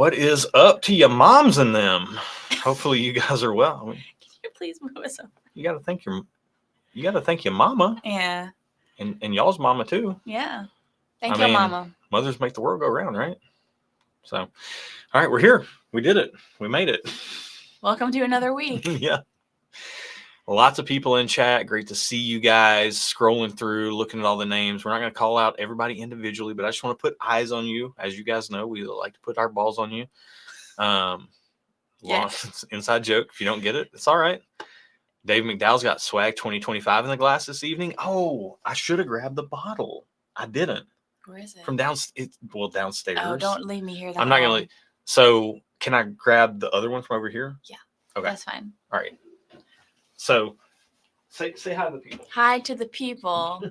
What is up to your moms and them? Hopefully you guys are well. Can you please move us over? You gotta thank your mama. Yeah. And y'all's mama too. Yeah. Thank you, mama. Mothers make the world go round, right? So, all right, we're here. We did it. We made it. Welcome to another week. Yeah. Lots of people in chat. Great to see you guys scrolling through, looking at all the names. We're not going to call out everybody individually, but I just want to put eyes on you. As you guys know, we like to put our balls on you. Yes. Inside joke. If you don't get it, it's all right. Dave McDowell's got swag 2025 in the glass this evening. Oh, I should have grabbed the bottle. I didn't. Where is it? From downstairs. Oh, don't leave me here. I'm not going to. So can I grab the other one from over here? Yeah. Okay. That's fine. All right. So say hi to the people. Hi to the people.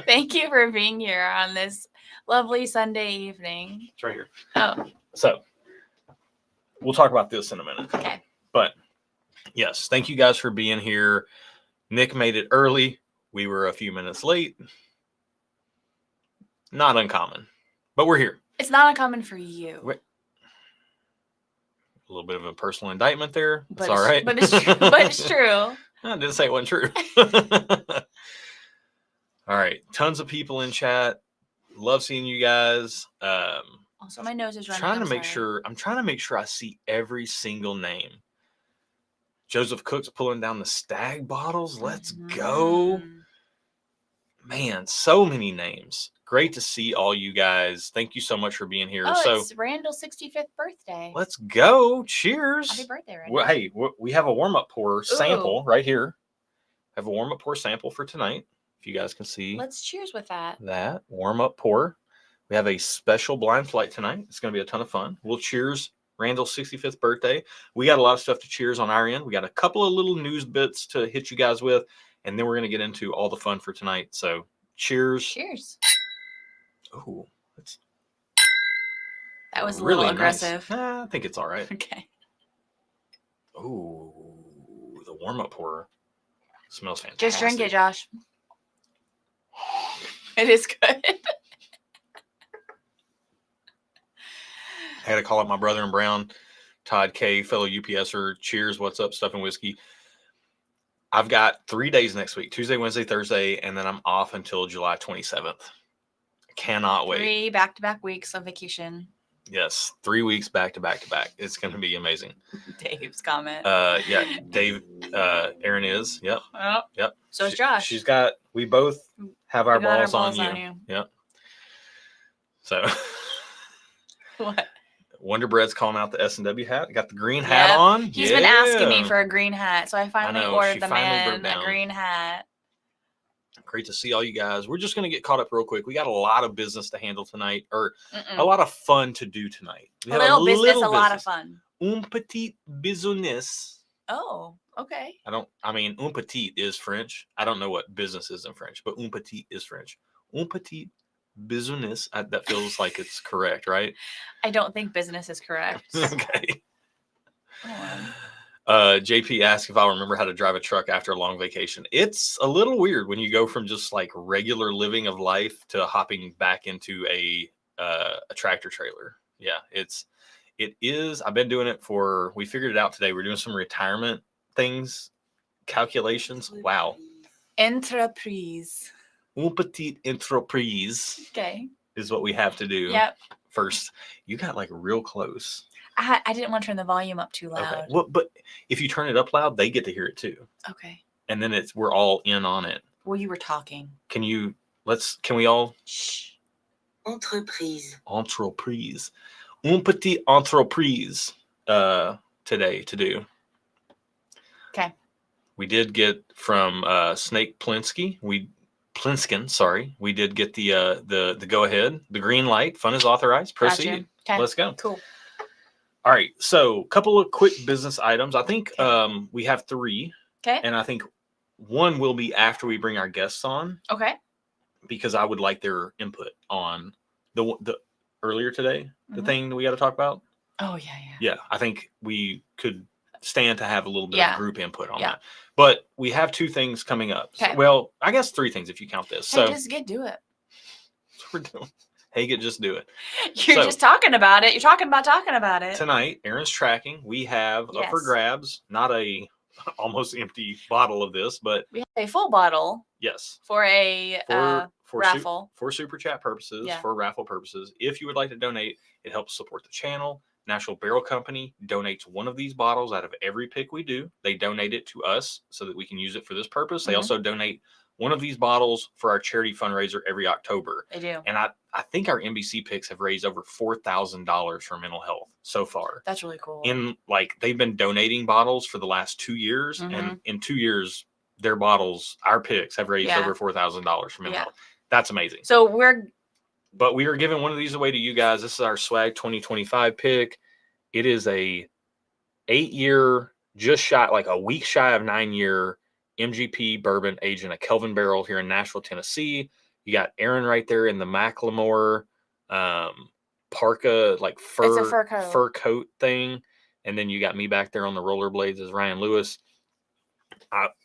Thank you for being here on this lovely Sunday evening. It's right here. Oh. So we'll talk about this in a minute. Okay. But yes, thank you guys for being here. Nick made it early. We were a few minutes late. Not uncommon, but we're here. It's not uncommon for you. A little bit of a personal indictment there. But it's all right. But it's true. But it's true. I didn't say it wasn't true. All right. Tons of people in chat. Love seeing you guys. Also, my nose is running. I'm trying to make sure I see every single name. Joseph Cook's pulling down the stag bottles. Let's go. Man, so many names. Great to see all you guys. Thank you so much for being here. Oh, it's Randall's 65th birthday. Let's go. Cheers. Happy birthday, Randall. Well, hey, we have a warm-up pour sample right here. I have a warm-up pour sample for tonight. If you guys can see. Let's cheers with that. That warm-up pour. We have a special blind flight tonight. It's going to be a ton of fun. We'll cheers Randall's 65th birthday. We got a lot of stuff to cheers on our end. We got a couple of little news bits to hit you guys with, and then we're going to get into all the fun for tonight. So cheers. Cheers. Oh, that was a really little aggressive. Nice. I think it's all right. Okay. Oh, the warm-up pour smells fantastic. Just drink it, Josh. It is good. I had to call out my brother in Brown, Todd K, fellow UPSer. Cheers. What's up, Stuff and Whiskey? I've got 3 days next week, Tuesday, Wednesday, Thursday, and then I'm off until July 27th. Cannot wait. 3 back-to-back weeks of vacation. Yes, 3 weeks back to back to back. It's going to be amazing. Dave's comment. Yeah, Dave, Aaron is. Yep. Oh, yep. So is Josh. We both have our balls on you. Yep. So. What? Wonder Bread's calling out the S&W hat. Got the green hat on. He's been asking me for a green hat, so I finally ordered the man a green hat. Great to see all you guys. We're just going to get caught up real quick. We got a lot of business to handle tonight, or a lot of fun to do tonight. We have a little business, a lot of fun. Un petit business. Oh, okay. Un petit is French. I don't know what business is in French, but un petit is French. Un petit business. That feels like it's correct, right? I don't think business is correct. Okay. JP asked if I'll remember how to drive a truck after a long vacation. It's a little weird when you go from just like regular living of life to hopping back into a tractor trailer. Yeah, it is. I've been doing it we figured it out today. We're doing some retirement things, calculations. Wow. Entreprise. Un petit entreprise. Okay. Is what we have to do. Yep. First, you got like real close. I didn't want to turn the volume up too loud. Okay. Well, but if you turn it up loud, they get to hear it too. Okay. And then we're all in on it. Well, you were talking. Can we all? Shh. Entreprise. Entreprise. Un petit entreprise today to do. Okay. We did get from Snake Plinsky. Plinskin, sorry. We did get the go ahead, the green light. Fun is authorized. Proceed. Gotcha. Okay. Let's go. Cool. All right. So a couple of quick business items. I think we have 3. Okay. And I think one will be after we bring our guests on. Okay. Because I would like their input on the earlier today, the thing that we got to talk about. Oh, yeah. Yeah. I think we could stand to have a little bit of group input on that. But we have 2 things coming up. Okay. So, well, I guess 3 things if you count this. Hey, So just do it. That's what we're doing. Hagen, just do it. You're just talking about it. You're talking about it. Tonight, Aaron's tracking. We have up for grabs, not a almost empty bottle of this, but we have a full bottle. Yes. For a raffle. For super chat purposes, for raffle purposes. If you would like to donate, it helps support the channel. National Barrel Company donates one of these bottles out of every pick we do. They donate it to us so that we can use it for this purpose. They also donate one of these bottles for our charity fundraiser every October. They do. And I think our NBC picks have raised over $4,000 for mental health so far. That's really cool. They've been donating bottles for the last 2 years. And in 2 years, their bottles, our picks, have raised over $4,000 for mental health. That's amazing. So we are giving one of these away to you guys. This is our swag 2025 pick. It is a 8-year, just shy, like a week shy of 9-year MGP bourbon aged in a Kelvin barrel here in Nashville, Tennessee. You got Aaron right there in the Macklemore parka, like fur coat thing. And then you got me back there on the rollerblades as Ryan Lewis.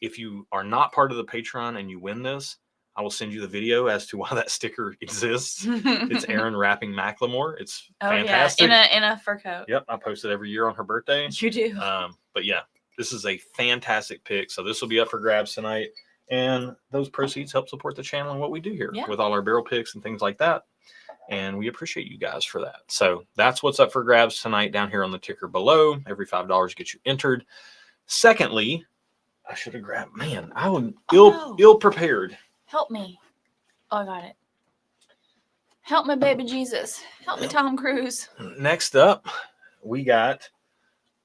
If you are not part of the Patreon and you win this, I will send you the video as to why that sticker exists. It's Aaron rapping Macklemore. It's fantastic. Yeah. In a fur coat. Yep, I post it every year on her birthday. You do. But yeah, this is a fantastic pick. So this will be up for grabs tonight. And those proceeds help support the channel and what we do here with all our barrel picks and things like that. And we appreciate you guys for that. So that's what's up for grabs tonight down here on the ticker below. Every $5 gets you entered. Secondly, I should have grabbed, man, I was ill prepared. Help me. Oh, I got it. Help me, baby Jesus. Help me, Tom Cruise. Next up, we got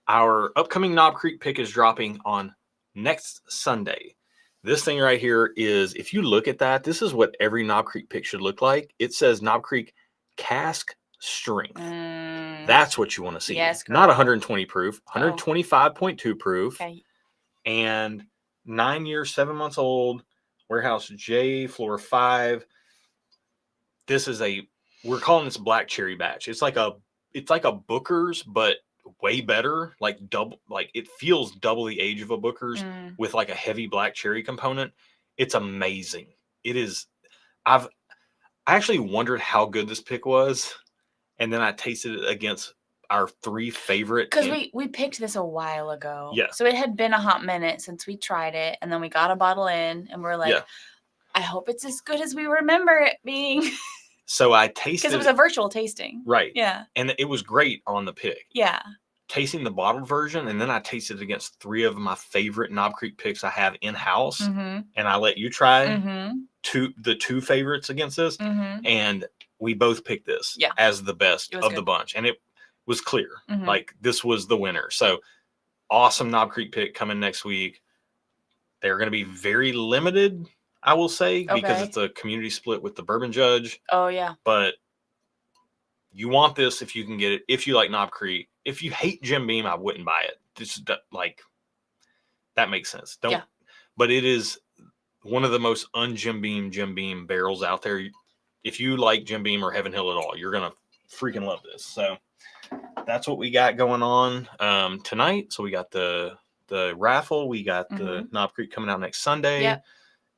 our upcoming Knob Creek pick is dropping on next Sunday. This thing right here is, if you look at that, this is what every Knob Creek pick should look like. It says Knob Creek cask strength. That's what you want to see. Yes, not 120 proof, 125.2 proof. Okay. And 9 years, 7 months old. Warehouse J, floor 5. This is we're calling this black cherry batch. It's like a Booker's, but way better. Like it feels double the age of a Booker's with like a heavy black cherry component. It's amazing. It is. I actually wondered how good this pick was, and then I tasted it against our 3 favorite. Because we picked this a while ago. Yeah. So it had been a hot minute since we tried it, and then we got a bottle in, and we're like, I hope it's as good as we remember it being. So I tasted, because it was a virtual tasting. Right. Yeah. And it was great on the pick. Yeah. Tasting the bottled version, and then I tasted it against 3 of my favorite Knob Creek picks I have in-house. And I let you try the 2 favorites against this. And we both picked this as the best of the bunch. And it was clear. Like, this was the winner. So awesome Knob Creek pick coming next week. They're going to be very limited, I will say, because it's a community split with the Bourbon Judge. Oh, yeah. But you want this if you can get it. If you like Knob Creek. If you hate Jim Beam, I wouldn't buy it. Just like, that makes sense. But it is one of the most un-Jim Beam barrels out there. If you like Jim Beam or Heaven Hill at all, you're going to freaking love this. So that's what we got going on tonight. So we got the raffle. We got the Knob Creek coming out next Sunday. Yep.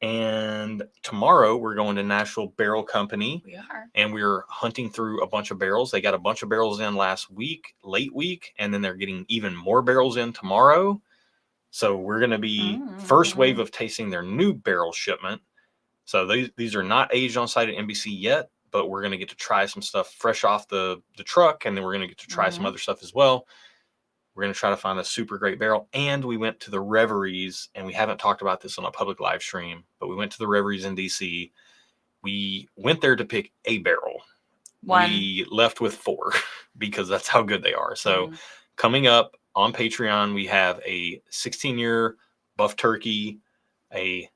And tomorrow we're going to Nashville Barrel Company. We are. And we're hunting through a bunch of barrels. They got a bunch of barrels in last week, late week, and then they're getting even more barrels in tomorrow. So we're going to be first wave of tasting their new barrel shipment. So these are not aged on site at NBC yet, but we're going to get to try some stuff fresh off the truck, and then we're going to get to try some other stuff as well. We're going to try to find a super great barrel. And we went to the Reveries, and we haven't talked about this on a public live stream, but we went to the Reveries in DC. We went there to pick a barrel. We left with 4 because that's how good they are. So coming up on Patreon, we have a 16-year Buff Turkey, a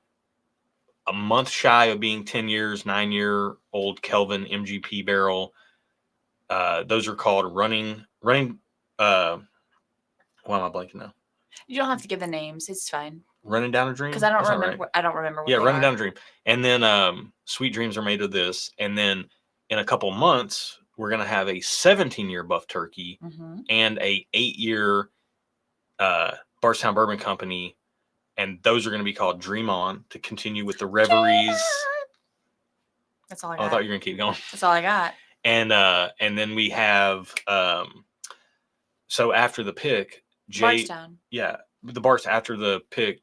month shy of being 10 years, 9-year-old Kelvin MGP barrel. Those are called running. Why am I blanking now? You don't have to give the names. It's fine. Running Down a Dream? Because I don't remember. Right. I don't remember. What Running Down a Dream. And then Sweet Dreams Are Made of This. And then in a couple months, we're going to have a 17-year Buff Turkey and a 8-year Bardstown Bourbon Company. And those are going to be called Dream On to continue with the Reveries. That's all I Oh, got. I thought you were gonna keep going. That's all I got. And then we have so after the pick, Bardstown. yeah, the Barts after the pick,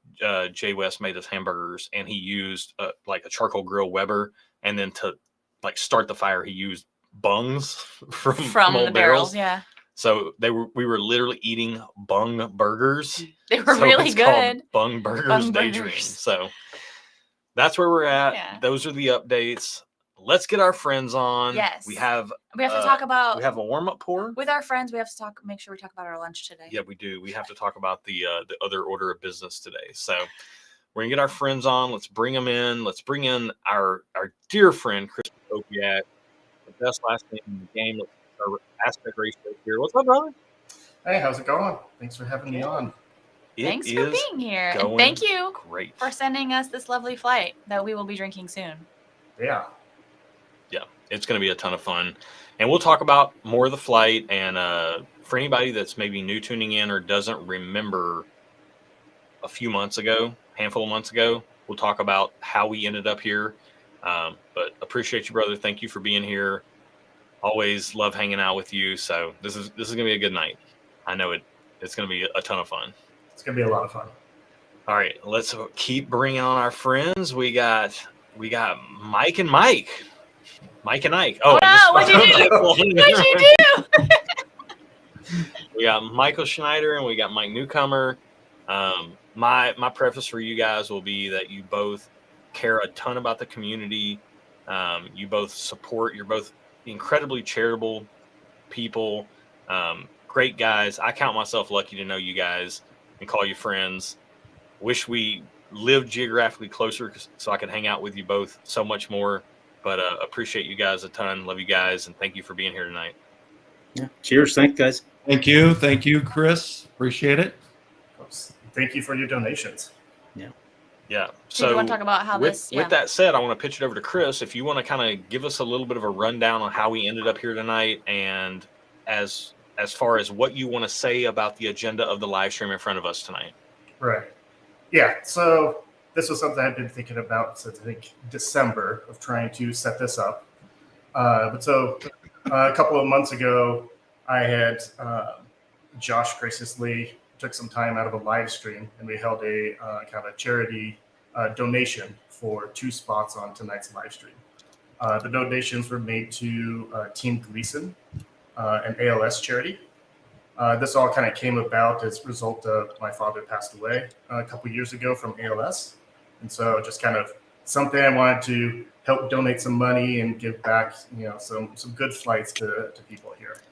Jay West made us hamburgers, and he used like a charcoal grill Weber, and then to like start the fire, he used bungs from the old barrels. Yeah, So we were literally eating bung burgers. they were So really it's called good. Bung Burgers Bung Daydream. Burgers. So that's where we're at. Yeah. Those are the updates. Let's get our friends on. Yes. We have to talk about. We have a warm up pour with our friends. We have to make sure we talk about our lunch today. Yeah, we do. We have to talk about the other order of business today. So we're gonna get our friends on. Let's bring them in. Let's bring in our dear friend Chris Opiak, the best last name in the game. Let's start with Aspect Ratio here. What's up, brother? Hey, how's it going? Thanks for having me on. Thanks for being here. And thank you for sending us this lovely flight that we will be drinking soon. Yeah. Yeah, it's going to be a ton of fun. And we'll talk about more of the flight. And for anybody that's maybe new tuning in or doesn't remember a handful of months ago, we'll talk about how we ended up here. But appreciate you, brother. Thank you for being here. Always love hanging out with you. So this is going to be a good night. I know it's going to be a ton of fun. It's going to be a lot of fun. All right, let's keep bringing on our friends. We got Mike and Mike. Mike and Ike. Oh, no, what'd you do? What'd you do? We got Michael Schneider and we got Mike Newcomer. My preface for you guys will be that you both care a ton about the community. You both support. You're both incredibly charitable people. Great guys. I count myself lucky to know you guys and call you friends. Wish we lived geographically closer so I could hang out with you both so much more. But appreciate you guys a ton. Love you guys, and thank you for being here tonight. Yeah. Cheers. Thanks, guys. Thank you, Chris. Appreciate it. Thank you for your donations. Yeah. So you want to talk about how with that said, I want to pitch it over to Chris. If you want to kind of give us a little bit of a rundown on how we ended up here tonight, and as far as what you want to say about the agenda of the live stream in front of us tonight. Right. Yeah. So this was something I've been thinking about since I think December of trying to set this up. But so a couple of months ago, I had Josh graciously took some time out of a live stream, and we held a kind of charity donation for 2 spots on tonight's live stream. The donations were made to Team Gleason, an ALS charity. This all kind of came about as a result of my father passed away a couple years ago from ALS. And so just kind of something I wanted to help donate some money and give back, some good flights to people here.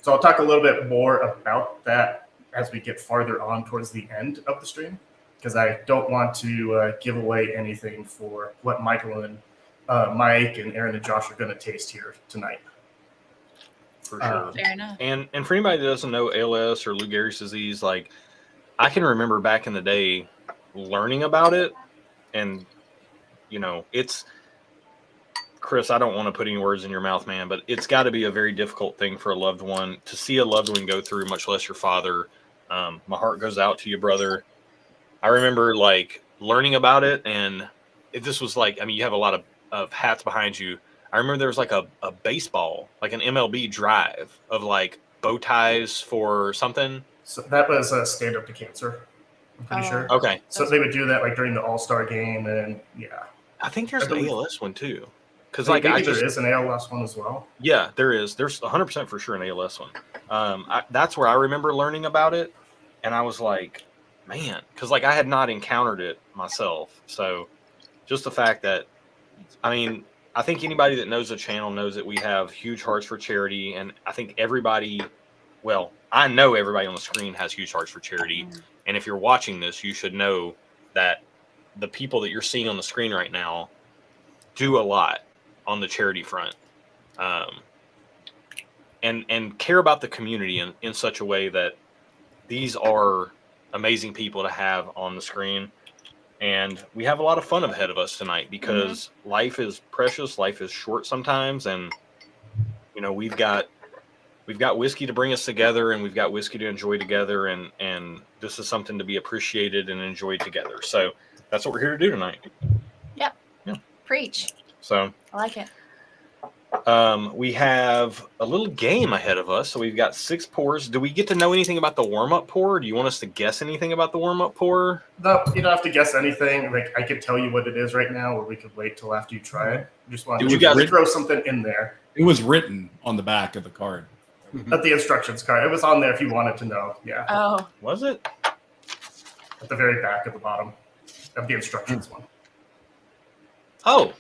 So I'll talk a little bit more about that as we get farther on towards the end of the stream, because I don't want to give away anything for what Michael and Mike and Aaron and Josh are going to taste here tonight. For sure. Fair enough. And for anybody that doesn't know ALS or Lou Gehrig's disease, like I can remember back in the day learning about it, and it's Chris, I don't want to put any words in your mouth, man, but it's got to be a very difficult thing for a loved one to see a loved one go through, much less your father. My heart goes out to you, brother. I remember like learning about it, and this was like, you have a lot of hats behind you. I remember there was like a baseball, like an MLB drive of like bow ties for something. So that was a Stand Up to Cancer, I'm pretty sure. Okay. So they would do that like during the All-Star game, and I think there's an ALS one too. Because there is an ALS one as well. Yeah, there is. There's 100% for sure an ALS one. That's where I remember learning about it, and I was like, man, because like I had not encountered it myself. So just the fact that, I think anybody that knows the channel knows that we have huge hearts for charity, and I think I know everybody on the screen has huge hearts for charity. And if you're watching this, you should know that the people that you're seeing on the screen right now do a lot on the charity front, and care about the community in such a way that these are amazing people to have on the screen. And we have a lot of fun ahead of us tonight because life is precious, life is short sometimes, and we've got whiskey to bring us together, and we've got whiskey to enjoy together, and this is something to be appreciated and enjoyed together. So that's what we're here to do tonight. Yep. Yeah. Preach. So I like it. we have a little game ahead of us. So we've got 6 pours. Do we get to know anything about the warm-up pour? Do you want us to guess anything about the warm-up pour? No, you don't have to guess anything. Like I could tell you what it is right now, or we could wait till after you try it. I just want It to was written- throw something in there. It was written on the back of the card. At the instructions card. It was on there if you wanted to know. Yeah. Oh, Was it? At the very back at the bottom of the instructions one. Oh,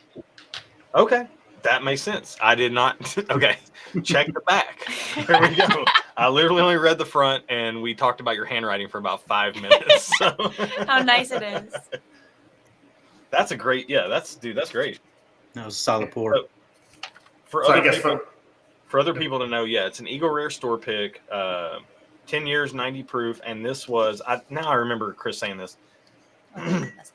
okay. That makes sense. I did not. Okay. Check the back. There we go. I literally only read the front, and we talked about your handwriting for about 5 minutes. So. how nice it is. That's a great, that's great. That was a solid pour. For So I other guess people, for other people to know, it's an Eagle Rare store pick, 10 years, 90 proof, and this was, now I remember Chris saying this,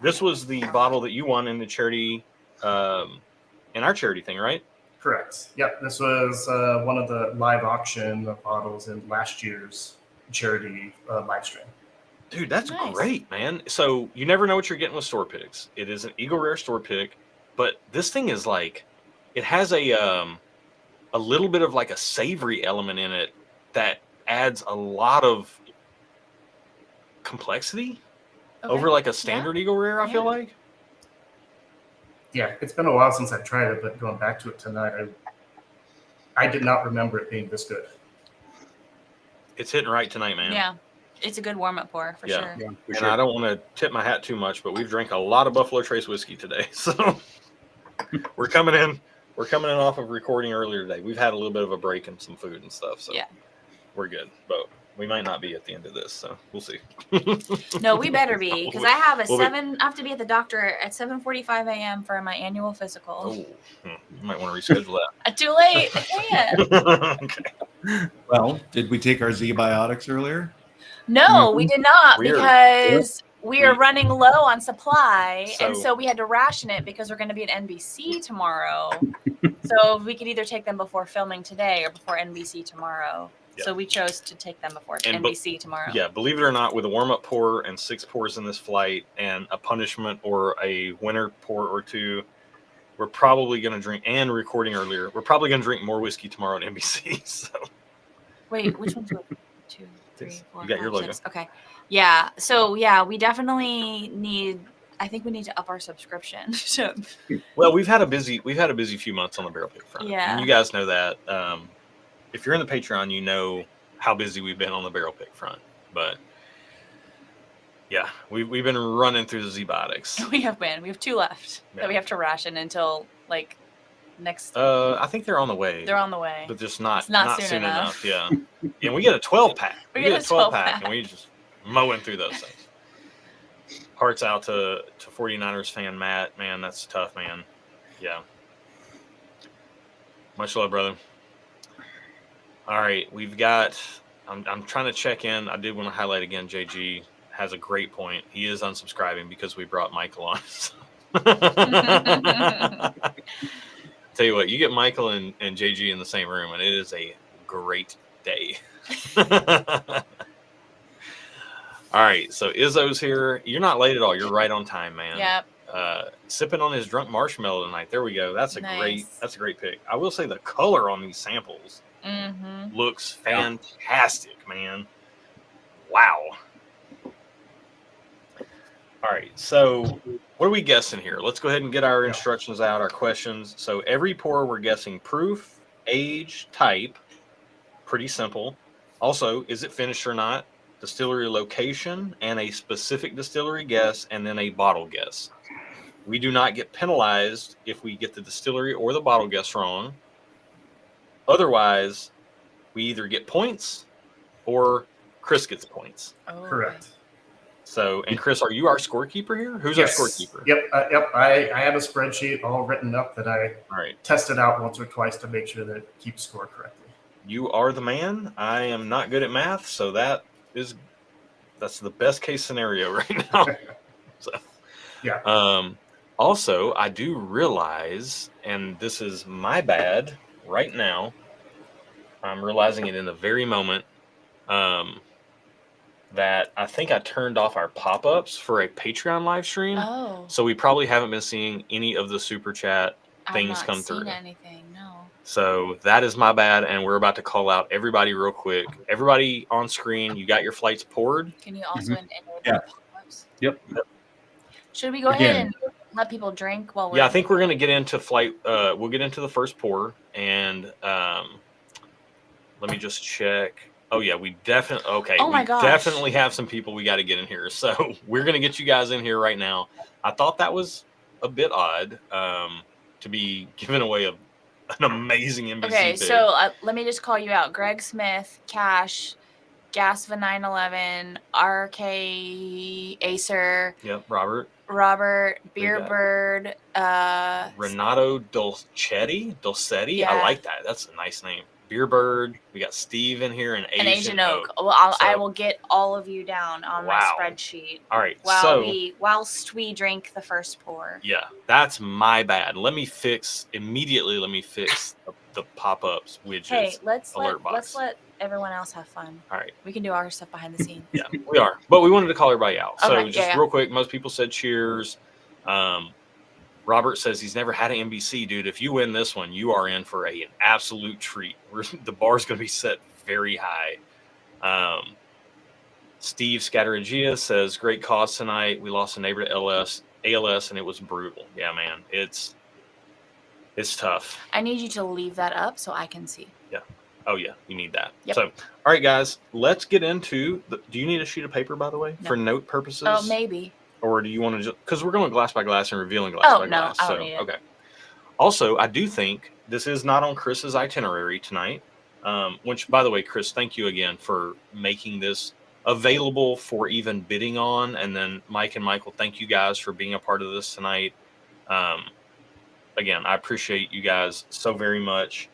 this was the bottle that you won in the charity, in our charity thing, right? Correct. Yep. This was one of the live auction bottles in last year's charity live stream. Dude, that's Nice. great, man. So you never know what you're getting with store picks. It is an Eagle Rare store pick, but this thing is like, it has a little bit of like a savory element in it that adds a lot of complexity over like a standard Eagle Rare, I feel Yeah. like. Yeah, it's been a while since I tried it, but going back to it tonight, I did not remember it being this good. It's hitting right tonight, man. Yeah, it's a good warm-up pour for Yeah. sure. Yeah, for And sure. I don't want to tip my hat too much, but we've drank a lot of Buffalo Trace whiskey today. So we're coming in off of recording earlier today. We've had a little bit of a break in some food and stuff. So Yeah. we're good. But we might not be at the end of this, so we'll see. No, we better be because I have a We'll be- 7. I have to be at the doctor at 7:45 a.m. for my annual physical. Oh, you might want to reschedule Too late. I can't. that. Okay. Well, did we take our Z-biotics earlier? No, we did not Weird. because we are running low on supply, and So- so we had to ration it because we're going to be at NBC tomorrow. So we could either take them before filming today or before NBC tomorrow. Yeah. So we chose to take them before And NBC tomorrow. Yeah, believe it or not, with a warm-up pour and 6 pours in this flight and a punishment or a winter pour or 2, we're probably going to drink, and recording earlier, we're probably going to drink more whiskey tomorrow at NBC. So Wait, which one's what? 2, 3, This- 4, you got your 5, logo. 6. Okay. Yeah. So yeah, we definitely need. I think we need to up our subscription. well, we've had a busy few months on the barrel pick front. Yeah. And you guys know that. If you're in the Patreon, you know how busy we've been on the barrel pick front. But yeah, we've been running through the Z-Biotics. We have 2 left that we Yeah. have to ration until like next. I think they're on the way. They're on the way. but just not It's not soon enough. Yeah. And we get a 12-pack. We We get get a a 12-pack, 12-pack. and we just mowing through those things. Hearts out to 49ers fan Matt. Man, that's tough, man. Yeah. Much love, brother. All right, we've got. I'm trying to check in. I did want to highlight again. JG has a great point. He is unsubscribing because we brought Michael on. Tell you what, you get Michael and JG in the same room, and it is a great day. All right, so Izzo's here. You're not late at all. You're right on time, man. Yep. Sipping on his drunk marshmallow tonight. There we go. That's a Nice. great pick. I will say the color on these samples Mm-hmm. looks fantastic, man. Wow. All right, so what are we guessing here? Let's go ahead and get our instructions out, our questions. So every pour, we're guessing proof, age, type. Pretty simple. Also, is it finished or not? Distillery location and a specific distillery guess, and then a bottle guess. We do not get penalized if we get the distillery or the bottle guess wrong. Otherwise, we either get points or Chris gets points. Oh, Correct. So, and Chris, are you our scorekeeper here? Who's Yes. our scorekeeper? Yep. I have a spreadsheet all written up that I All right. tested out once or twice to make sure that it keeps score correctly. You are the man. I am not good at math, so that's the best case scenario right now. So, Yeah. Also, I do realize, and this is my bad right now, I'm realizing it in the very moment, that I think I turned off our pop-ups for a Patreon live stream. Oh. So we probably haven't been seeing any of the super chat things I've come not seen through. anything. No. So that is my bad, and we're about to call out everybody real quick. Everybody on screen, you got your flights poured? Can you also enable Yeah. pop-ups? Yep. Should we go ahead Again. and let people drink while we're? Yeah, I think we're going to get into flight. We'll get into the first pour, and let me just check. Oh yeah, we definitely Oh my we gosh. definitely have some people we got to get in here. So we're going to get you guys in here right now. I thought that was a bit odd to be giving away an amazing NBC Okay, pick. so let me just call you out: Greg Smith, Cash, Gasva 911, RK Acer, Yep, Robert. Beer got- Bird, Renato Dulcetti. Yeah. I like that. That's a nice name. Beerbird. We got Steve in here and and Asian Oak. Oak. Well, I So- will get all of you down on Wow. my spreadsheet All right. whilst we drink the first pour. Yeah, that's my bad. Let me fix the pop-ups widgets. Hey, let's alert box. let everyone else have fun. All right. We can do our stuff behind the scenes. Yeah, we are. But we wanted to call everybody out. So Okay, just yeah. real quick, most people said cheers. Robert says he's never had an NBC, dude. If you win this one, you are in for an absolute treat. The bar's going to be set very high. Steve Scatteregia says, great cause tonight. We lost a neighbor to ALS, and it was brutal. Yeah, man. It's tough. I need you to leave that up so I can see. Oh, yeah. You need that. Yep. So, all right, guys. Let's get into do you need a sheet of paper, by the way, No. for note purposes? Oh, maybe. Or do you want to just, because we're going glass by glass and revealing glass by No, glass. I don't need it. Okay. Also, I do think this is not on Chris's itinerary tonight, which, by the way, Chris, thank you again for making this available for even bidding on. And then Mike and Michael, thank you guys for being a part of this tonight. Again, I appreciate you guys so very much.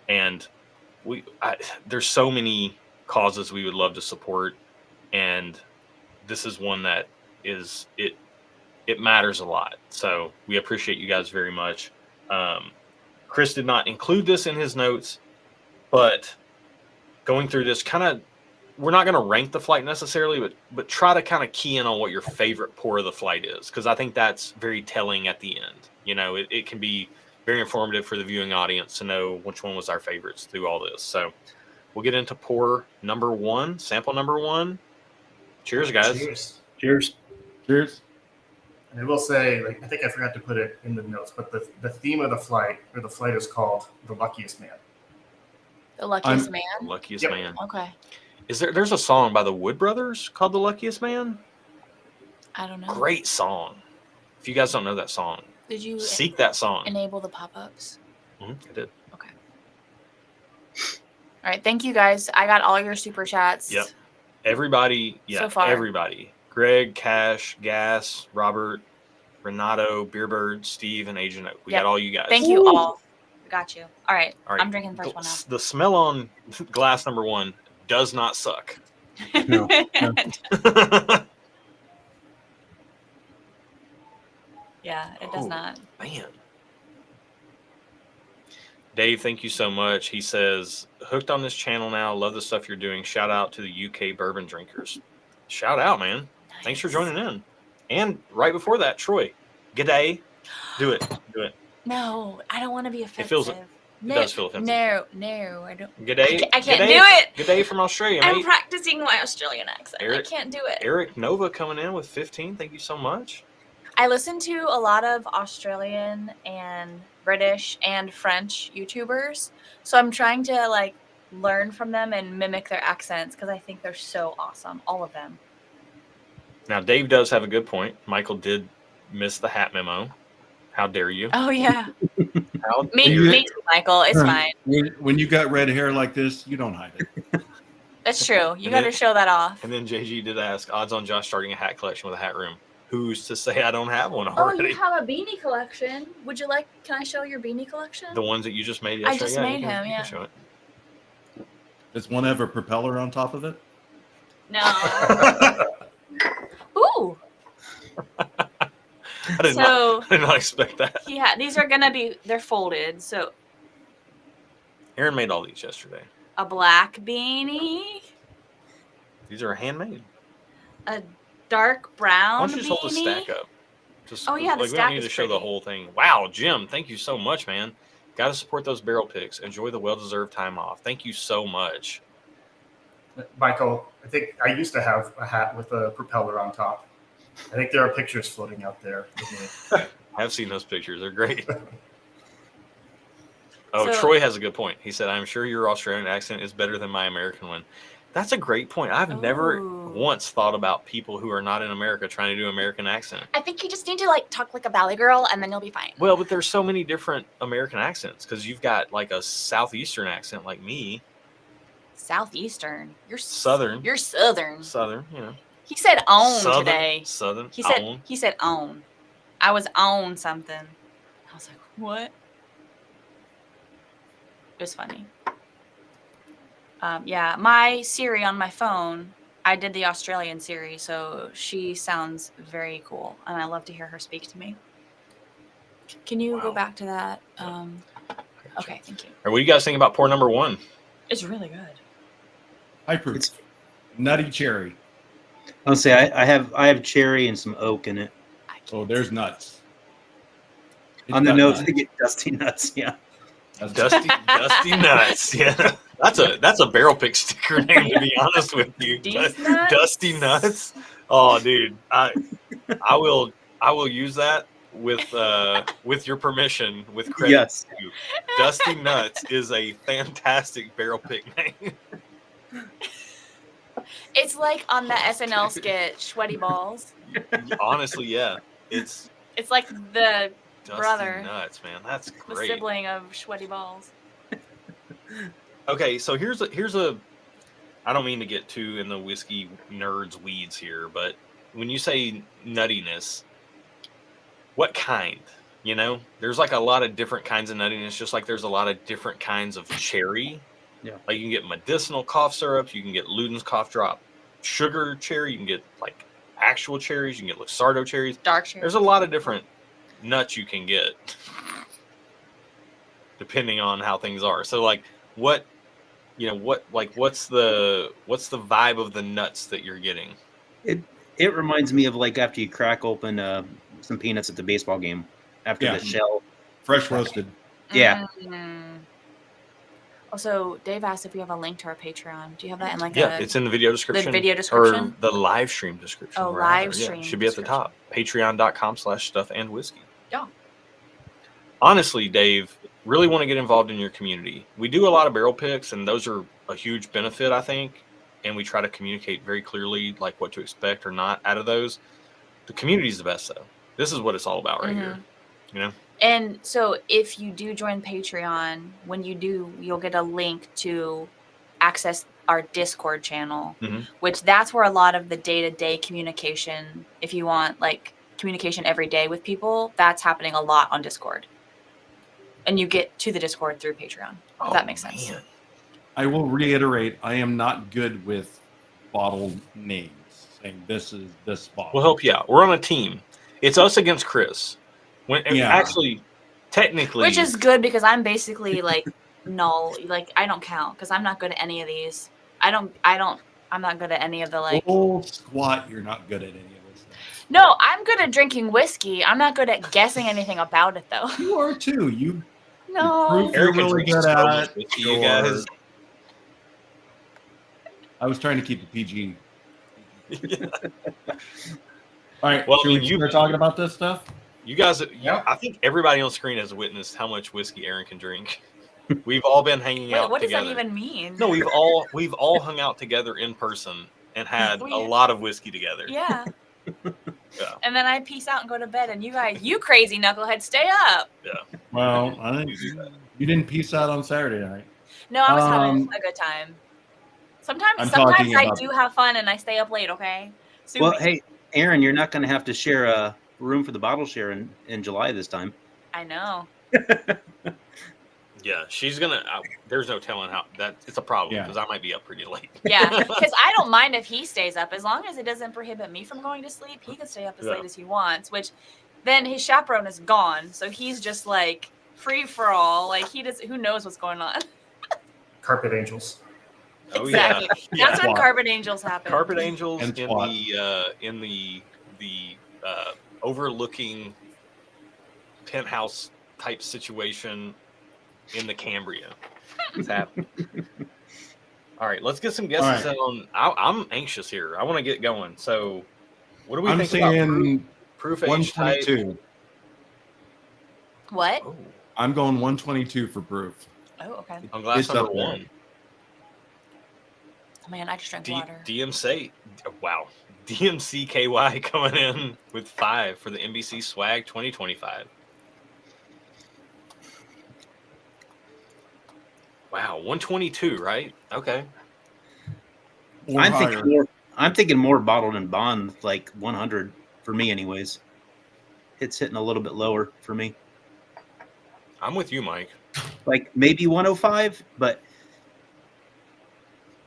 And there's so many causes we would love to support. And this is one that it matters a lot. So we appreciate you guys very much. Chris did not include this in his notes, but going through this we're not going to rank the flight necessarily, but try to kind of key in on what your favorite pour of the flight is. Cause I think that's very telling at the end. You know, it can be very informative for the viewing audience to know which one was our favorites through all this. So we'll get into pour number one, sample number one. Cheers, guys. Cheers. Cheers. Cheers. And I will say, I think I forgot to put it in the notes, but the theme of the flight is called The Luckiest Man. The luckiest The man. luckiest Yep. man. Okay. There's a song by the Wood Brothers called The Luckiest Man? I don't know. Great song. If you guys don't know that song, Did you seek that song. enable the pop-ups? I did. Okay. All right. Thank you guys. I got all your super chats. Yep. Everybody, So far. everybody. Greg, Cash, Gas, Robert, Renato, Beerbird, Steve, and Agent Oak. We Yep. got all you guys. Thank you all. Got you. All right. All right. I'm drinking the first one now. The smell on glass number one does not suck. No. Yeah, it does Oh. not. Man. Dave, thank you so much. He says, hooked on this channel now. Love the stuff you're doing. Shout out to the UK bourbon drinkers. Shout out, man. Thanks for Nice. joining in. And right before that, Troy, g'day. Do it. No, I don't want to be offensive. feels- no, does feel offensive. No, I don't. G'day. I can't G'day. do it. G'day from Australia, I'm mate. practicing my Australian accent. Eric- I can't do it. Eric Nova coming in with 15. Thank you so much. I listen to a lot of Australian and British and French YouTubers, so I'm trying to learn from them and mimic their accents because I think they're so awesome, all of them. Now, Dave does have a good point. Michael did miss the hat memo. How dare you? Oh yeah, How me dare you? too, Michael. It's fine. When you got red hair like this, you don't hide it. That's true. You And got to then- show that off. And then JG did ask, odds on Josh starting a hat collection with a hat room. Who's to say I don't have one Oh, already? you have a beanie collection. Would you like? Can I show your beanie collection? The ones that you just made I yesterday? just Yeah, made you can- him, you can yeah. show it. Does one have a propeller on top of it? No. Ooh. I did not expect that. These are gonna be. They're folded. So Aaron made all these yesterday. a black beanie, These are handmade. a dark brown Why don't you just hold the beanie, stack up? Just Oh, yeah, the like we stack don't need is to show the pretty. whole thing. Wow, Jim, thank you so much, man. Got to support those barrel picks. Enjoy the well-deserved time off. Thank you so much. Michael, I think I used to have a hat with a propeller on top. I think there are pictures floating out there of me. I've seen those pictures. They're great. Oh, So- Troy has a good point. He said, I'm sure your Australian accent is better than my American one. That's a great point. I've never Ooh. once thought about people who are not in America trying to do American accent. I think you just need to like talk like a Valley girl, and then you'll be fine. Well, but there's so many different American accents because you've got like a Southeastern accent like me. Southeastern. Southern. You're Southern. Southern, you know. He said own Southern, today. Southern. He said own. he said own. I was on something. I was like, what? It was funny. Yeah, my Siri on my phone, I did the Australian Siri, so she sounds very cool, and I love to hear her speak to me. Can you go Wow. back to that? Okay, thank you. All right, what do you guys think about pour number one? It's really good. High proof. It's- Nutty cherry. I'll say I have cherry and some oak in it. I can't Oh, there's nuts. It's On the got nose, nuts. I get dusty nuts. Yeah. That's Dusty Nuts. Yeah. That's a barrel pick sticker name, to be honest with you. These nuts? Dusty Nuts. Oh, dude. I will use that with your permission, with credit Yes. to you. Dusty Nuts is a fantastic barrel pick name. It's like on the SNL skit, Sweaty Balls. Honestly, yeah. It's It's like the Dusty brother, Nuts, man. That's the great. sibling of Sweaty Balls. Okay, so here's a I don't mean to get too in the whiskey nerds weeds here, but when you say nuttiness, what kind? You know, there's like a lot of different kinds of nuttiness, just like there's a lot of different kinds of cherry. Yeah. Like you can get medicinal cough syrups, you can get Luden's cough drop sugar cherry, you can get like actual cherries, you can get Luxardo cherries. Dark cherry. There's a lot of different nuts you can get depending on how things are. So like what's the vibe of the nuts that you're getting? It reminds me of like after you crack open some peanuts at the baseball game after Yeah. the shell. fresh roasted. Yeah. Mm. Also, Dave asked if we have a link to our Patreon. Do you have that in like Yeah, a it's in the video description. video description? Or the live stream description. Oh, wherever. live Yeah, stream should be at the top. Patreon.com/stuffandwhiskey. Yeah. Honestly, Dave, really want to get involved in your community. We do a lot of barrel picks, and those are a huge benefit, I think. And we try to communicate very clearly, like what to expect or not out of those. The community is the best, though. This is what it's all about right here. You know? And so if you do join Patreon, when you do, you'll get a link to access our Discord channel, Mhm. which that's where a lot of the day-to-day communication, if you want like communication every day with people, that's happening a lot on Discord. And you get to the Discord through Patreon. If that makes sense. Man. I will reiterate, I am not good with bottle names. Saying this is this bottle. We'll help you out. We're on a team. It's us against Chris. Yeah. Actually, technically, Which is good because I'm basically like null. Like I don't count because I'm not good at any of these. I'm not good at any of the like. Full squat, you're not good at any of this stuff. No, I'm good at drinking whiskey. I'm not good at guessing anything about it though. You are too. You No. proof you're Erica really drinks good so much at. whiskey, you guys. I was trying to keep the PG. All right. Well, Should we start talking about this stuff? You guys, Yeah. I think everybody on screen has witnessed how much whiskey Aaron can drink. We've all been hanging Wait, out what does together. that even mean? No, we've all hung out together in person and had We- a lot of whiskey together. Yeah. Yeah. And then I peace out and go to bed, and you guys, you crazy knucklehead, stay up. Well, I think you didn't peace out on Saturday night. No, I was having Um, a good time. I'm Sometimes talking I about- do have fun and I stay up late. Okay. Sue Well, me. hey, Aaron, you're not going to have to share a room for the bottle share in July this time. I know. Yeah, she's gonna. There's no telling how that. It's a problem Yeah. because I might be up pretty late. Yeah, because I don't mind if he stays up as long as it doesn't prohibit me from going to sleep. He can stay up as Yeah. late as he wants. Which, then his chaperone is gone, so he's just like free for all. Like he does. Who knows what's going on? Carpet angels. Oh Exactly. yeah, That's when Swat. Carpet Angels happen. Carpet Angels And in SWAT. the overlooking penthouse type situation in the Cambria. It's happening. All right, let's get some guesses All in on. I'm anxious here. I want to get going. So, what do we I'm think about saying proof age type? 122. What? Oh, I'm going 122 for proof. Oh, okay. on glass It's number up there. 1. Oh, man, I just drank water. DMC, wow, DMCKY coming in with 5 for the NBC Swag 2025. Wow, 122, right? Okay. Or I'm higher. thinking more. I'm thinking more bottled and bond, like 100 for me, anyways. It's hitting a little bit lower for me, I'm with you, Mike. like maybe 105, but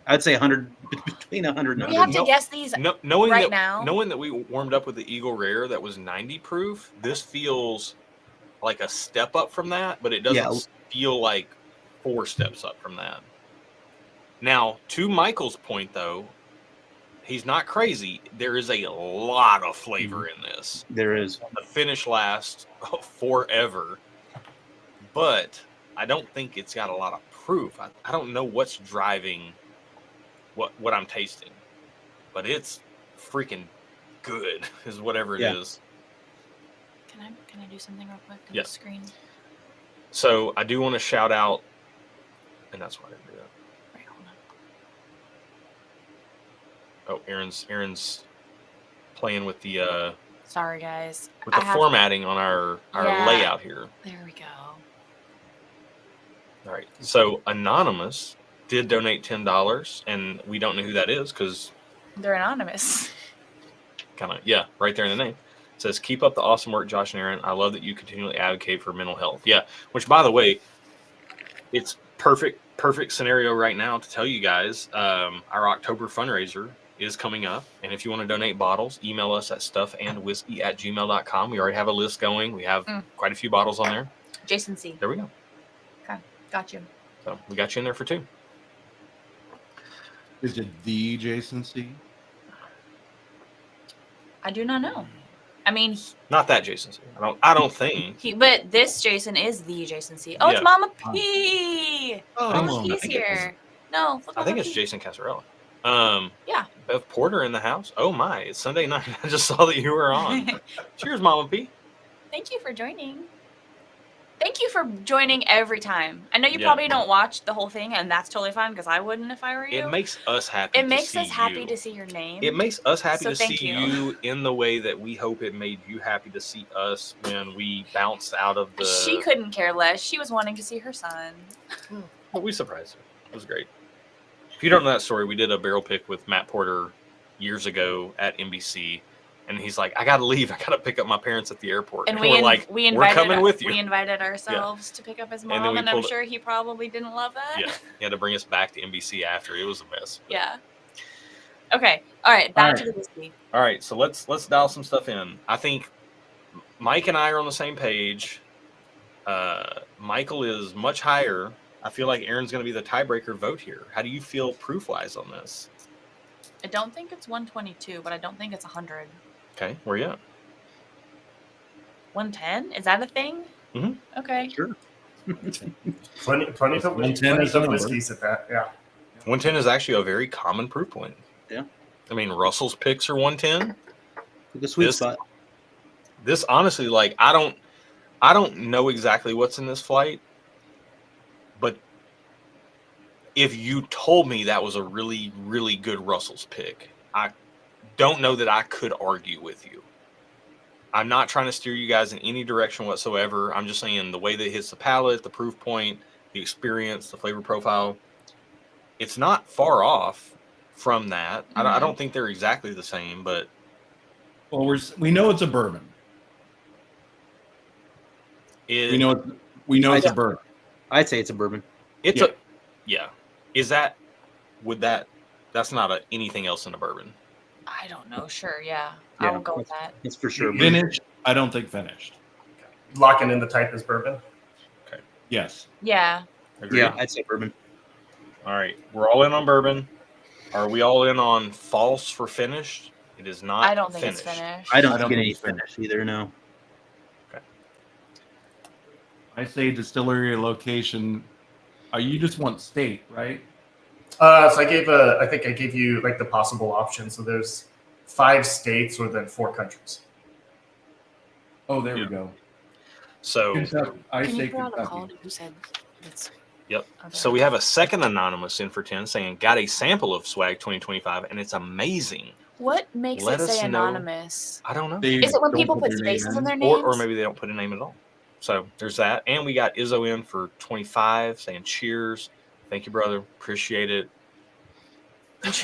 I'd say 100, between 100 and We have 100. to guess these Knowing right that, now. knowing that we warmed up with the Eagle Rare that was 90 proof, this feels like a step up from that, but it doesn't Yeah. feel like 4 steps up from that. Now, to Michael's point, though, he's not crazy. There is a lot of flavor in this. There is. The finish lasts forever, but I don't think it's got a lot of proof. I don't know what's driving what I'm tasting, but it's freaking good is whatever it is. Can I do something real quick on Yeah. the screen? So I do want to shout out, and that's why I didn't do that. Right, hold on. Oh, Aaron's playing with the Sorry, guys. formatting on our Yeah. layout here. There we go. All right. So Anonymous did donate $10, and we don't know who that is because They're anonymous. kind of, yeah, right there in the name. It says, keep up the awesome work, Josh and Aaron. I love that you continually advocate for mental health. Yeah, which, by the way, it's perfect scenario right now to tell you guys our October fundraiser is coming up. And if you want to donate bottles, email us at stuffandwhiskey@gmail.com. We already have a list going. We have quite a few bottles on there. Jason C. There we go. Okay, got you. So we got you in there for 2. Is it the Jason C? I do not know. I mean, Not that Jason. I don't think. but this Jason is the Jason C. Oh, it's Yeah. Mama P. come Oh, on. he's here. No, look, I think Mama it's P. Jason Casarella. Yeah. Bev Porter in the house. Oh my, it's Sunday night. I just saw that you were on. Cheers, Mama P. Thank you for joining. Thank you for joining every time. I know you Yeah. probably don't watch the whole thing, and that's totally fine because I wouldn't if I were you. It makes us happy. It makes us see happy you. to see your name. It makes us happy So to thank see you. you in the way that we hope it made you happy to see us when we bounced out of the. She couldn't care less. She was wanting to see her son. Well, we surprised her. It was great. If you don't know that story, we did a barrel pick with Matt Porter years ago at NBC, and he's like, "I got to leave. I got to pick up my parents at the airport." And we're like, we "We're invited coming with you." We invited ourselves to pick up his And then mom, we and I'm pulled- sure he probably didn't love that. Yeah, he had to bring us back to NBC after. It was a mess. But- Yeah. Okay. All right. Back All to the whiskey. All right, so let's dial some stuff in. I think Mike and I are on the same page. Michael is much higher. I feel like Aaron's going to be the tiebreaker vote here. How do you feel proof-wise on this? I don't think it's 122, but I don't think it's 100. Okay, where you at? 110? Is that a thing? Mhm. Okay. Sure. Plenty of 110 is the number. whiskeys at that. Yeah. 110 is actually a very common proof point. Yeah. I mean, Russell's picks are 110. The sweet This- spot. This honestly, like, I don't know exactly what's in this flight, but if you told me that was a really, really good Russell's pick, I don't know that I could argue with you. I'm not trying to steer you guys in any direction whatsoever. I'm just saying the way that it hits the palate, the proof point, the experience, the flavor profile, it's not far off from that. I don't think they're exactly the same, but Well, we know it's a bourbon. it, We know it's a bourbon. I'd say it's a bourbon. it's Yeah. yeah. That's not anything else in a bourbon. I don't know. Sure. Yeah. Yeah. I will go with that. It's for sure. Finished? I don't think finished. Locking in the type as bourbon. Yes. Yeah. Agreed? Yeah, I'd say bourbon. All right. We're all in on bourbon. Are we all in on false for finished? It is not. I don't think finished. it's finished. I don't I don't get think any it's finished. finish either. No. I say distillery location. You just want state, right? So I think I gave you like the possible options. So there's 5 states or then 4 countries. Oh, there Yeah. we go. So, Kentucky. I Can say you put out a Kentucky. call to who said it's yep. okay. So we have a second anonymous in for 10 saying, got a sample of swag 2025 and it's amazing. What makes Let it us say know. anonymous? I don't know. They Is it when don't people put their name spaces in in. their names? Or maybe they don't put a name at all. So there's that. And we got Izzo in for 25 saying cheers. Thank you, brother. Appreciate it.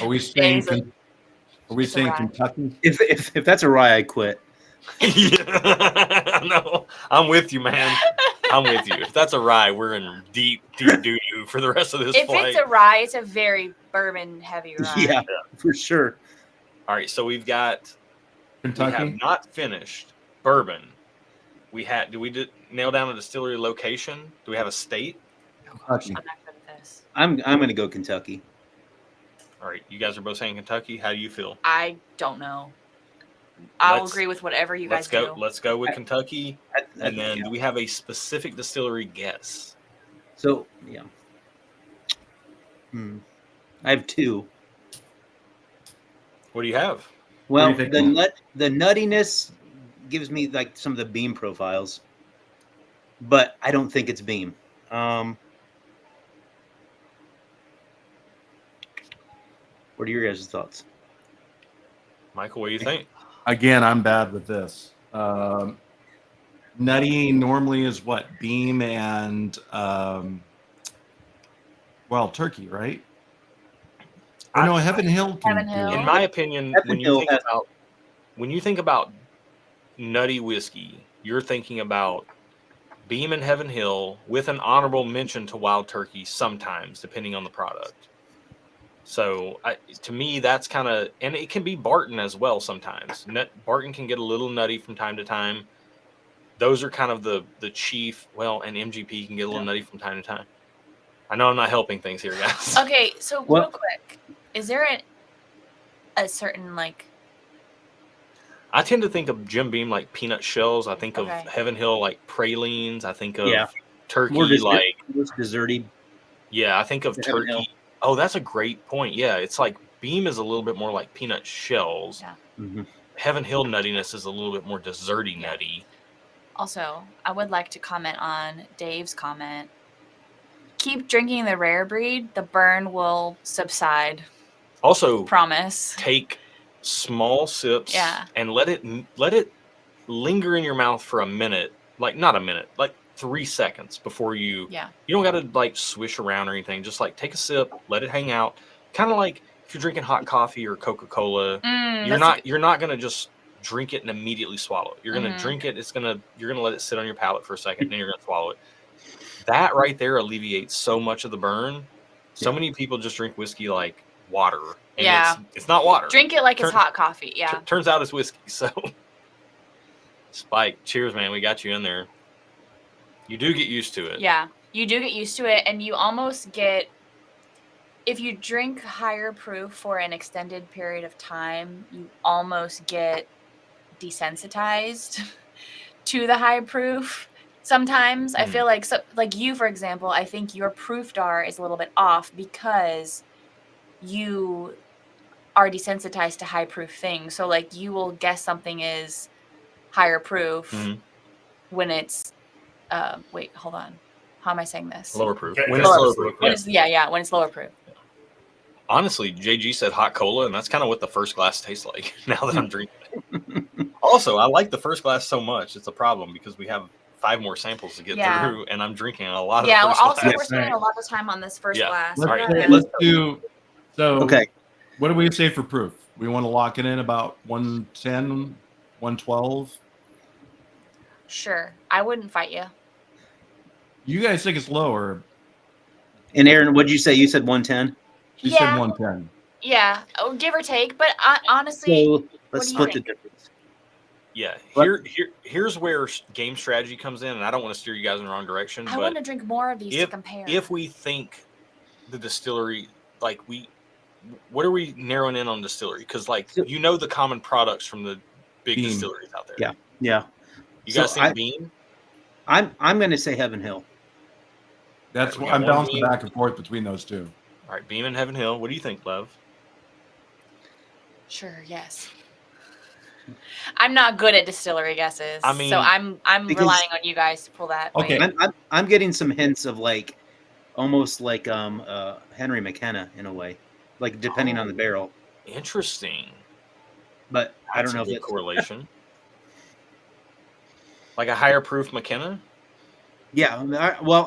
Are we saying? It's a- Are we it's a saying rye. Kentucky? If that's a rye, I quit. Yeah. No, I'm with you, man. I'm with you. If that's a rye, we're in deep doo-doo for the rest of this If flight. it's a rye, it's a very bourbon heavy rye. Yeah, for sure. All right, so we have Kentucky. not finished bourbon. Do we nail down a distillery location? Do we have a state? Kentucky. I'm not good at this. I'm going to go Kentucky. All right, you guys are both saying Kentucky. How do you feel? I don't know. I'll Let's- agree with whatever you guys Let's go. do. Let's go with Kentucky. And then yeah. do we have a specific distillery guess? So yeah. I have 2. What do you have? Well, What do you think? the nuttiness gives me like some of the Beam profiles, but I don't think it's Beam. What are your guys' thoughts? Michael, what do you think? Again, I'm bad with this. Nutty normally is what? Beam and Wild Turkey, right? Or no, Heaven Hill can Heaven do Hill. it. In my opinion, Heaven when Hill you think about nutty whiskey, you're thinking about Beam and Heaven Hill with an honorable mention to Wild Turkey sometimes, depending on the product. So to me, that's kind of, and it can be Barton as well sometimes. Barton can get a little nutty from time to time. Those are kind of the chief, well, and MGP can get a little nutty from time to time. I know I'm not helping things here, guys. Okay, so real quick, is there a certain like? I tend to think of Jim Beam like peanut shells. I think of Okay. Heaven Hill like pralines. I think of Yeah. turkey More like, desserty. yeah, I think of Heaven Hill. turkey. Oh, that's a great point. Yeah, it's like Beam is a little bit more like peanut shells. Yeah. Mm-hmm. Heaven Hill nuttiness is a little bit more desserty nutty. Also, I would like to comment on Dave's comment. Keep drinking the rare breed. The burn will subside. Also, Promise. take small sips Yeah. and let it linger in your mouth for a minute, like not a minute, like 3 seconds before you Yeah. you don't got to like swish around or anything. Just like take a sip, let it hang out. Kind of like if you're drinking hot coffee or Coca-Cola, you're not going to just drink it and immediately swallow it. You're going to drink it, you're going to let it sit on your palate for a second, then you're going to swallow it. That right there alleviates so much of the burn. So many people just drink whiskey like water. And it's not water. Drink it like it's hot coffee. Yeah. Turns out it's whiskey. So, Spike, cheers, man. We got you in there. You do get used to it. Yeah. You do get used to it, and you almost get, if you drink higher proof for an extended period of time, you almost get desensitized to the high proof. Sometimes I feel like, like you, for example, I think your proof DAR is a little bit off because you are desensitized to high proof things. So like you will guess something is higher proof when it's wait, hold on. How am I saying this? Lower proof. Yeah, When it's lower proof. When it's, when it's lower proof. Honestly, JG said hot cola, and that's kind of what the first glass tastes like now that I'm drinking it. Also, I like the first glass so much. It's a problem because we have 5 more samples to get through, and I'm drinking a lot of the first glass. We're spending a lot of time on this first glass. Let's do. So, okay. What do we say for proof? We want to lock it in about 110, 112. Sure, I wouldn't fight you. You guys think it's lower? And Aaron, what'd you say? You said 110. You said 110. Yeah, give or take. But honestly, so let's split the difference. Yeah, here's where game strategy comes in, and I don't want to steer you guys in the wrong direction. I want to drink more of these to compare. If we think the distillery, like what are we narrowing in on distillery? Because like So- the common products from the big Beam. distilleries out there. Yeah. Yeah. You So guys think Beam? I'm going to say Heaven Hill. That's All right, we what got I'm one bouncing Beam. back and forth between those two. All right, Beam and Heaven Hill. What do you think, Love? Sure, yes. I'm not good at distillery guesses. I mean, so I'm because- relying on you guys to pull that. Okay. weight. I'm getting some hints of like almost like Henry McKenna in a way, like depending on the barrel. Interesting. But I That's don't know a if good it's correlation. Like a higher proof McKenna. yeah.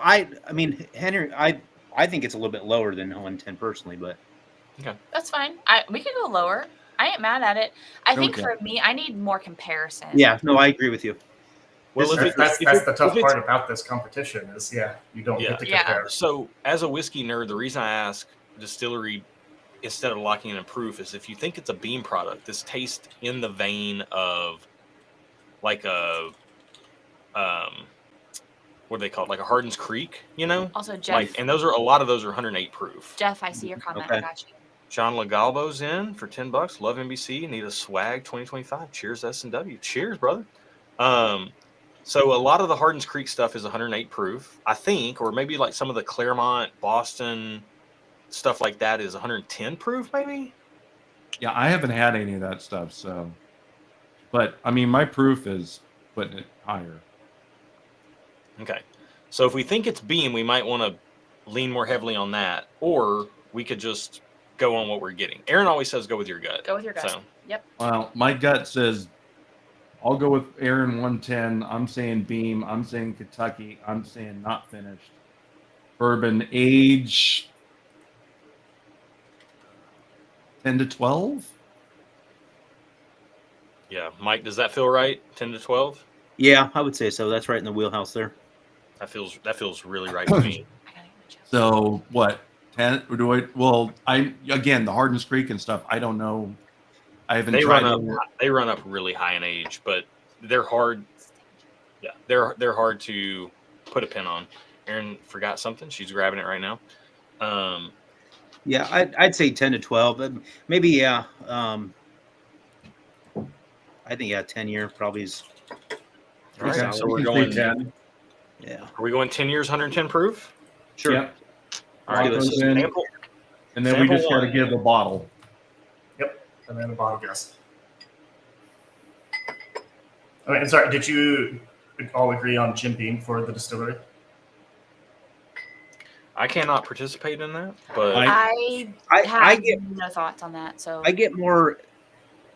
I mean Henry, I think it's a little bit lower than 110 personally, but That's fine. We could go lower. I ain't mad at it. I think Okay. for me, I need more comparison. yeah, no, I agree with you. Well, That's, if that's it's- the tough if it's- part about this competition is, you don't Yeah. get to Yeah. compare. So, as a whiskey nerd, the reason I ask distillery instead of locking in a proof is if you think it's a Beam product, this tastes in the vein of like a what do they call it? Like a Hardin's Creek, Also, Jeff, Like, and a lot of those are 108 proof. Jeff, I see your comment. Okay. I got you. John Legalbo's in for $10. Love NBC. Need a swag 2025. Cheers S&W. Cheers, brother. So a lot of the Hardin's Creek stuff is 108 proof, I think, or maybe like some of the Claremont, Boston stuff like that is 110 proof, maybe. Yeah, I haven't had any of that stuff, so. But I mean, my proof is putting it higher. Okay. So if we think it's Beam, we might want to lean more heavily on that, or we could just go on what we're getting. Aaron always says go with your gut. Go with your gut. So Yep. Well, my gut says I'll go with Aaron 110. I'm saying Beam. I'm saying Kentucky. I'm saying not finished. Bourbon age 10 to 12. yeah, Mike, does that feel right? 10 to 12? Yeah, I would say so. That's right in the wheelhouse there. That feels really right to me. I gotta get Jeff. So what? 10? Or do I? Well, again the Hardin's Creek and stuff. I don't know. I haven't They tried run it. up. They run up really high in age, but they're hard. Yeah, they're hard to put a pin on. Erin forgot something. She's grabbing it right now. Yeah, I'd say 10 to 12. But maybe yeah. I think 10 year probably is. All right, solid. so we're We can going. say 10. Yeah, Are we going 10 years, 110 proof? sure. Yep. All right, Lock so those in. sample. And then we Sample just got to one. give a bottle. And then a bottle guess. All right, and sorry, did you all agree on Jim Beam for the distillery? I cannot participate in that, but I I have get no thoughts on that. So I get more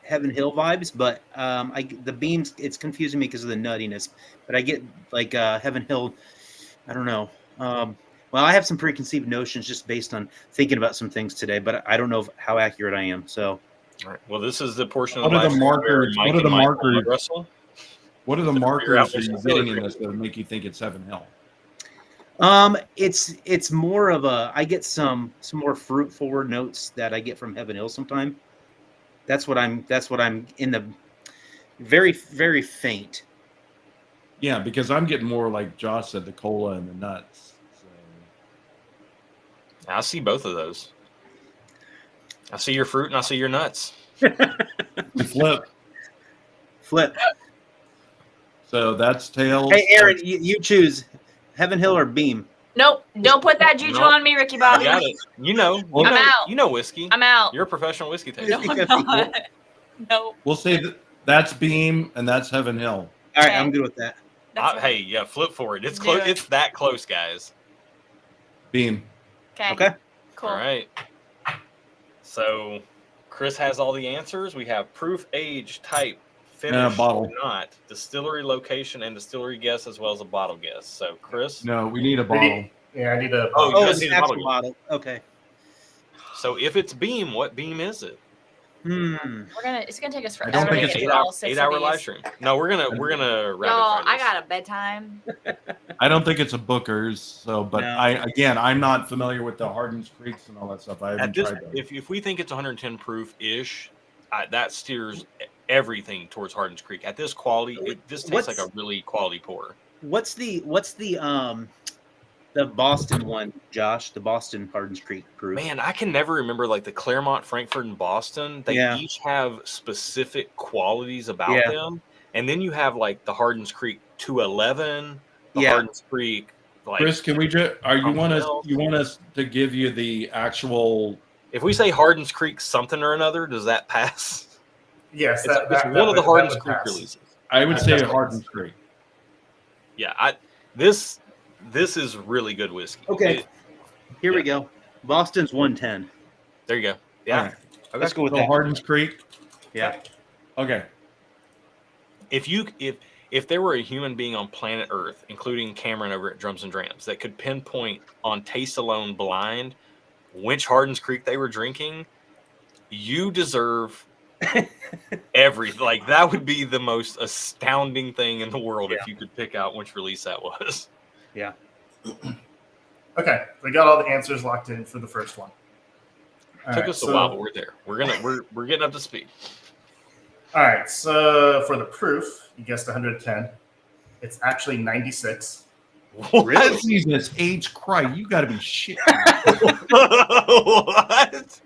Heaven Hill vibes, but the Beams, it's confusing me because of the nuttiness. But I get like Heaven Hill. I don't know. Well, I have some preconceived notions just based on thinking about some things today, but I don't know how accurate I am. So all right. Well, this is the portion of What the are the live stream where markers? Mike What are and the Mike markers? will wrestle. What are the Figure out markers which that you're distillery getting in we're this that make you think it's Heaven Hill? it's more of a. I get some more fruit forward notes that I get from Heaven Hill sometime. That's what I'm in the very very faint. Yeah, because I'm getting more like Josh said, the cola and the nuts. So. I see both of those. I see your fruit and I see your nuts. Flip. Flip. So that's tails. Hey Aaron, you choose Heaven Hill or Beam. nope, don't put that juju Nope. on me, Ricky I Bobby. got it. You know I'm out. You know whiskey. I'm out. You're a professional whiskey taster. No, I'm not. No. We'll say that's Beam and that's Heaven Hill. All right, Okay. I'm good with that. That's Hey, yeah, flip forward. It's Do close. it. It's that close, guys. Beam. okay. Okay. Cool. All right. So, Chris has all the answers. We have proof, age, type, finish, bottle. or not, distillery location, and distillery guess, as well as a bottle guess. So, Chris. No, we need a We bottle. need- Yeah, I need a. Oh, you Oh, guys it's need an a actual bottle. bottle. Okay. So, if it's Beam, what Beam is it? It's gonna take us I forever don't to think get it's through Eight-hour all 6 of live these. stream. No, we're gonna rabbit Y'all, fire I this. got a bedtime. I don't think it's a Booker's. So, but No. I'm not familiar with the Hardin's Creeks and all that stuff. I haven't At this, tried them. if we think it's 110 proof ish, that steers everything towards Hardin's Creek. At this quality, this tastes like a really quality pour. What's the the Boston one, Josh. The Boston Hardens Creek proof. Man, I can never remember like the Claremont, Frankfurt, and Boston. They Yeah. each have specific qualities about them, and then you have like the Hardens Creek 211, the Hardens Creek. Like, Chris, can we just? You want us? else. You want us to give you the actual? If we say Hardens Creek something or another, does that pass? Yes, It's one of the Hardens Creek releases. I would say That's Hardens Creek. Yeah, this is really good whiskey. Okay, here we go. Boston's 110. There you go. Yeah, All right. Let's go with So that. Hardens Creek. Yeah. Okay. If there were a human being on planet Earth, including Cameron over at Drums and Drams, that could pinpoint on taste alone blind which Hardens Creek they were drinking, you deserve everything. Like, that would be the most astounding thing in the world if you could pick out which release that was. Yeah. Okay, we got all the answers locked in for the first one. All Took right, us a while, but we're there. We're getting up to speed. All right, so for the proof, you guessed 110. It's actually 96. What? Jesus H. Christ, you got to be shit. What?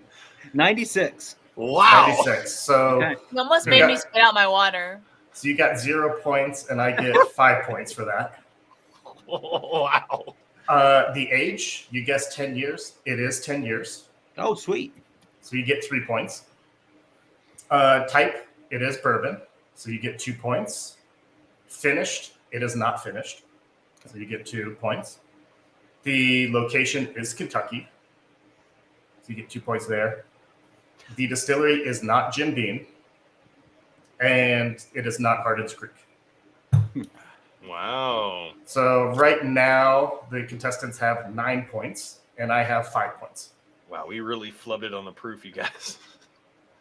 96. Wow. 96. So, Okay. You almost You made got- me spit out my water. so you got 0 points, and I get 5 points for that. Wow. The age, you guessed 10 years. It is 10 years. Oh, sweet. So you get 3 points. Type, it is bourbon. So you get 2 points. Finished, it is not finished. So you get 2 points. The location is Kentucky. So you get 2 points there. The distillery is not Jim Beam. And it is not Hardens Creek. Wow. So right now, the contestants have 9 points, and I have 5 points. Wow, we really flubbed it on the proof, you guys.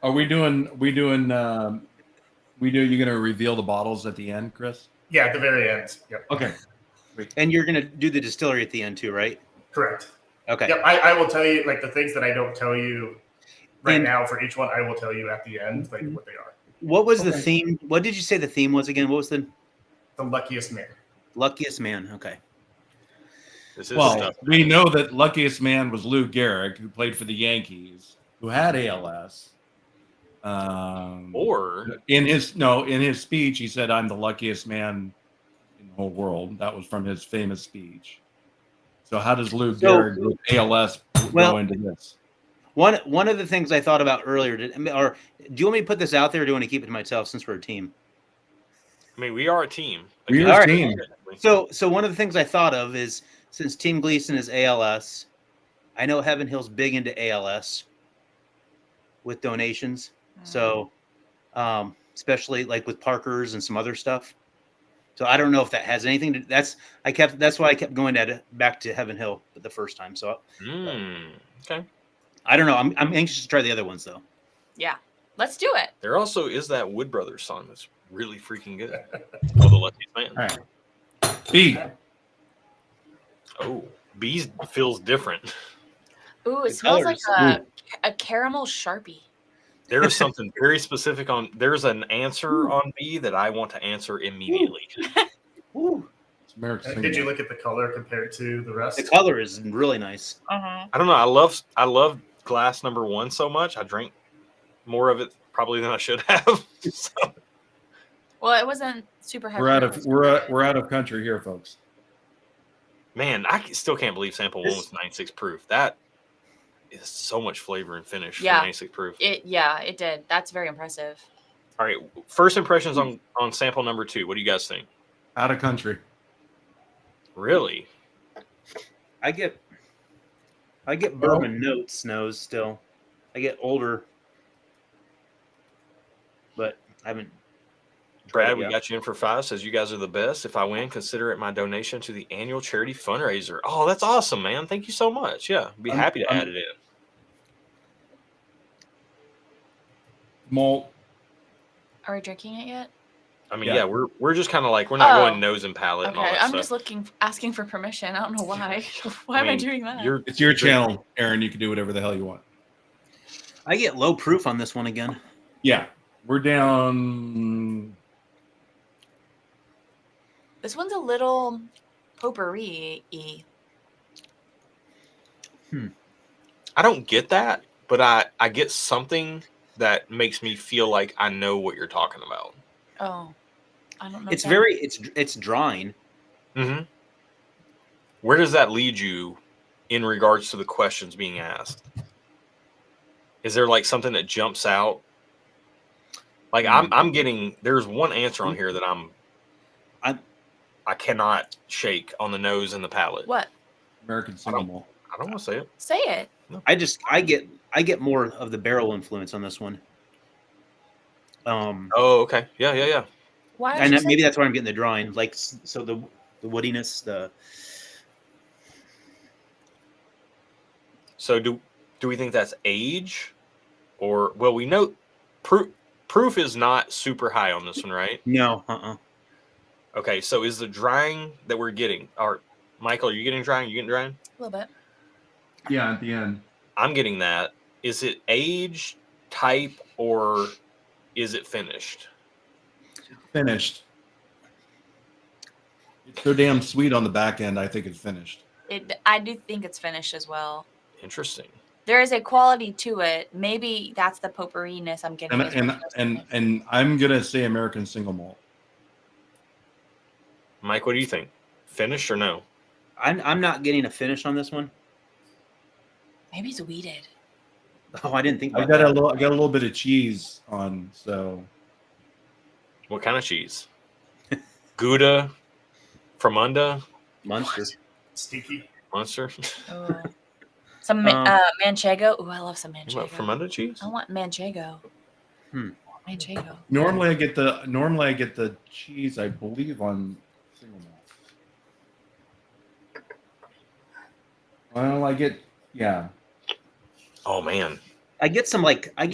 Are we doing? You're going to reveal the bottles at the end, Chris? Yeah, at the very end. Yep, Okay. And you're going to do the distillery at the end too, right? correct. Okay. Yep, I will tell you, like, the things that I don't tell you right And- now for each one, I will tell you at the end, like, what they are. What was the Okay. theme? What did you say the theme was again? What was the The luckiest man. luckiest man? Okay. This is Well, stuff. we know that luckiest man was Lou Gehrig, who played for the Yankees, who had ALS. Or in his speech, he said, "I'm the luckiest man in the whole world." That was from his famous speech. So how does Lou Gehrig with ALS go into this? One of the things I thought about earlier, do you want me to put this out there, or do you want to keep it to myself since we're a team? I mean, we are a team. We are a team. So one of the things I thought of is, since Team Gleason is ALS, I know Heaven Hill's big into ALS with donations. So, especially like with Parker's and some other stuff. So I don't know if that has anything to. That's why I kept going back to Heaven Hill the first time. So, Okay. I don't know. I'm anxious to try the other ones though. Yeah, let's do it. There also is that Wood Brothers song that's really freaking good. Oh, the luckiest man. All right. B. Oh, B feels different. Ooh, it The smells like colors. a caramel Sharpie. There is something very specific on. There's an answer on B that I want to answer immediately. Ooh, It's American Did you Single. look at the color compared to the rest? the color is really nice. Uh-huh. I don't know. I love glass number 1 so much. I drank more of it probably than I should have. So, Well, it wasn't super heavy. We're out of country here, folks. man, I still can't believe sample 1 was 96 proof. That is so much flavor and finish Yeah. for 96 proof. It did. That's very impressive. All right, first impressions on sample number 2. What do you guys think? Out of country. Really? I get bourbon notes nose still. I get older, but I haven't. Brad, we Yeah. got you in for 5. Says you guys are the best. If I win, consider it my donation to the annual charity fundraiser. Oh, that's awesome, man. Thank you so much. Yeah, be happy to add it in. Malt. Are we drinking it yet? I mean, Yeah. yeah, we're just kind of like we're not Oh. going nose and palate and all Okay, that I'm stuff. just asking for permission. I don't know why. Why am I mean, doing that? It's your channel, Aaron. You can do whatever the hell you want. I get low proof on this one again. Yeah. We're down. This one's a little potpourri-y. I don't get that, but I get something that makes me feel like I know what you're talking about. Oh, I don't know. It's that. very it's drawing. Mm-hmm. Where does that lead you in regards to the questions being asked? Is there like something that jumps out? Like I'm getting, there's one answer on here that I cannot shake on the nose and the palate. What? American single malt. I don't want to say it. Say it. No. I get more of the barrel influence on this one. Oh, okay. Yeah. Why? And maybe that's why I'm getting the drawing. Like, so the woodiness, the. So do we think that's age, or well, we know proof is not super high on this one, right? No. Okay, so is the drying that we're getting? Or Michael, are you getting drying? You getting drying? A little bit. Yeah, at the end. I'm getting that. Is it age, type, or is it finished? Finished. It's so damn sweet on the back end. I think it's finished. I do think it's finished as well. Interesting. There is a quality to it. Maybe that's the potpourri-ness I'm getting. And I'm gonna say American single malt. Mike, what do you think? Finished or no? I'm not getting a finish on this one. Maybe it's weeded. Oh, I didn't think about I got that. a little bit of cheese on, so. What kind of cheese? Gouda, Fremunda, Munster. Sticky. Munster. Oh. Some manchego. Oh, I love some You manchego. want Fremunda cheese? I want manchego. Manchego. Normally I get the cheese, I believe, on single malt. Well, yeah. Oh man. I get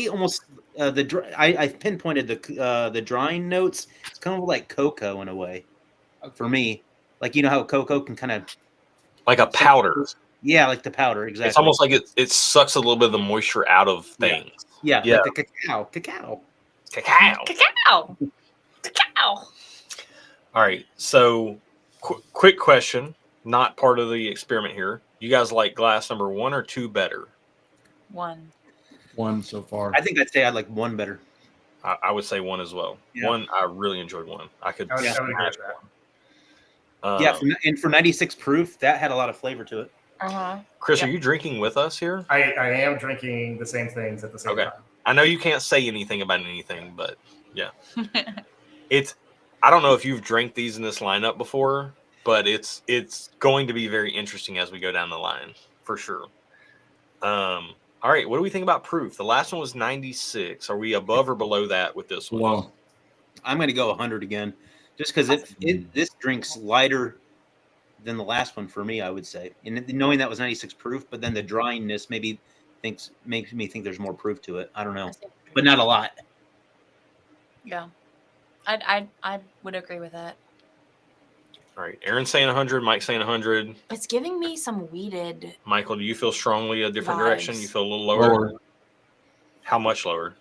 almost I pinpointed the drying notes. It's kind of like cocoa in a way, for me. Like, you know how cocoa can kind of Like a powder. Yeah, like the powder, exactly. It's almost like it sucks a little bit of the moisture out of things. Yeah. Yeah. Like the cacao. Cacao. All right. So, quick question, not part of the experiment here. You guys like glass number 1 or 2 better? 1. One so far. I think I'd say I like 1 better. I would say 1 as well. Yeah. 1, I really enjoyed 1. I would agree with smash that. 1. Yeah, and for 96 proof, that had a lot of flavor to it. Chris, are you drinking with us here? I am drinking the same things at the same time. I know you can't say anything about anything, but yeah. I don't know if you've drank these in this lineup before, but it's going to be very interesting as we go down the line, for sure. All right, what do we think about proof? The last one was 96. Are we above or below that with this one? Well, I'm going to go 100 again, just because this drink's lighter than the last one for me, I would say. And knowing that was 96 proof, but then the dryingness maybe makes me think there's more proof to it. I don't know, but not a lot. Yeah, I would agree with that. All right, Aaron's saying 100, Mike's saying 100. It's giving me some weeded. Michael, do you feel strongly a different Vibes. direction? You feel a little lower? How much lower?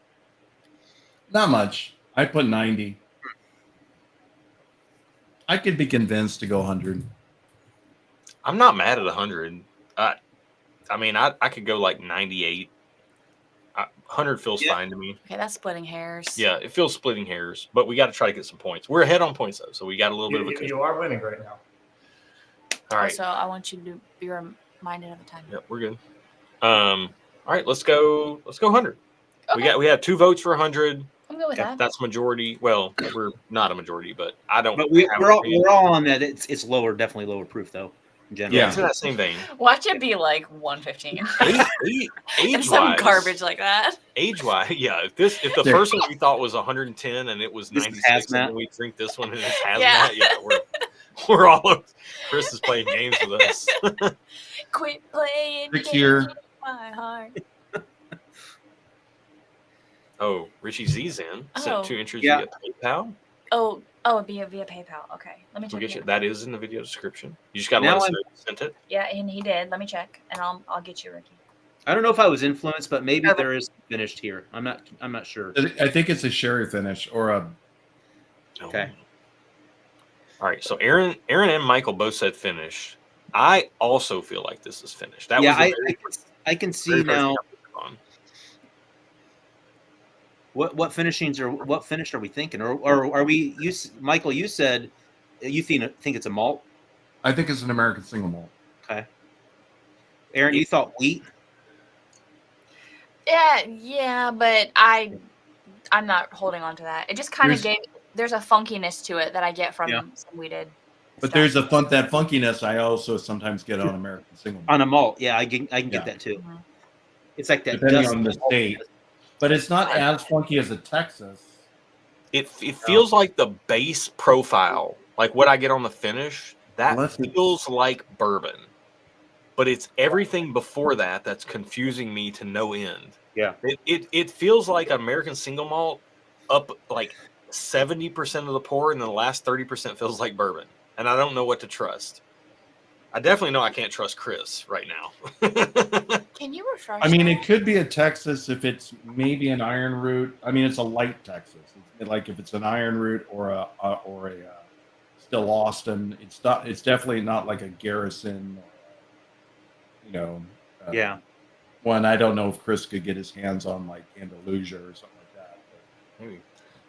not much. I put 90. I could be convinced to go 100. I'm not mad at 100. I mean, I could go like 98. 100 feels fine to me. Okay, that's splitting hairs. Yeah, it feels splitting hairs, but we got to try to get some points. We're ahead on points, though, so we got a little bit of a cushion. You are winning right now. All right. Also, I want you to be reminded of the time. Yep, we're good. All right, let's go 100. Okay. We have 2 votes for 100. I'm good with that. That's majority. Well, we're not a majority, but I don't. But we're all on that. It's lower, definitely lower proof though. In general. Yeah, it's in that same vein. Watch it be like 115. Age some garbage like that. Age wise, yeah. If the first one we thought was 110 and it was 96, and then we drink this one and it's hazmat, we're all over. Chris is playing games with us. Quit playing games with my heart. Oh, Richie Z's in. Sent 2 entries Yeah. via PayPal. Oh, via PayPal. Okay, let me check. We'll get you. That is in the video description. You just got to let us know you sent it. Yeah, and he did. Let me check, and I'll get you, Ricky. I don't know if I was influenced, but maybe there is finished here. I'm not sure. I think it's a sherry finish or a. Okay. All right. So Aaron and Michael both said finish. I also feel like this is finished. That Yeah, was the very I can see first thing now. I picked up on. What finish are we thinking, or are we? Michael, you said you think it's a malt. I think it's an American single malt. Okay. Aaron, you thought wheat. Yeah, but I'm not holding on to that. It just kind of there's a funkiness to it that I get from some wheated. But stuff. there's that funkiness I also sometimes get on American single malt. On a malt, yeah, I can get that too. Mhm. It's like that Depending dust on the state. But it's not as funky as a Texas. It feels like the base profile, like what I get on the finish, that feels like bourbon. But it's everything before that that's confusing me to no end. Yeah. It feels like American single malt up like 70% of the pour, and then the last 30% feels like bourbon. And I don't know what to trust. I definitely know I can't trust Chris right now. Can you refresh? I mean, that? it could be a Texas if it's maybe an iron root. I mean, it's a light Texas. It's like if it's an iron root or a still Austin. It's definitely not like a Garrison. Yeah. One, I don't know if Chris could get his hands on like Andalusia or something like that. But Maybe.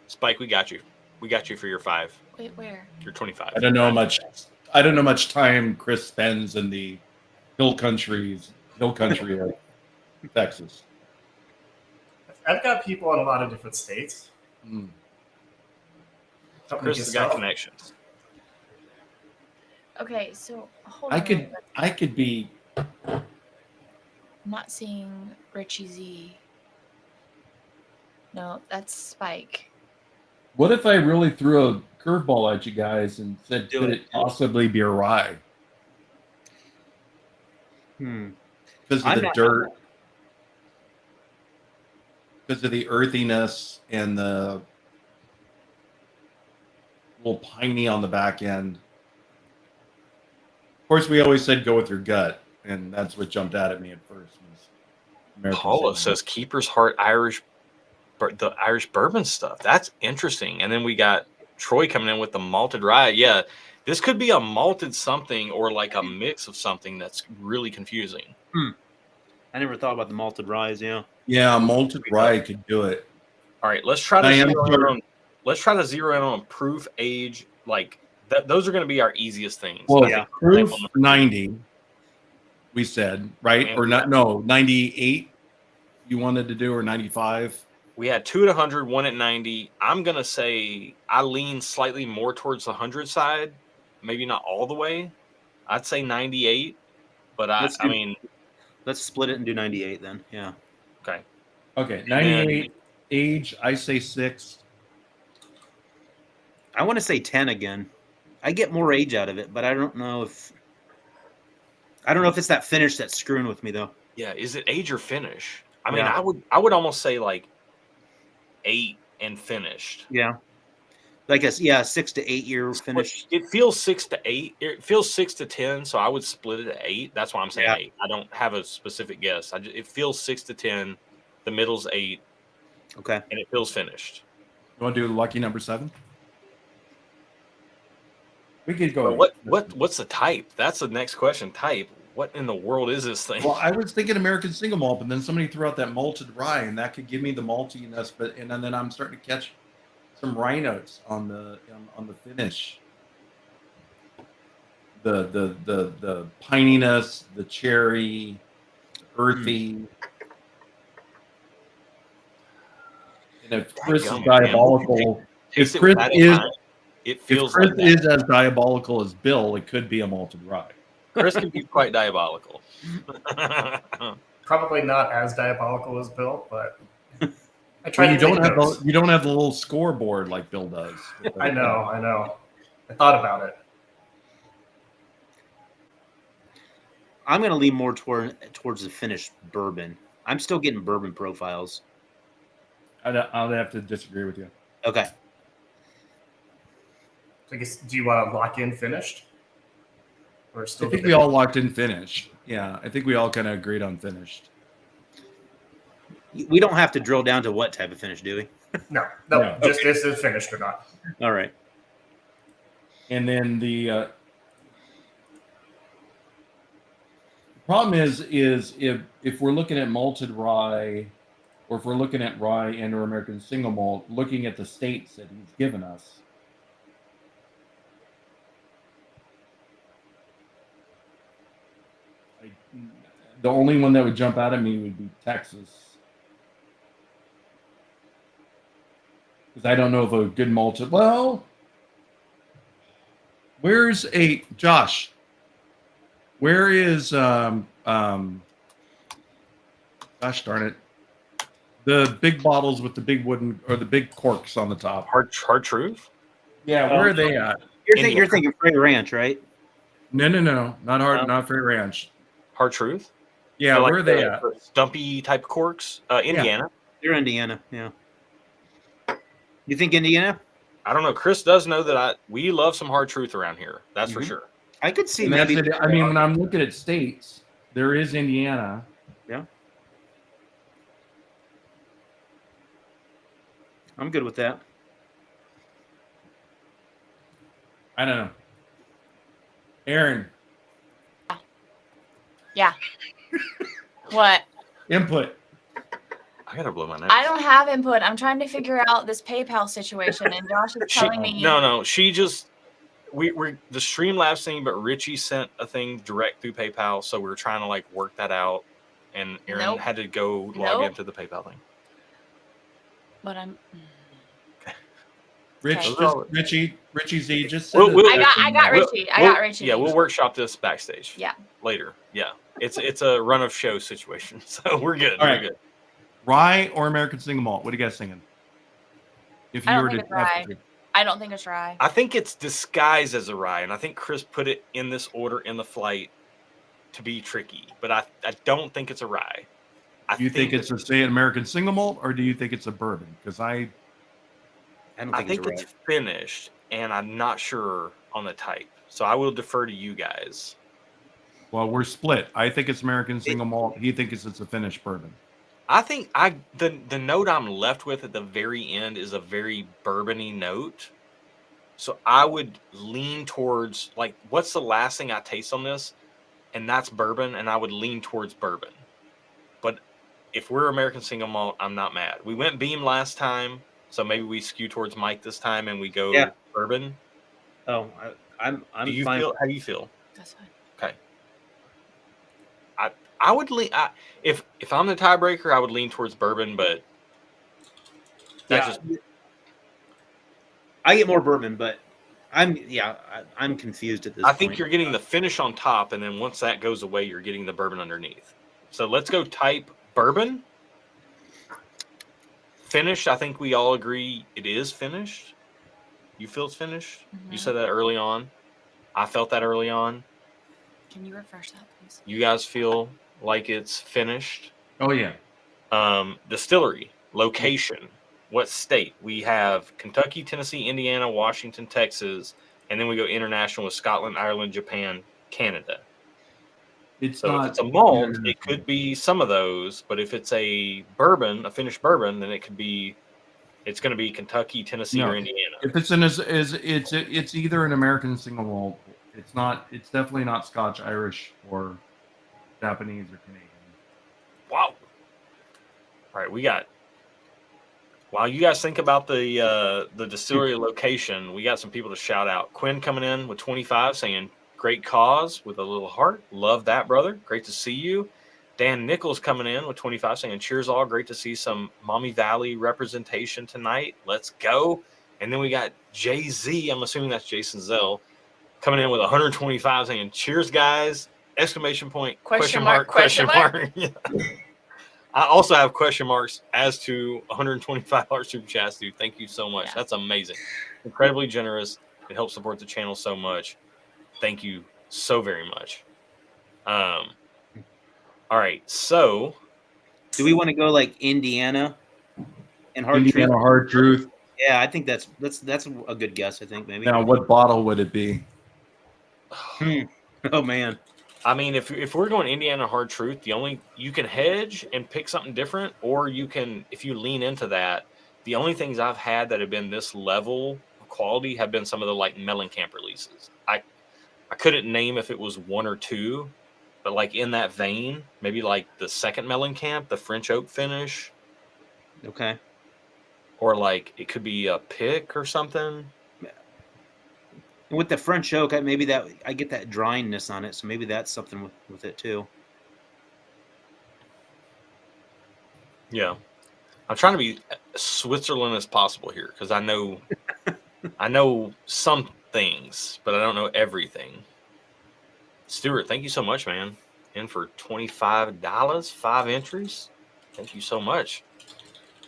Spike, we got you. We got you for your 5. Wait, where? You're 25. I don't know much time Chris spends in the hill country of Texas. I've got people in a lot of different states. Chris has got connections. Okay, so hold I on. could be. I'm not seeing Richie Z. No, that's Spike. What if I really threw a curveball at you guys and said, could it possibly be a rye? Because of the dirt, because of the earthiness and the little piney on the back end. Of course, we always said go with your gut, and that's what jumped out at me at first. Paula says Keeper's Heart the Irish bourbon stuff. That's interesting. And then we got Troy coming in with the malted rye. Yeah, this could be a malted something or like a mix of something that's really confusing. I never thought about the malted rye. Yeah, malted rye could do it. All right, let's try to zero in on proof, age, like that. Those are going to be our easiest things. Well, proof 90. We said, right? Or not? No, 98. You wanted to do, or 95. We had 2 at 100, 1 at 90. I'm going to say I lean slightly more towards the 100 side. Maybe not all the way. I'd say 98. But let's split it and do 98 then. Yeah. Okay. 98 age, I say 6. I want to say 10 again. I get more age out of it, but I don't know if it's that finish that's screwing with me though. Yeah, is it age or finish? I mean, I would almost say like 8 and finished. Yeah. Like a 6 to 8 year finish. It feels 6 to 8. It feels 6 to 10, so I would split it at 8. That's why I'm saying 8. I don't have a specific guess. It feels 6 to 10. The middle's 8. Okay. And it feels finished. You want to do lucky number 7? We could go. What's the type? That's the next question. Type. What in the world is this thing? Well, I was thinking American single malt, but then somebody threw out that malted rye, and that could give me the maltiness. And then I'm starting to catch some rye notes on the finish. The pininess, the cherry, earthy. And if Chris is diabolical, if Chris is as diabolical as Bill, it could be a malted rye. Chris can be quite diabolical. Probably not as diabolical as Bill, but I try. You don't have the little scoreboard like Bill does. I know. I thought about it. I'm going to lean more towards the finished bourbon. I'm still getting bourbon profiles. I'll have to disagree with you. Okay. I guess, do you want to lock in finished? Or still I think we all locked in finished. Yeah, I think we all kind of agreed on finished. We don't have to drill down to what type of finish, do we? No. Just is it finished or not. All right. And then the Problem is if we're looking at malted rye, or if we're looking at rye and or American single malt, looking at the states that he's given us, the only one that would jump out at me would be Texas, because I don't know if a good malted. Well, where's a Josh? Where is gosh darn it, the big bottles with the big wooden or the big corks on the top? Hard truth. Yeah, where are they at? You're thinking Frey Ranch, right? No, not hard, No. not Fair Ranch. Hard truth. Yeah, So where are they at? the stumpy type corks. Indiana. They're Indiana. Yeah. You think Indiana? I don't know. Chris does know that we love some hard truth around here. That's for sure. I could see And that's maybe. it. I mean, when I'm looking at states, there is Indiana. Yeah. I'm good with that. I don't know. Aaron, Yeah. What? input. I gotta blow my nose. I don't have input. I'm trying to figure out this PayPal situation, and Josh is telling me. No. She just we're the Streamlabs thing, but Richie sent a thing direct through PayPal, so we were trying to like work that out, and Aaron Nope. had to go log into the PayPal thing. But I'm. Rich, Okay. Richie Z, just send We'll- it. I got Richie. I got Richie. Yeah, we'll workshop this backstage. Yeah. Later. Yeah, it's a run of show situation, so we're good. All we're right. good. Rye or American single malt? What are you guys thinking? If I you don't were think to it's rye. I don't think it's rye. I think it's disguised as a rye, and I think Chris put it in this order in the flight to be tricky, but I don't think it's a rye. Do you think it's an American single malt, or do you think it's a bourbon? Because I don't think it's finished, and I'm not sure on the type, so I will defer to you guys. Well, we're split. I think it's American single malt. He thinks it's a finished bourbon. I think the note I'm left with at the very end is a very bourbony note. So I would lean towards, like, what's the last thing I taste on this? And that's bourbon, and I would lean towards bourbon. But if we're American single malt, I'm not mad. We went Beam last time, so maybe we skew towards Mike this time and we go bourbon. Oh, I'm fine. How do you feel? That's fine. Okay. I would lean. If I'm the tiebreaker, I would lean towards bourbon, but I get more bourbon, but I'm confused at this point. I think you're getting the finish on top, and then once that goes away, you're getting the bourbon underneath. So let's go type bourbon. Finished, I think we all agree it is finished. You feel it's finished? Mm-hmm. You said that early on. I felt that early on. Can you refresh that, please? You guys feel like it's finished? Oh, yeah. Distillery, location, what state? We have Kentucky, Tennessee, Indiana, Washington, Texas, and then we go international with Scotland, Ireland, Japan, Canada. If it's a malt, it could be some of those, but if it's a bourbon, a finished bourbon, then it's going to be Kentucky, Tennessee, or Indiana. If it's it's either an American single malt. It's definitely not Scotch, Irish, or Japanese or Canadian. Wow. All right, while you guys think about the distillery location, we got some people to shout out. Quinn coming in with 25 saying, great cause with a little heart. Love that, brother. Great to see you. Dan Nichols coming in with 25 saying, cheers all. Great to see some Mommy Valley representation tonight. Let's go. And then we got Jay-Z, I'm assuming that's Jason Zell, coming in with 125 saying, cheers, guys. Exclamation point, question mark. Yeah. I also have question marks as to $125 super chats, dude. Thank you so much. Yeah. That's amazing. Incredibly generous. It helps support the channel so much. Thank you so very much. All right. So do we want to go like Indiana and Hard Truth? Yeah, I think that's a good guess, I think maybe. Now, what bottle would it be? Oh man. I mean, if we're going Indiana Hard Truth, you can hedge and pick something different, or you can, if you lean into that, the only things I've had that have been this level of quality have been some of the like Mellencamp releases. I couldn't name if it was one or two, but like in that vein, maybe like the second Mellencamp, the French oak finish, Okay. or like it could be a pick or something. And with the French oak, maybe that I get that dryiness on it, so maybe that's something with it too. Yeah, I'm trying to be Switzerland as possible here because I know some things, but I don't know everything. Stuart, thank you so much, man. In for $25, 5 entries. Thank you so much.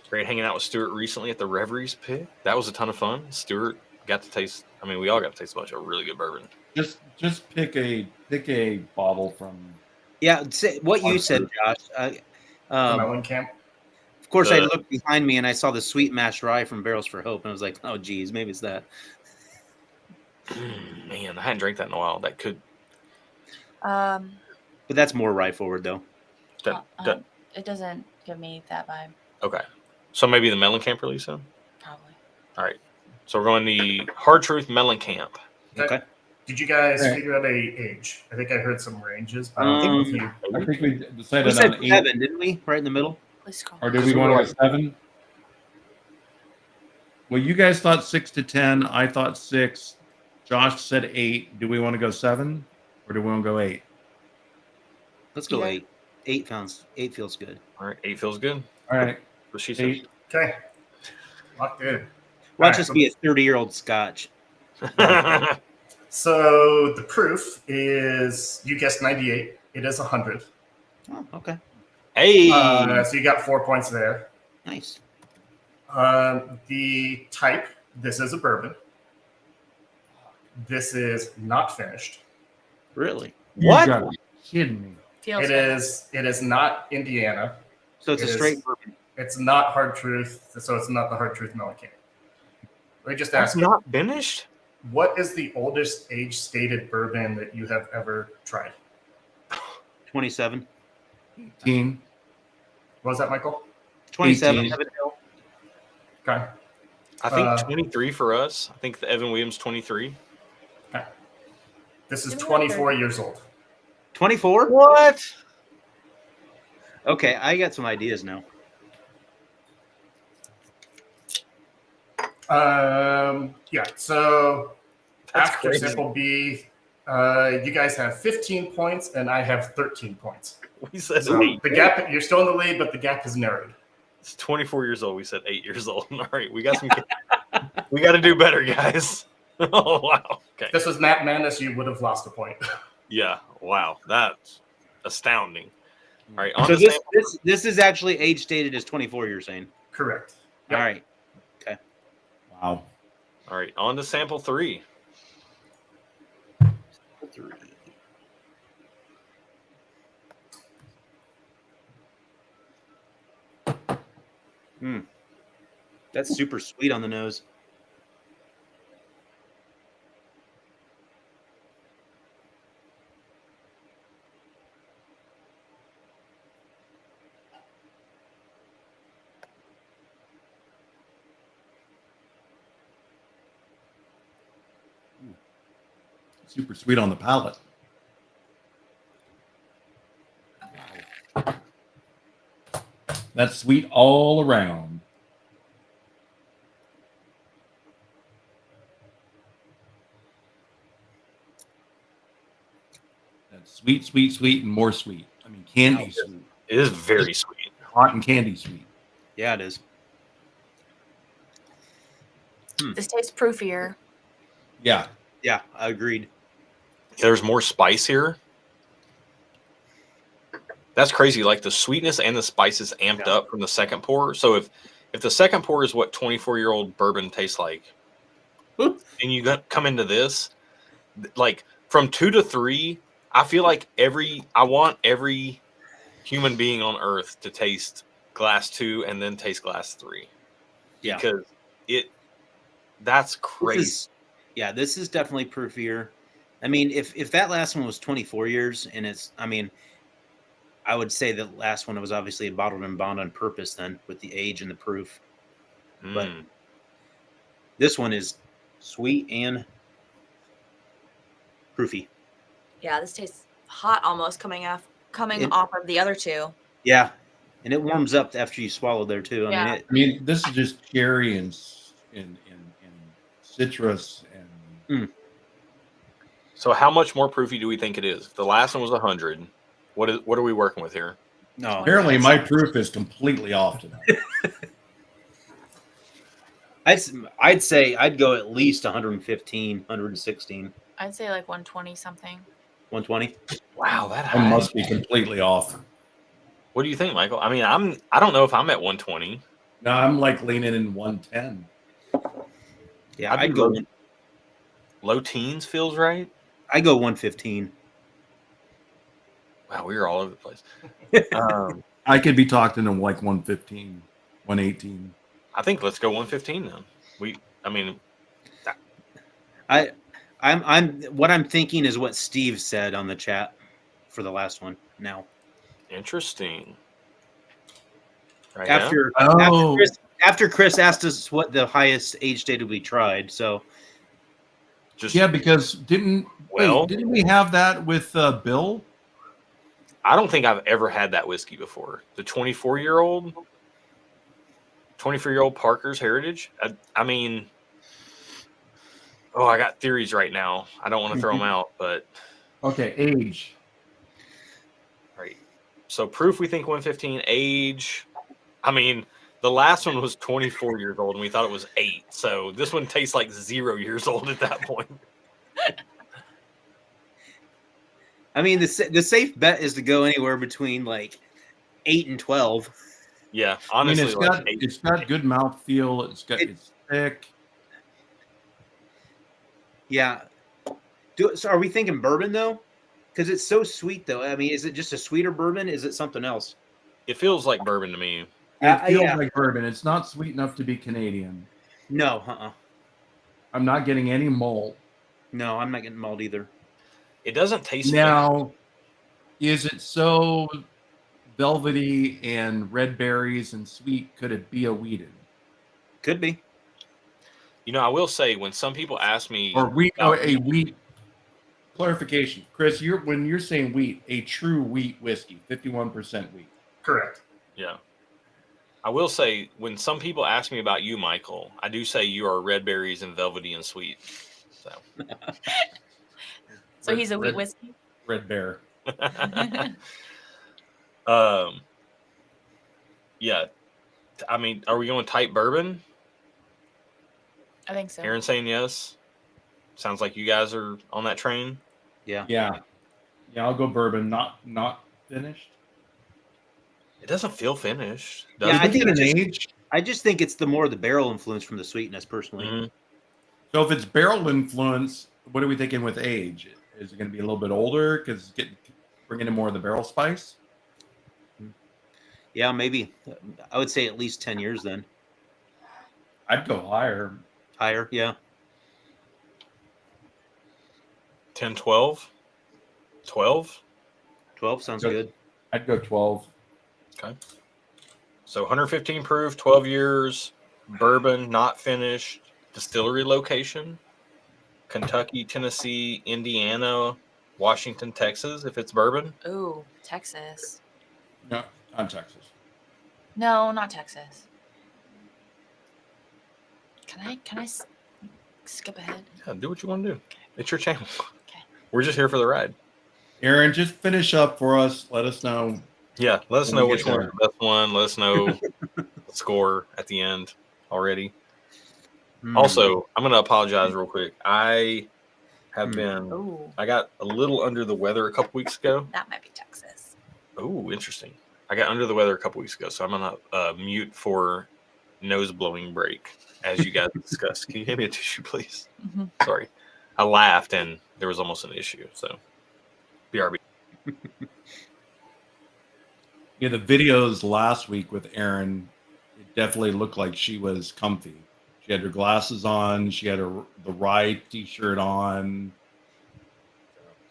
Great hanging out with Stuart recently at the Reveries pick. That was a ton of fun. Stuart got to taste. I mean, we all got to taste a bunch of really good bourbon. Just pick a bottle from. Yeah, what you said, Josh. The Mellencamp. Of course, I looked behind me and I saw the sweet mashed rye from Barrels for Hope, and I was like, "Oh, geez, maybe it's that." Man, I hadn't drank that in a while. That could. But But that's more rye forward, though. it doesn't give me that vibe. Okay, so maybe the Mellencamp release then. Probably. All right, so we're going the Hard Truth Mellencamp. Okay. Did you guys Okay. figure out a age? I think I heard some ranges. But I don't know if you. I think we We decided said on 8, 7, didn't we? Right in the middle. Please call. or did we want to go 7? Well, you guys thought 6 to 10. I thought 6. Josh said 8. Do we want to go 7, or do we want to go 8? Let's go Yeah. 8. 8 feels good. All right, 8 feels good. All right, What she said. 8. Okay. Locked in. Watch All us right, be a 30-year-old Scotch. So the proof is, you guessed 98. It is 100. Oh, okay. Hey, So you got 4 points there. Nice. The type, this is a bourbon. This is not finished. Really? What? You gotta be kidding me. Feels It good. is not Indiana. So it's It a is- straight bourbon. It's not Hard Truth, so it's not the Hard Truth Mellencamp. Let me just That's ask you, not finished. what is the oldest age stated bourbon that you have ever tried? 27. 18. What was that, Michael? 27. 18. Heaven Hill. Okay. I think 23 for us. I think the Evan Williams 23. This is Give me 24 that years old. 24? What? Okay, I got some ideas now. Yeah, so That's after crazy. sample B, you guys have 15 points and I have 13 points. We said So 8. the gap, you're still in the lead, but the gap is narrowed. It's 24 years old. We said 8 years old. All right, we got some. We got to do better, guys. Oh wow. Okay. If this was Matt Madness, you would have lost a point. Yeah. Wow. That's astounding. All right. On So to this, sample. this is actually age stated as 24, you're saying? Correct. Yep. All right. Wow. All right. On to sample 3. 3. That's super sweet on the nose. Super sweet on the palate. That's sweet all around. That's sweet, sweet, sweet, and more sweet. I mean, candy sweet. It is very sweet. Hot and candy sweet. Yeah, it is. This tastes proofier. Yeah. Yeah, I agreed. There's more spice here. That's crazy. Like the sweetness and the spices amped up from the second pour. So if the second pour is what 24-year-old bourbon tastes like, and you come into this, like from 2 to 3, I feel like I want every human being on earth to taste glass 2 and then taste glass 3. Yeah. Because that's crazy. This is definitely proofier. I mean, if that last one was 24 years and I would say the last one was obviously bottled and bond on purpose then with the age and the proof. But this one is sweet and proofy. Yeah, this tastes hot almost coming off of the other two. Yeah, and it warms up after you swallow there too. Yeah. I mean, this is just cherry and citrus and. So how much more proofy do we think it is? The last one was 100. What are we working with here? No, Apparently, my proof is completely off tonight. I'd say I'd go at least 115, 116, I'd say like 120 something. 120. Wow, that I high. must be completely off. What do you think, Michael? I mean, I don't know if I'm at 120. No, I'm like leaning in 110. Yeah, I'd go low teens feels right. I go 115. Wow, we were all over the place. I could be talking to like 115, 118. I think let's go 115 then. I'm what I'm thinking is what Steve said on the chat for the last one. Now, Interesting. Right after Chris asked us what the highest age data we tried, so Yeah, because didn't we have that with Bill? I don't think I've ever had that whiskey before. The 24-year-old Parker's Heritage. I mean, I got theories right now. I don't want to throw them out, but okay, age. Right. So proof, we think 115. Age, I mean, the last one was 24 years old, and we thought it was 8. So this one tastes like 0 years old at that point. I mean, the safe bet is to go anywhere between like 8 and 12. Yeah, honestly, I mean, it's got good mouthfeel. It's thick. Yeah. So are we thinking bourbon though? Because it's so sweet though. I mean, is it just a sweeter bourbon? Is it something else? It feels like bourbon to me. It feels like bourbon. It's not sweet enough to be Canadian. No, I'm not getting any malt. No, I'm not getting malt either. It doesn't taste now. Is it so velvety and red berries and sweet? Could it be a wheated? Could be. You know, I will say when some people ask me, or wheat, a wheat. Clarification, Chris. When you're saying wheat, a true wheat whiskey, 51% wheat. Correct. Yeah. I will say when some people ask me about you, Michael, I do say you are red berries and velvety and sweet. So he's a wheat whiskey. Red bear. Yeah. I mean, are we going type bourbon? I think so. Aaron saying yes. Sounds like you guys are on that train. Yeah. I'll go bourbon. Not finished. It doesn't feel finished. Yeah, I think age. I just think it's the more the barrel influence from the sweetness, personally. Mm-hmm. So if it's barrel influence, what are we thinking with age? Is it going to be a little bit older because bringing in more of the barrel spice? Yeah, maybe. I would say at least 10 years then. I'd go higher. Higher, yeah. 10, 12? 12? 12 sounds good. I'd go 12. Okay. So 115 proof, 12 years, bourbon, not finished, distillery location, Kentucky, Tennessee, Indiana, Washington, Texas, if it's bourbon. Ooh, Texas. No, not Texas. No, not Texas. Can I skip ahead? Yeah, do what you want to do. It's your channel. Okay. We're just here for the ride. Aaron, just finish up for us. Let us know. Yeah, let us know which one's the best one. Let us know the score at the end already. Also, I'm going to apologize real quick. I have been, I got a little under the weather a couple weeks ago. That might be Texas. Oh, interesting. I got under the weather a couple weeks ago, so I'm going to mute for nose blowing break, as you guys discussed. Can you hand me a tissue, please? Mm-hmm. Sorry. I laughed, and there was almost an issue, so BRB. Yeah, the videos last week with Aaron, it definitely looked like she was comfy. She had her glasses on. She had the right T-shirt on.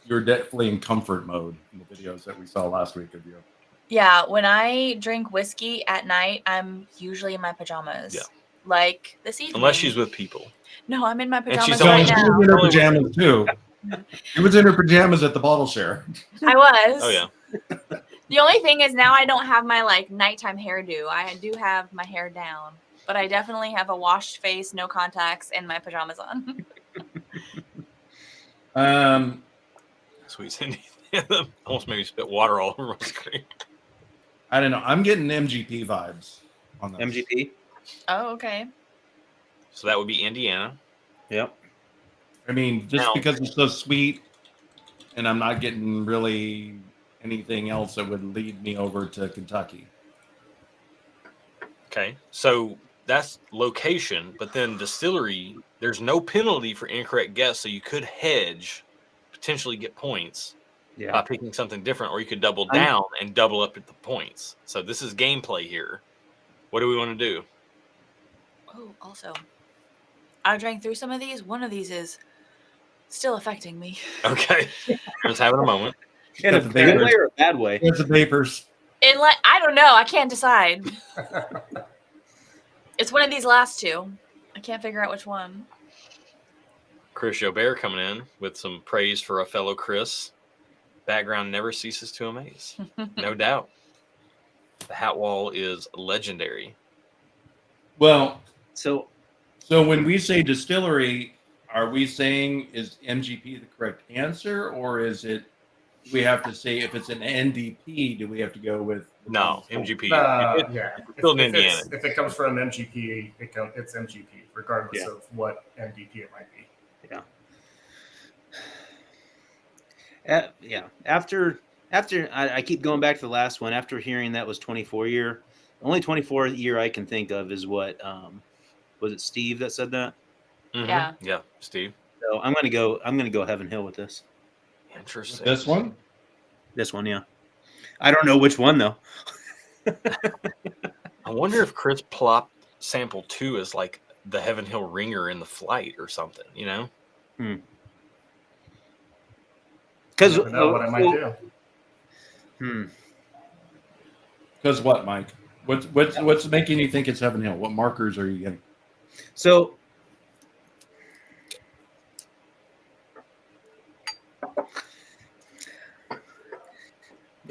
You're definitely in comfort mode in the videos that we saw last week of you. Yeah, when I drink whiskey at night, I'm usually in my pajamas. Yeah. Like this evening. Unless she's with people. No, I'm in my And she's pajamas right She's now. in her pajamas too. She was in her pajamas at the bottle share. I was. Oh yeah. The only thing is now I don't have my like nighttime hairdo. I do have my hair down, but I definitely have a washed face, no contacts, and my pajamas on. Sweet Cindy. Almost made me spit water all over my screen. I don't know. I'm getting MGP vibes on this. MGP. Oh, okay. So that would be Indiana. Yep. I mean, just Now- because it's so sweet, and I'm not getting really anything else that would lead me over to Kentucky. Okay. So that's location, but then distillery, there's no penalty for incorrect guess, so you could hedge, potentially get points by Yeah. picking something different, or you could double I'm- down and double up at the points. So this is gameplay here. What do we want to do? Oh, also, I drank through some of these. One of these is still affecting me. Okay. Let's have a moment. In a Got the good papers. way or a bad way? Here's the papers. And like, I don't know. I can't decide. It's one of these last two. I can't figure out which one. Chris Jobert coming in with some praise for a fellow Chris. Background never ceases to amaze. No doubt. The hat wall is legendary. Well, So so when we say distillery, are we saying is MGP the correct answer, or is it we have to say if it's an NDP, do we have to go with No, MGP. Yeah. still in Indiana. If it comes from MGP, it's MGP, regardless Yeah. of what NDP it might be. yeah. After I keep going back to the last one. After hearing that was 24 year, the only 24 year I can think of is what was it Steve that said that? Mhm. Yeah. Yeah, Steve. So I'm gonna go Heaven Hill with this. Interesting. this one? This one, yeah. I don't know which one though. I wonder if Chris plopped sample 2 as like the Heaven Hill ringer in the flight or something, you know? Because You never know what I might do. Because what, Mike? What's making you think it's Heaven Hill? What markers are you getting? So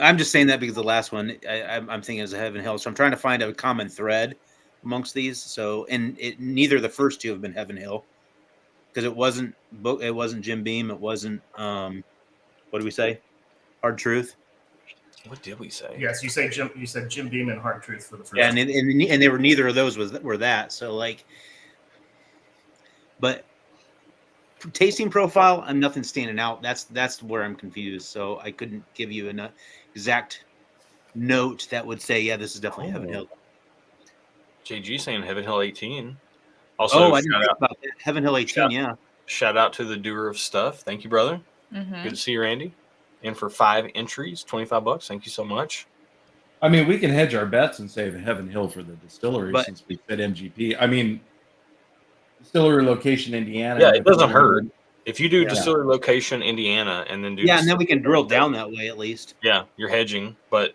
I'm just saying that because the last one I'm thinking is a Heaven Hill. So I'm trying to find a common thread amongst these. So neither of the first two have been Heaven Hill because it wasn't Jim Beam. It wasn't what do we say? Hard Truth. What did we say? Yes, you said Jim Beam and Hard Truth for the first. Yeah, and they were neither of those were that. So like, but tasting profile, I'm nothing standing out. That's where I'm confused. So I couldn't give you an exact note that would say, yeah, this is definitely Heaven Hill. JG saying Heaven Hill 18. Also, I didn't think about that. Heaven Hill 18, yeah. shout out to the doer of stuff. Thank you, brother. Mm-hmm. Good to see you, Randy. And for 5 entries, $25. Thank you so much. I mean, we can hedge our bets and say Heaven Hill for the distillery But- since we said MGP. I mean, distillery location Indiana. Yeah, it doesn't hurt. If you do Yeah. distillery location Indiana and then do Yeah, and then we can drill down that way at least. yeah, you're hedging, but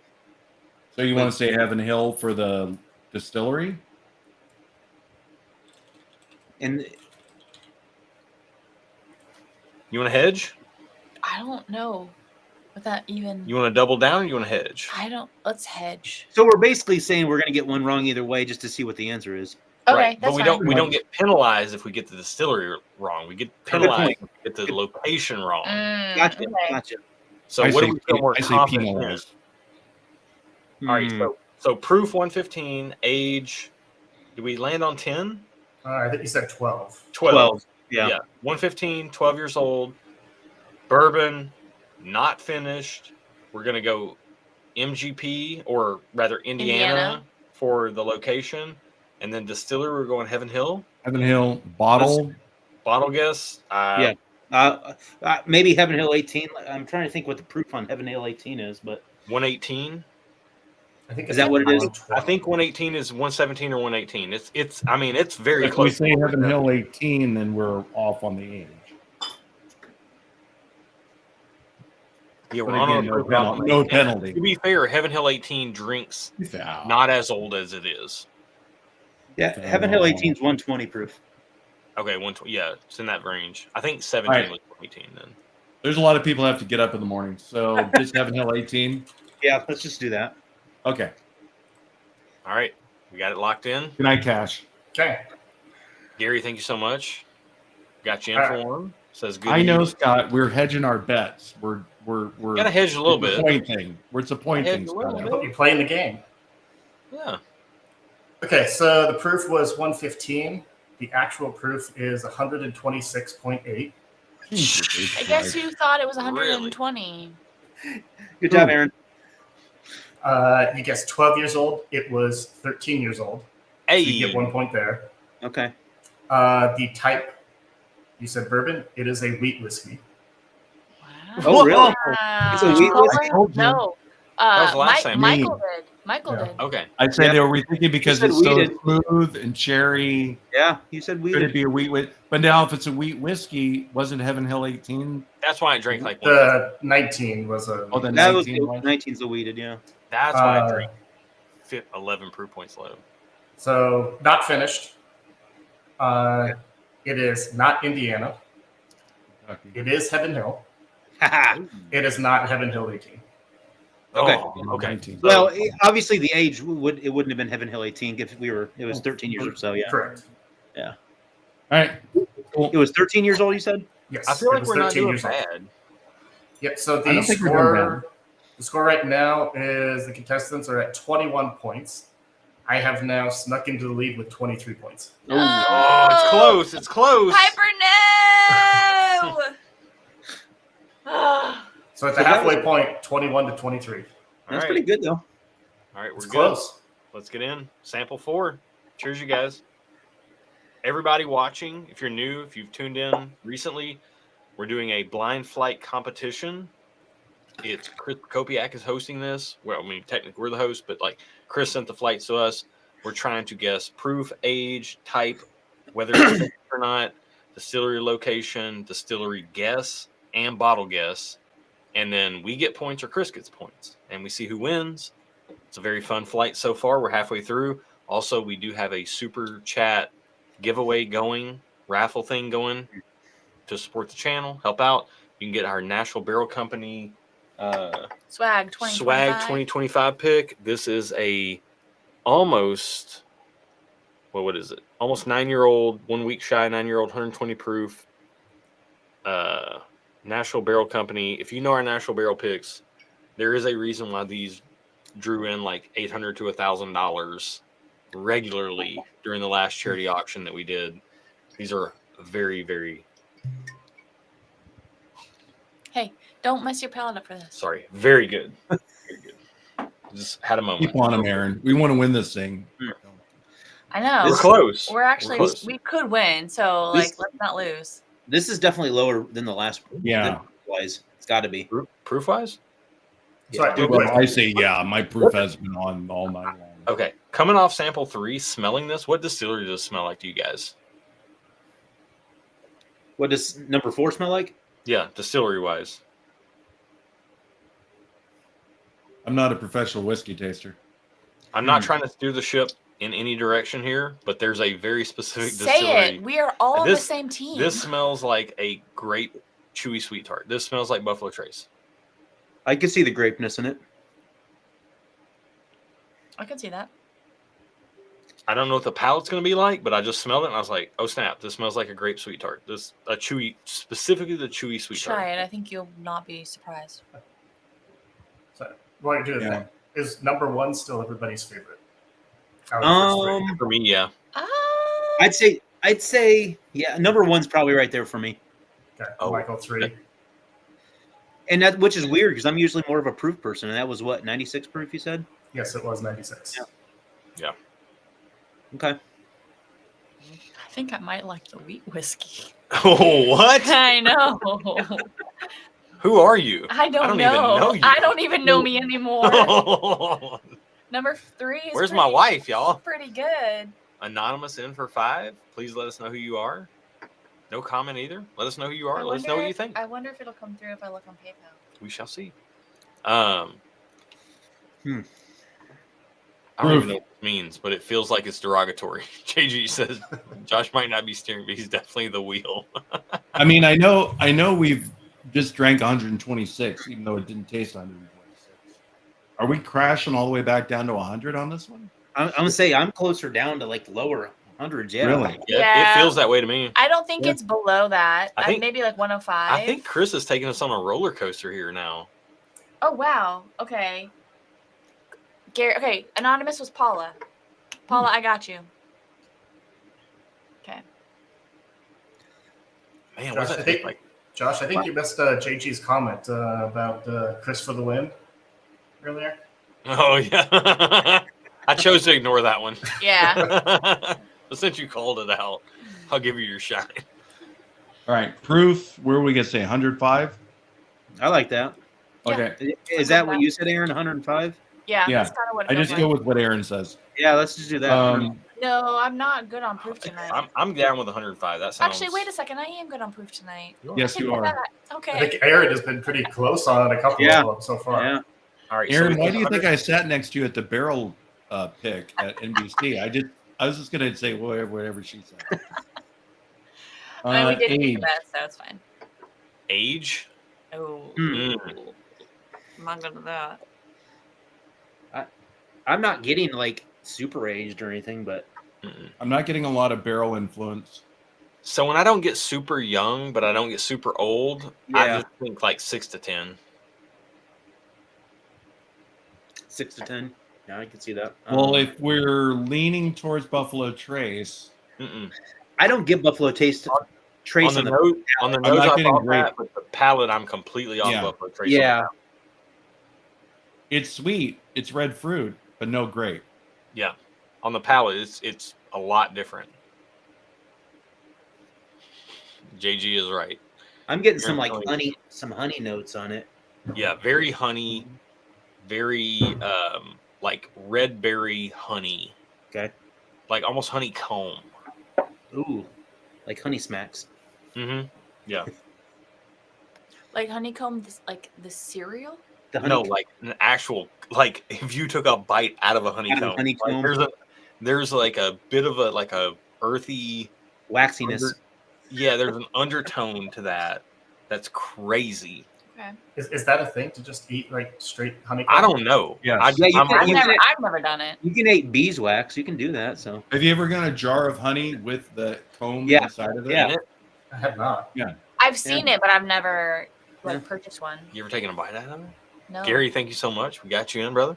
So you want to say Heaven Hill for the distillery? And you want to hedge? I don't know what that even. You want to double down or you want to hedge? I don't. Let's hedge. so we're basically saying we're going to get one wrong either way just to see what the answer is. Okay, Right, that's but we fine. don't get penalized if we get the distillery wrong. We get penalized if we get the location wrong. Gotcha. Okay. Gotcha. So I what say do we feel more I say confident in? penalized. All right, Hmm. so proof 115, age. Do we land on 10? I think you said 12. 12. Yeah. 115, 12 years old. Bourbon, not finished. We're going to go MGP, or rather Indiana, for the location. And then distillery, we're going Heaven Hill. Heaven Hill bottle. Bottle guess. Yeah. Maybe Heaven Hill 18. I'm trying to think what the proof on Heaven Hill 18 is, but 118. I think Is that what it is? 12. I think 118 is 117 or 118. It's I mean, it's very If we close. say Heaven Hill 18, then we're off on the age. Yeah, we're But on again, a no proof penalty. on No it. penalty. To be fair, Heaven Hill 18 drinks Yeah. not as old as it is. yeah, Heaven Hill 18 is 120 proof. Okay, 120. Yeah, it's in that range. I think 17 Right. was 118 then. There's a lot of people who have to get up in the morning. So just Heaven Hill 18. Yeah, let's just do that. Okay. All right. We got it locked in. Good night, Cash. Okay. Gary, thank you so much. Got you in for one. Says good. I know, evening. Scott. We're hedging our bets. We're Gotta hedge a little bit. Pointing. We're disappointing. Hedge a little Scott. bit. Hope you're playing the game. Yeah. Okay, so the proof was 115. The actual proof is 126.8. Jesus I guess Christ. you thought it was Really? 120. Good job, Aaron. You guessed 12 years old. It was 13 years old. Hey. So you get 1 point there. Okay. The type, you said bourbon. It is a wheat whiskey. Wow. Oh, really? Wow. It's a wheat Colin? whiskey? No. That was the last time. Michael did. Michael Yeah. did. Okay. I'd say Yeah. they were rethinking because said it's so weeded. smooth and cherry. Yeah, you said we Could it be a wheat whiskey? But now, if it's a wheat whiskey, wasn't Heaven Hill 18? That's why I drank like one. The 19 was a. Oh, the That was 19 was? 19's the weeded, yeah. That's why I Uh, drank 11 proof points low. So not finished. It is not Indiana. It is Heaven Hill. It is not Heaven Hill 18. Okay. Oh, okay. 19. Well, obviously the age wouldn't have been Heaven Hill 18 if it was 13 years or so, yeah. Correct. All right. Cool. It was 13 years old, you said? Yes. I feel it like was we're not 13 doing years old. bad. Yep. So I the don't think we're doing score right now is the contestants are at 21 points. I have now snuck into the lead with 23 points. Oh, it's close. It's close. Piper, no! So at the So that halfway was- point, 21 to 23. That's right. pretty good, though. All right, we're It's good. close. Let's get in. Sample 4. Cheers, you guys. Everybody watching, if you're new, if you've tuned in recently, we're doing a blind flight competition. It's Chris Kopiak is hosting this. Well, I mean, technically we're the host, but like Chris sent the flights to us. We're trying to guess proof, age, type, whether it's fixed or not, distillery location, distillery guess, and bottle guess. And then we get points or Chris gets points. And we see who wins. It's a very fun flight so far. We're halfway through. Also, we do have a super chat giveaway going, raffle thing going to support the channel, help out. You can get our Nashville Barrel Company Swag 2025. Swag 2025 pick. This is a almost, well, what is it? Almost 9-year-old, 1 week shy, 9-year-old, 120 proof Nashville Barrel Company. If you know our Nashville Barrel picks, there is a reason why these drew in like $800 to $1,000 regularly during the last charity auction that we did. These are very, very, Hey, don't mess your palate up for this. sorry, very good. Very good. Just had a moment. Keep on them, Aaron. We want to win this thing. I know. We're close. We're actually, close. we could win. So, This- like, let's not lose. This is definitely lower than the last Yeah. wise. It's got to be. Proof wise? Sorry, real Well, quick. I say, yeah, my proof has been on all night long. Okay. Coming off sample 3, smelling this, what distillery does it smell like to you guys? What does number 4 smell like? Yeah, distillery wise. I'm not a professional whiskey taster. I'm not trying to steer the ship in any direction here, but there's a very specific Say distillery. it. We are all on the This- same team. This smells like a grape chewy sweet tart. This smells like Buffalo Trace. I can see the grapeness in it. I can see that. I don't know what the palate's going to be like, but I just smelled it and I was like, oh snap, this smells like a grape sweet tart. This a chewy, specifically the chewy sweet Try tart. it. I think you'll not be surprised. So while you're doing Yeah. that, is number 1 still everybody's favorite? Out of the first three? For me, yeah. I'd say, yeah, number 1's probably right there for me. Okay. Oh. Michael 3. And that, which is weird because I'm usually more of a proof person, and that was what, 96 proof? You said? Yes, it was 96. Yeah. Okay. I think I might like the wheat whiskey. Oh, what? I know. Who are you? I don't even know you. I don't even know me anymore. Number 3 is Where's my pretty- wife, y'all? Pretty good. Anonymous in for 5. Please let us know who you are. No comment either. Let us know who you are. I Let us know what wonder you think. I wonder if it'll come through if I look on PayPal. We shall see. Hmm. I don't even know what it means, but it feels like it's derogatory. JG says Josh might not be steering, but he's definitely the wheel. I mean, I know we've just drank 126, even though it didn't taste 126. Are we crashing all the way back down to 100 on this one? I'm gonna say I'm closer down to like lower hundreds. Yeah. Really? Yeah, it feels that way to me. I don't think Yeah. it's below that. I think- maybe like 105. I think Chris is taking us on a roller coaster here now. Oh wow. Okay. Gary. Okay. Anonymous was Paula. Paula, I got you. Okay. Man, Josh, what's I that think- taste like? Josh, I think you missed JG's comment about Chris for the win earlier. Oh yeah. I chose to ignore that one. Yeah. But since you called it out, I'll give you your shine. All right, proof. Where are we gonna say 105? I like that. Yeah. Okay, Is that what you said, Aaron? 105? Yeah. Yeah. That's kind of what it I feels just like. go with what Aaron says. Yeah, let's just do that. No, I'm not good on proof tonight. I'm down with 105. That sounds. Actually, wait a second. I am good on proof tonight. Yes, you are. I Okay. think Aaron has been pretty close on a couple Yeah. of them so far. Yeah. All right, Aaron, so why do you think I sat next to you at the barrel pick at NBC? I was just gonna say whatever she said. I mean, we did age. the best, so it's fine. age? Oh, Mm. I'm not good at that. I'm not getting like super aged or anything, but Mm-mm. I'm not getting a lot of barrel influence. So when I don't get super young, but I don't get super old, I Yeah. just think like 6 to 10. 6 to 10. Yeah, I can see that. Well, if we're leaning towards Buffalo Trace, Mm-mm. I don't get Buffalo Taste Trace On the on the nose, on the I'm nose, not I getting thought grape. that, but the palate, I'm completely off Yeah. Buffalo Trace. on Yeah. that. it's sweet, it's red fruit, but no grape. Yeah. On the palate, it's a lot different. JG is right. I'm getting some You're like telling- honey notes on it. Yeah, very honey, very like red berry honey, Okay. like almost honeycomb. Ooh, like honey smacks. Mm-hmm. Yeah. Like honeycomb, like the cereal. The honey No, like an actual, like if you took a bite out of a honeycomb, honeycomb. like there's like a bit of a like a earthy, waxiness. there's an undertone to that that's crazy. Okay. Is that a thing to just eat like straight honeycomb? I don't know. Yes. Yeah, you I'm- can- I've never done it. You can eat beeswax. You can do that. So Have you ever gotten a jar of honey with the comb Yeah. inside of it? Yeah. I have not. I've seen it, but I've never like purchased one. You ever taken a bite out of it? No. Gary, thank you so much. We got you in, brother.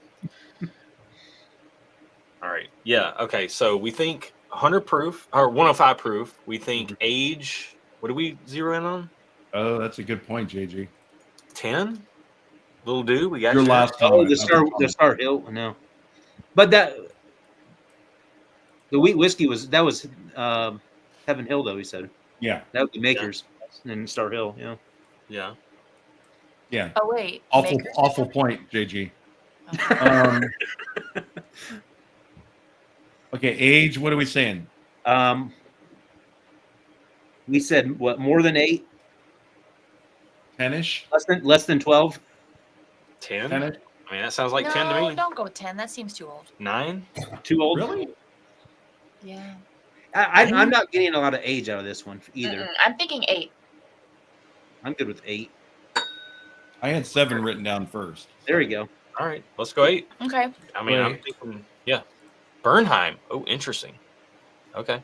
All right. Yeah. Okay. So we think 100 proof or 105 proof. We think age. What do we zero in on? Oh, that's a good point, JG. 10. Little dude. We got Your you. last oh, comment, the not Star comment. Hill. No, but the wheat whiskey was Heaven Hill though. He said Yeah, that was the makers in Star Hill. Yeah. Yeah. yeah. Oh wait. Awful, Makers? awful point, JG. Oh. Okay, age. What are we saying? We said what? More than 8? 10ish. Less than 12? 10. 10ish. I mean, that sounds like 10 to No, me. don't go with 10. That seems too old. 9. Too old? Really? Yeah. I'm not getting a lot of age out of this one either. Mm-mm. I'm thinking 8. I'm good with 8. I had 7 written down first. There we go. All right. Let's go 8. Okay. I mean, I'm Wait. thinking, yeah. Bernheim. Oh, interesting. Okay.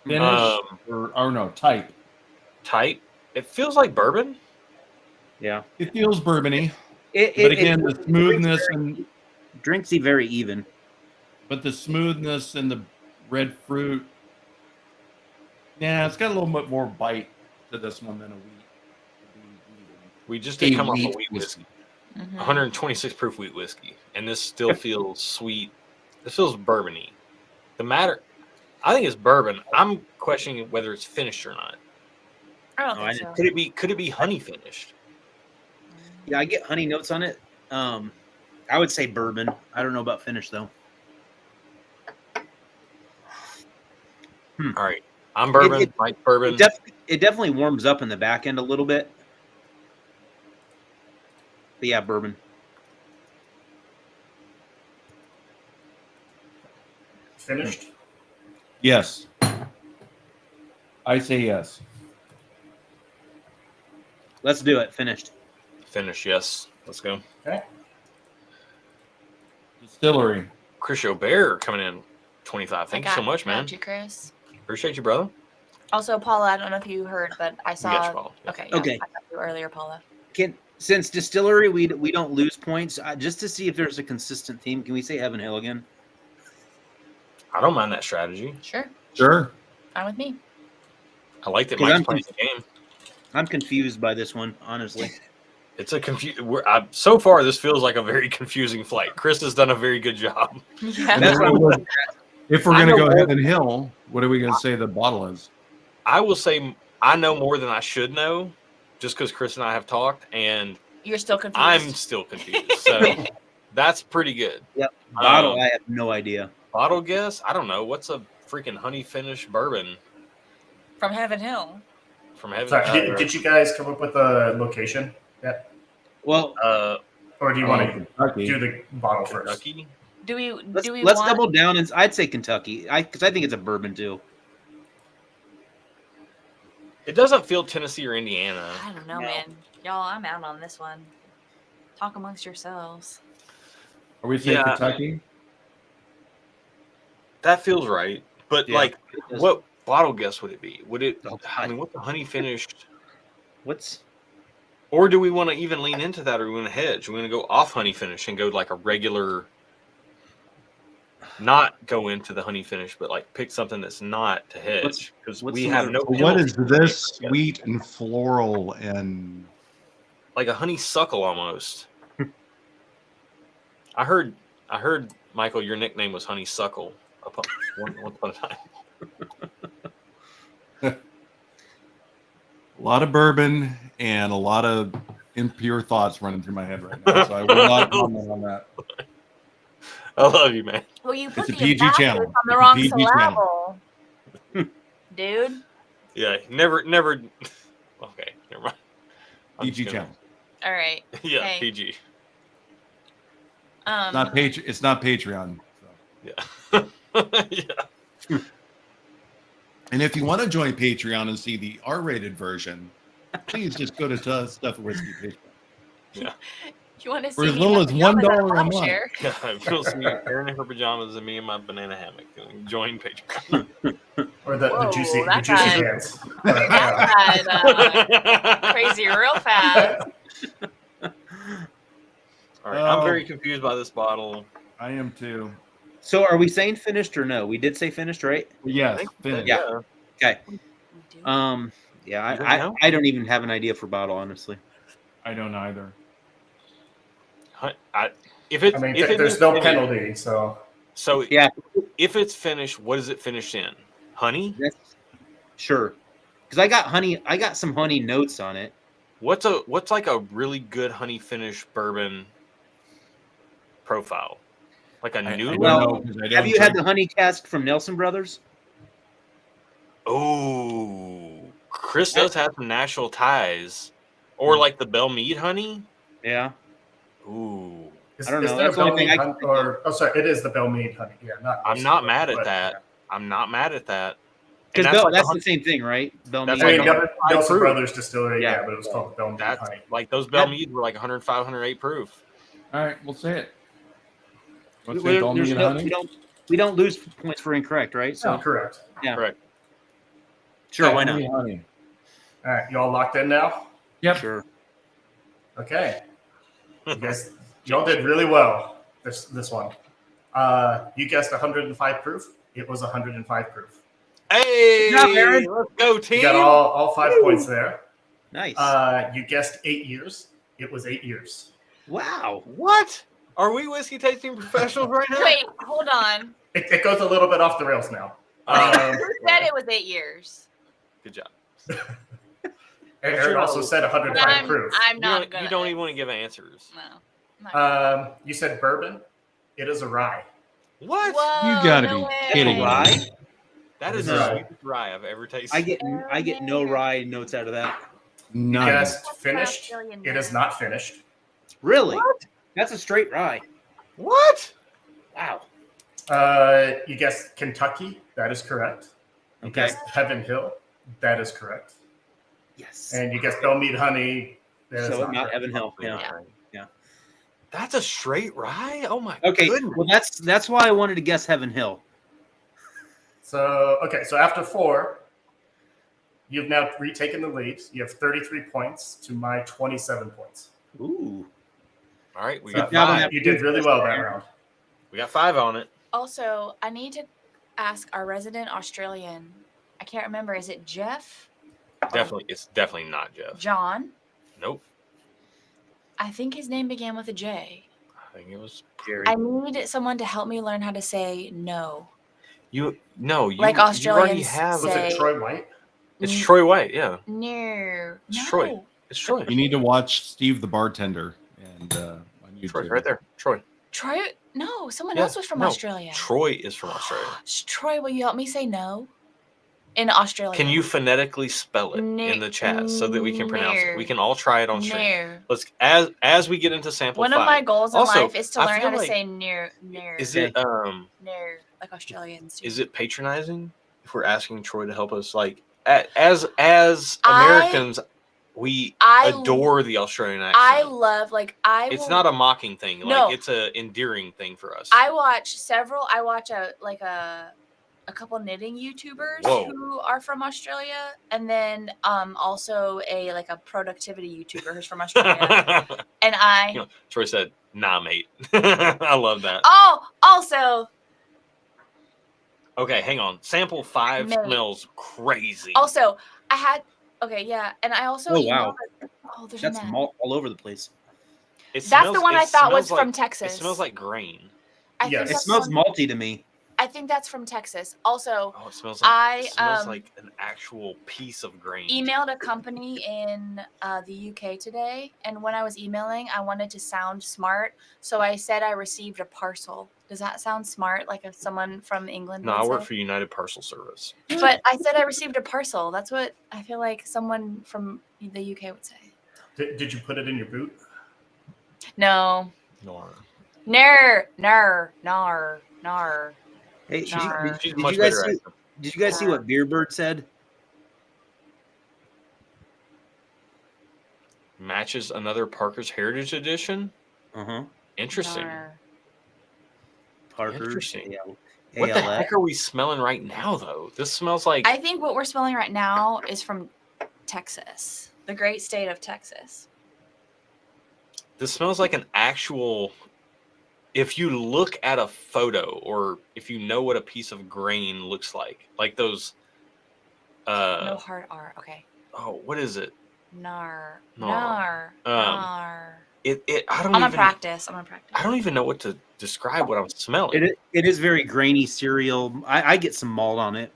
Finish or no type. Type. It feels like bourbon. Yeah. It feels bourbony, but again, the smoothness and drinksy very even. the smoothness and the red fruit. Yeah, it's got a little bit more bite to this one than a wheat. We just did A come off a wheat wheat whiskey. Mhm. 126 proof wheat whiskey, and this still feels sweet. This feels bourbony. I think it's bourbon. I'm questioning whether it's finished or not. I don't Oh, I think so. Could it be honey finished? Yeah, I get honey notes on it. I would say bourbon. I don't know about finish though. All right, I'm bourbon. It- Mike bourbon. It definitely warms up in the back end a little bit. But yeah, bourbon. Finished. Yes. I say yes. Let's do it. Finished. Finish, yes. Let's go. Okay. Distillery. Chris Bear coming in 25. Thank you so much, man. Got you, Chris. Appreciate you, brother. Also, Paula, I don't know if you heard, but I saw. got you, Paula. Yeah. Okay. Yeah, Okay. I got you earlier, Paula. Since distillery, we don't lose points. Just to see if there's a consistent theme, can we say Heaven Hill again? I don't mind that strategy. Sure. Sure. Fine with me. I like that Because Mike's playing the game. I'm confused by this one, honestly. It's a so far, this feels like a very confusing flight. Chris has done a very good job. Yeah. That's what I'm If we're I going to know- go Heaven Hill, what are we going to say the bottle is? I will say I know more than I should know, just because Chris and I have talked, and You're still confused. I'm still confused. So that's pretty good. Yep. Bottle, Um, I have no idea. Bottle guess? I don't know. What's a freaking honey finish bourbon from Heaven Hill. from Heaven? Sorry, did you guys come up with a location yet? Well, Or do you want to Kentucky. do the bottle first? Kentucky? Do we let's want? double down, and I'd say Kentucky, because I think it's a bourbon too. It doesn't feel Tennessee or Indiana. I don't know, No. man. Y'all, I'm out on this one. Talk amongst yourselves. Are we saying Yeah. Kentucky? That feels right. But Yeah. like, what bottle guess would it be? Would it? Oh, I God. mean, what's the honey finished? What's Or do we want to even lean into that, or do we want to hedge? We're going to go off honey finish and go like a regular, not go into the honey finish, but like pick something that's not to hedge because what's we the have word? no. What is penalty. this sweet and floral and Like a honeysuckle almost. I heard, Michael, your nickname was Honeysuckle once upon a time. a lot of bourbon and a lot of impure thoughts running through my head right now. So I will not comment on that. I love you, man. Well, you put It's a the PG emphasis channel. on the It's a wrong PG syllable. Dude. Yeah, never. Okay, never mind. I'm PG just gonna- channel. All right. Yeah, Hey. PG. It's not Patreon. So. Yeah. Yeah. And if you want to join Patreon and see the R-rated version, please just go to Stuff and Whiskey Patreon. You want to see For as me little in as my pajamas $1 at a home month. share? Yeah, you'll see Erin in her pajamas and me in my banana hammock. Join Patreon. Or the Whoa, juicy that juicy got- pants? That got crazy real fast. All right, I'm very confused by this bottle. I am too. So are we saying finished or no? We did say finished, right? Yes, think- finish. Yeah. Okay. We do. Yeah, You don't I know? don't even have an idea for bottle, honestly. I don't either. If it's, I mean, if it there's is no finished- penalty, so So Yeah. if it's finished, what is it finished in? Honey? That's sure. Because I got some honey notes on it. What's like a really good honey finish bourbon profile? Like a I new don't Well, know, 'cause I don't Have you had drink- the honey cask from Nelson Brothers? Oh, Chris does have some national ties, or like the Belle Meade honey. Yeah. Ooh, I don't know, there that's the only Belle thing I Meade can honey, or sorry, it is the Belle Meade honey. Yeah, not. I'm not mad at but, that. I'm not mad at that. And Because like that's a the same thing, right? Bell That's I Meade. mean, like Nelson 105 proof. Brothers Distillery, Yeah. yeah, but it was called Belle Meade That's honey. like those Belle That- Meade were like 105, 108 proof. All right, we'll say it. What's We- it, Belle there's Meade no- honey? we don't lose points for incorrect, right? So Correct. yeah, Correct. sure, why Belle not? Meade honey. All right, you all locked in now? Yep. Sure. Okay. You guys, y'all did really well this one. You guessed 105 proof. It was 105 proof. Hey, Good job, Aaron. let's go You team! got all 5 points there. Nice. You guessed 8 years. It was 8 years. Wow. What? Are we whiskey tasting professionals right now? Wait, hold on. It goes a little bit off the rails now. Who said it was 8 years? Good job. And Aaron also said 105 proof. I'm not gonna. You don't even want to give answers. No. I'm not gonna. You said bourbon. It is a rye. What? Whoa, You gotta no be way. kidding me. Rye? That is It's the rye. sweetest rye I've ever tasted. I get no rye notes out of that. You None. guessed finished. Australian It is not finished. Really? That's a straight rye. What? Wow. You guessed Kentucky. That is correct. You Okay. guessed Heaven Hill. That is correct. Yes. And you guess Bellmead Honey. That is So not correct. Heaven Hill. Yeah. Right. Yeah. That's a straight rye. Oh my Okay. goodness. Well, that's why I wanted to guess Heaven Hill. So after 4, you've now retaken the lead. You have 33 points to my 27 points. Ooh. All right, we So got job on 5. that. you did really well that round. We got 5 on it. Also, I need to ask our resident Australian. I can't remember. Is it Jeff? Definitely, it's definitely not Jeff. John? Nope. I think his name began with a J. I think it was Jerry. I need someone to help me learn how to say no. you. No, you. Like you already Australians have. Was say- it Troy White? It's Troy White. Yeah, No. It's No. Troy. it's Troy. You need to watch Steve the Bartender and on YouTube. Troy, right there. Troy. Troy? No, someone Yeah, else was from no, Australia. Troy is from Australia. Troy, will you help me say no? In Australia. Can you phonetically spell it in the chat so that we can pronounce it? We can all try it on stream. No. Let's as we get into sample One 5. of my goals in Also, life is to I learn feel how to like- say near, near, Is Okay. it near, like Australians do. is it patronizing if we're asking Troy to help us? Like as Americans, we I- adore the Australian accent. I love, like, It's not a mocking thing. No. Like it's a endearing thing for us. I watch a couple knitting YouTubers Whoa. who are from Australia, and then also a productivity YouTuber who's from Australia. And I You know, Troy said, "Nah, mate." I love that. also Okay, hang on. Sample 5 Mate. smells crazy. I had and I also Oh, wow. there's That's a net. malt all over the place. It That's the smells- one it I thought was smells from like- Texas. It smells like grain. I Yes. think It that's smells one- malty to me. I think that's from Texas. Also, Oh, it smells like I, like an actual piece of grain. emailed a company in the UK today, and when I was emailing, I wanted to sound smart, so I said I received a parcel. Does that sound smart, like if someone from England No, I would work say? for United Parcel Service. But I said I received a parcel. That's what I feel like someone from the UK would say. Did you put it in your boot? No. No. Nar. Hey, Nar. She's did much you guys better. see? Did you guys see what Beerbird said? Matches another Parker's Heritage Edition. Uh huh. Interesting. Nar. Parker's. Interesting. AL, What the ALF. heck are we smelling right now, though? This smells like I think what we're smelling right now is from Texas, the great state of Texas. this smells like an actual. If you look at a photo, or if you know what a piece of grain looks like those. No hard R. Okay. Oh, what is it? Nar. Nar. Nar. It. I I'm don't gonna even. practice. I'm gonna practice. I don't even know what to describe what I'm smelling. It is very grainy cereal. I get some malt on it.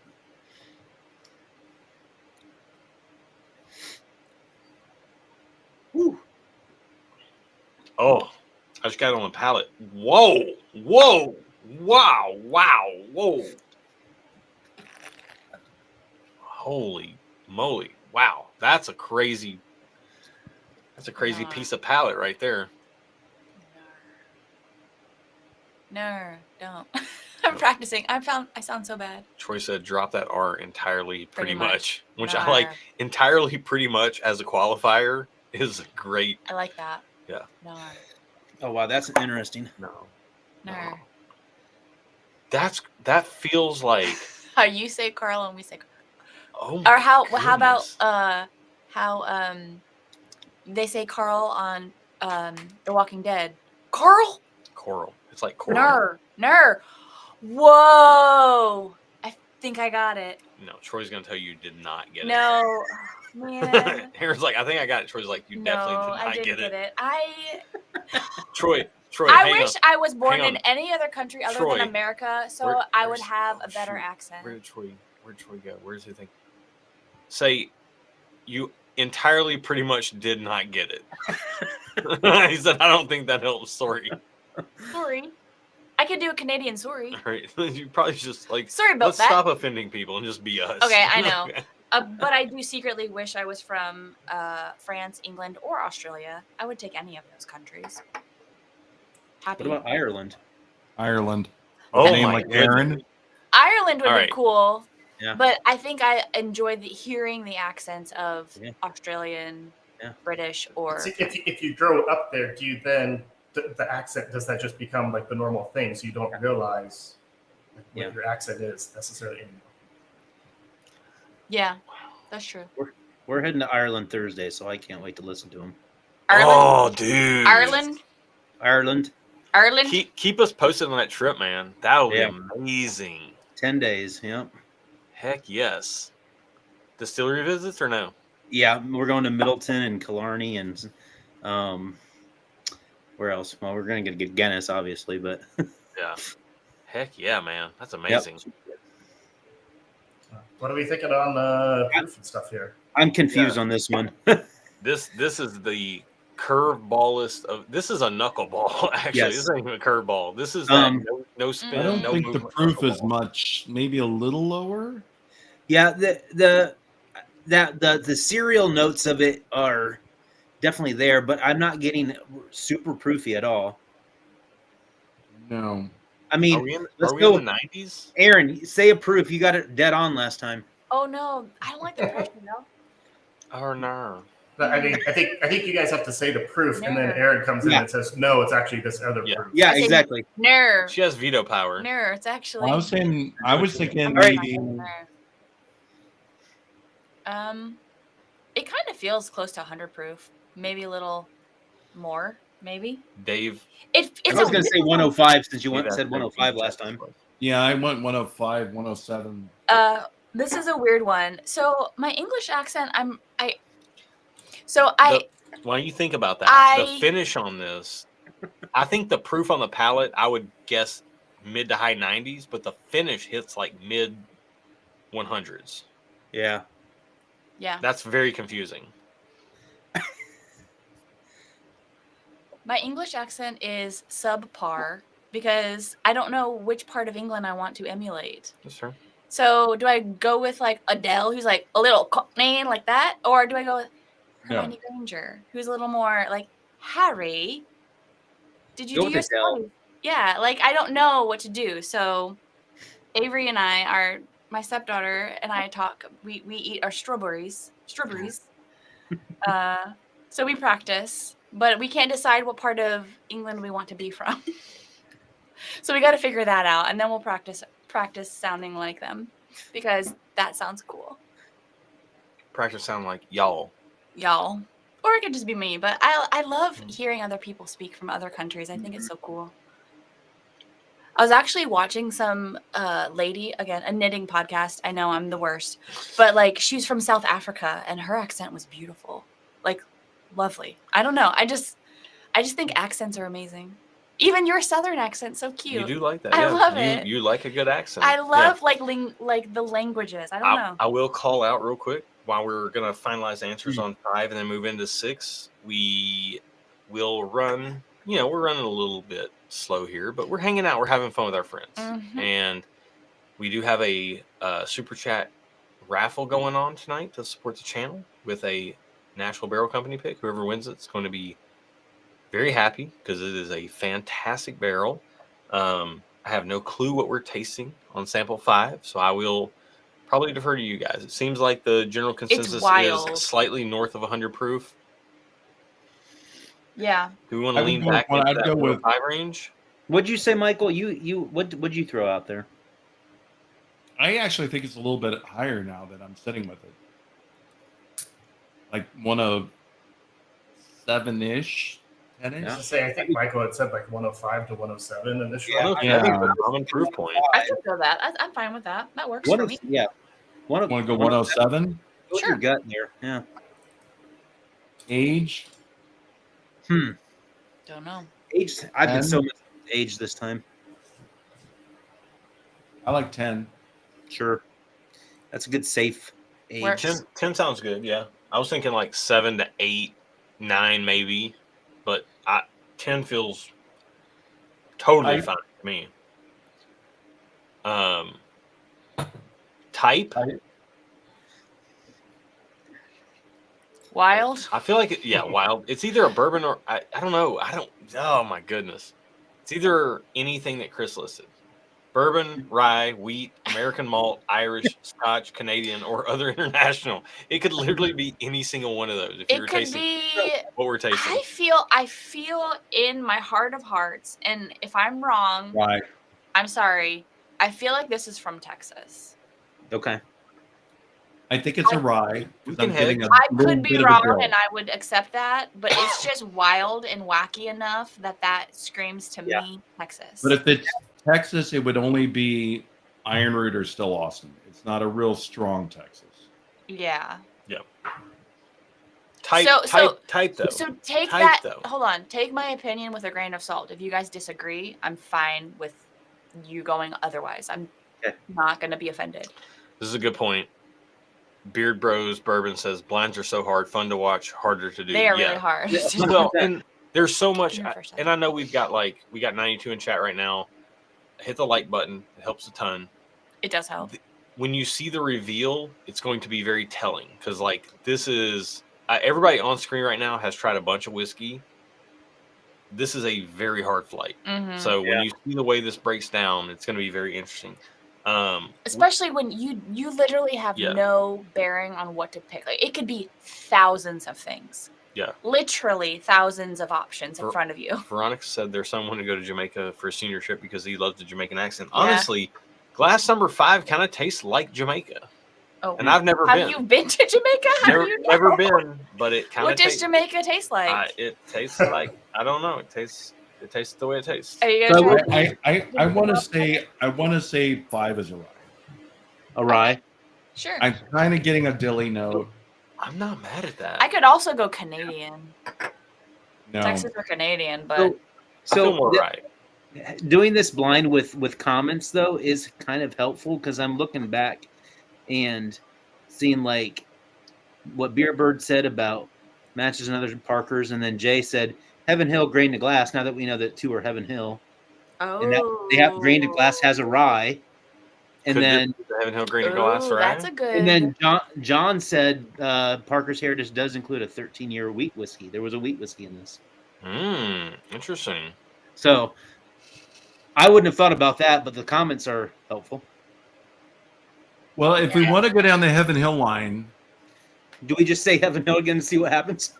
Woo. Oh, I just got it on the palate. Whoa, whoa, wow, whoa. Holy moly. Wow. That's a crazy Nar. piece of palate right there. Nar. Don't. I'm practicing. I sound so bad. Troy said drop that R entirely pretty much, which I Nar. like. Entirely pretty much as a qualifier is great. I like that. Yeah. Nar. Oh wow, that's interesting. No. Nar. That feels like How you say Carl and we say Carl. oh my Or how about goodness. how they say Carl on The Walking Dead. Carl? Coral. It's like coral. Nar. Whoa. I think I got it. No, Troy's gonna tell you did not get it. No. Man. Aaron's like, I think I got it. Troy's like, you definitely did No, not I didn't get get it. it. Troy, I hang wish on. I was born Hang in on. any other country other Troy, than America, so where- I would where's- have oh, a better shoot. accent. Where'd Troy go? Where's the thing? Say, you entirely pretty much did not get it. He said, I don't think that helps. Sorry. Sorry. I could do a Canadian sorry. All right. You probably just like, Sorry about let's that. stop offending people and just be us. Okay, I know. But I do secretly wish I was from France, England, or Australia. I would take any of those countries. Happy. What about Ireland? Ireland. Oh Name my like goodness. Aaron. Ireland would All be right. cool. Yeah. But I think I enjoy hearing the accents of Yeah. Australian, Yeah. British, or See, if you grow up there, do you then the accent, does that just become like the normal thing, so you don't realize like, what Yeah. your accent is necessarily anymore? yeah, that's true. We're heading to Ireland Thursday, so I can't wait to listen to them. Ireland, Oh, dude. Ireland. Ireland, Keep us posted on that trip, man. That would Yeah. be amazing. 10 days. Yep. Heck yes. Distillery visits or no? Yeah, we're going to Middleton and Killarney and where else? Well, we're going to get Guinness, obviously, but Yeah. Heck yeah, man. That's yep. amazing. What are we thinking on proof and stuff here? I'm confused on this one. This is the curveballest of. This is a knuckleball. Actually, Yes. this ain't even a curveball. This is that no spin. I don't no think the movement proof is knuckleball. much. Maybe a little lower. Yeah, the cereal notes of it are definitely there, but I'm not getting super proofy at all. No. I mean, Are we in let's the go. 90s? Aaron, say a proof. You got it dead on last time. Oh no, I don't like the pressure. No. Or no? But I mean, I think you guys have to say the proof, and then Never. Aaron comes in Yeah. and says, "No, it's actually this other Yeah. proof." Yeah, I say- exactly. No, She has veto power. no, it's actually. Well, I was thinking All right. maybe. It kind of feels close to 100 proof, maybe a little more, maybe. Dave. It's I was going to say 105 since you Dave said asked 105 Dave last to time. check. Yeah, I went 105, 107. This is a weird one. So my English accent, Why don't you think about that? The finish on this, I think the proof on the palate, I would guess mid to high 90s, but the finish hits like mid 100s. Yeah. yeah, That's very confusing. my English accent is subpar because I don't know which part of England I want to emulate. That's true. So do I go with like Adele, who's like a little cockney like that, or do I go with Hermione Granger, who's a little more like Harry? Did you Go do with your Adele. studies? Yeah, like I don't know what to do. So Avery and I, my stepdaughter and I talk. We eat our strawberries. So we practice, but we can't decide what part of England we want to be from. So we got to figure that out, and then we'll practice sounding like them because that sounds cool. Practice sound like y'all. Or it could just be me, but I love hearing other people speak from other countries. I think it's so cool. I was actually watching some lady, again, a knitting podcast. I know I'm the worst, but like she's from South Africa and her accent was beautiful. Like lovely. I don't know. I just think accents are amazing. Even your Southern accent's so cute. You do like that. I love it. You like a good accent. I love like the languages. I don't know. I will call out real quick while we're going to finalize answers on 5 and then move into 6. We will run, we're running a little bit slow here, but we're hanging out. We're having fun with our friends. Mhm. And we do have a super chat raffle going on tonight to support the channel with a Nashville Barrel Company pick. Whoever wins it's going to be very happy because it is a fantastic barrel. I have no clue what we're tasting on sample 5, so I will probably defer to you guys. It seems like the general consensus wild. is slightly north of 100 proof. Yeah. Do we want to I would lean go- back well, into I'd that go with- 5 range? What'd you say, Michael? What'd you throw out there? I actually think it's a little bit higher now that I'm sitting with it. Like 107-ish, 10-ish. Yeah. I think Michael had said like 105 to 107 initially. Yeah. I think it's a common proof point. I can feel that. I'm fine with that. That works One for of me. yeah. One of Want to go 107? What's Sure. your gut there? Yeah. Age? Don't know. Age. I've been 10? so much age this time. I like 10. Sure. That's a good safe age. Where- 10 sounds good, yeah. I was thinking like 7 to 8, 9 maybe, but 10 feels totally fine to me. Type? Wild. I feel like, wild. It's either a bourbon or, I don't know. Oh my goodness. It's either anything that Chris listed. bourbon, rye, wheat, American malt, Irish, Scotch, Canadian, or other international. It could literally be any single one of those. If you It were could tasting be. what we're tasting. I feel in my heart of hearts, and if I'm wrong, Right. I'm sorry. I feel like this is from Texas. Okay. I think it's a rye. We 'cause can I'm getting a hedge. I little could be bit of a wrong, bill. and I would accept that, but it's just wild and wacky enough that screams to Yeah. me Texas. But if it's Texas, it would only be Iron Root or Still Austin. It's not a real strong Texas. yeah. Type though. So take Type, that. though. Hold on. Take my opinion with a grain of salt. If you guys disagree, I'm fine with you going otherwise. I'm Okay. not going to be offended. This is a good point. Beard Bros Bourbon says blinds are so hard, fun to watch, harder to do. They are really hard. Yeah. Well, and there's so much, Give me a first and I know we got 92 in chat right now. Hit the like button; it helps a ton. It does help. When you see the reveal, it's going to be very telling because, this is everybody on screen right now has tried a bunch of whiskey. This is a very hard flight. Mhm. So when you see the way this breaks down, it's going to be very interesting. Especially when you literally have Yeah. no bearing on what to pick. Like, it could be thousands of things. Yeah. Literally thousands of options in front of you. Veronica said there's someone to go to Jamaica for a senior trip because he loves the Jamaican accent. Yeah. Honestly, glass number 5 kind of tastes like Jamaica. Oh, And I've never have been. you been to Jamaica? How do you know? Never been, but it kind of What does Jamaica taste like? it tastes like, I don't know. It tastes the way it tastes. Are you So gonna try? I want to say 5 is a rye. A rye. Sure. I'm kind of getting a dilly note. I'm not mad at that. I could also go Canadian. No. Texas or Canadian, but I feel So more right. doing this blind with comments though is kind of helpful because I'm looking back and seeing what Beerbird said about matches and other Parkers, and then Jay said Heaven Hill grain to glass. Now that we know that 2 are Heaven Hill, and that they have grain to glass has a rye, and Could then the Heaven Hill Green and Glass, right? That's a good. and then John said Parker's Heritage does include a 13-year wheat whiskey. There was a wheat whiskey in this, Interesting. so I wouldn't have thought about that, but the comments are helpful. Well, if we want to go down the Heaven Hill line, Do we just say Heaven Hill again and see what happens?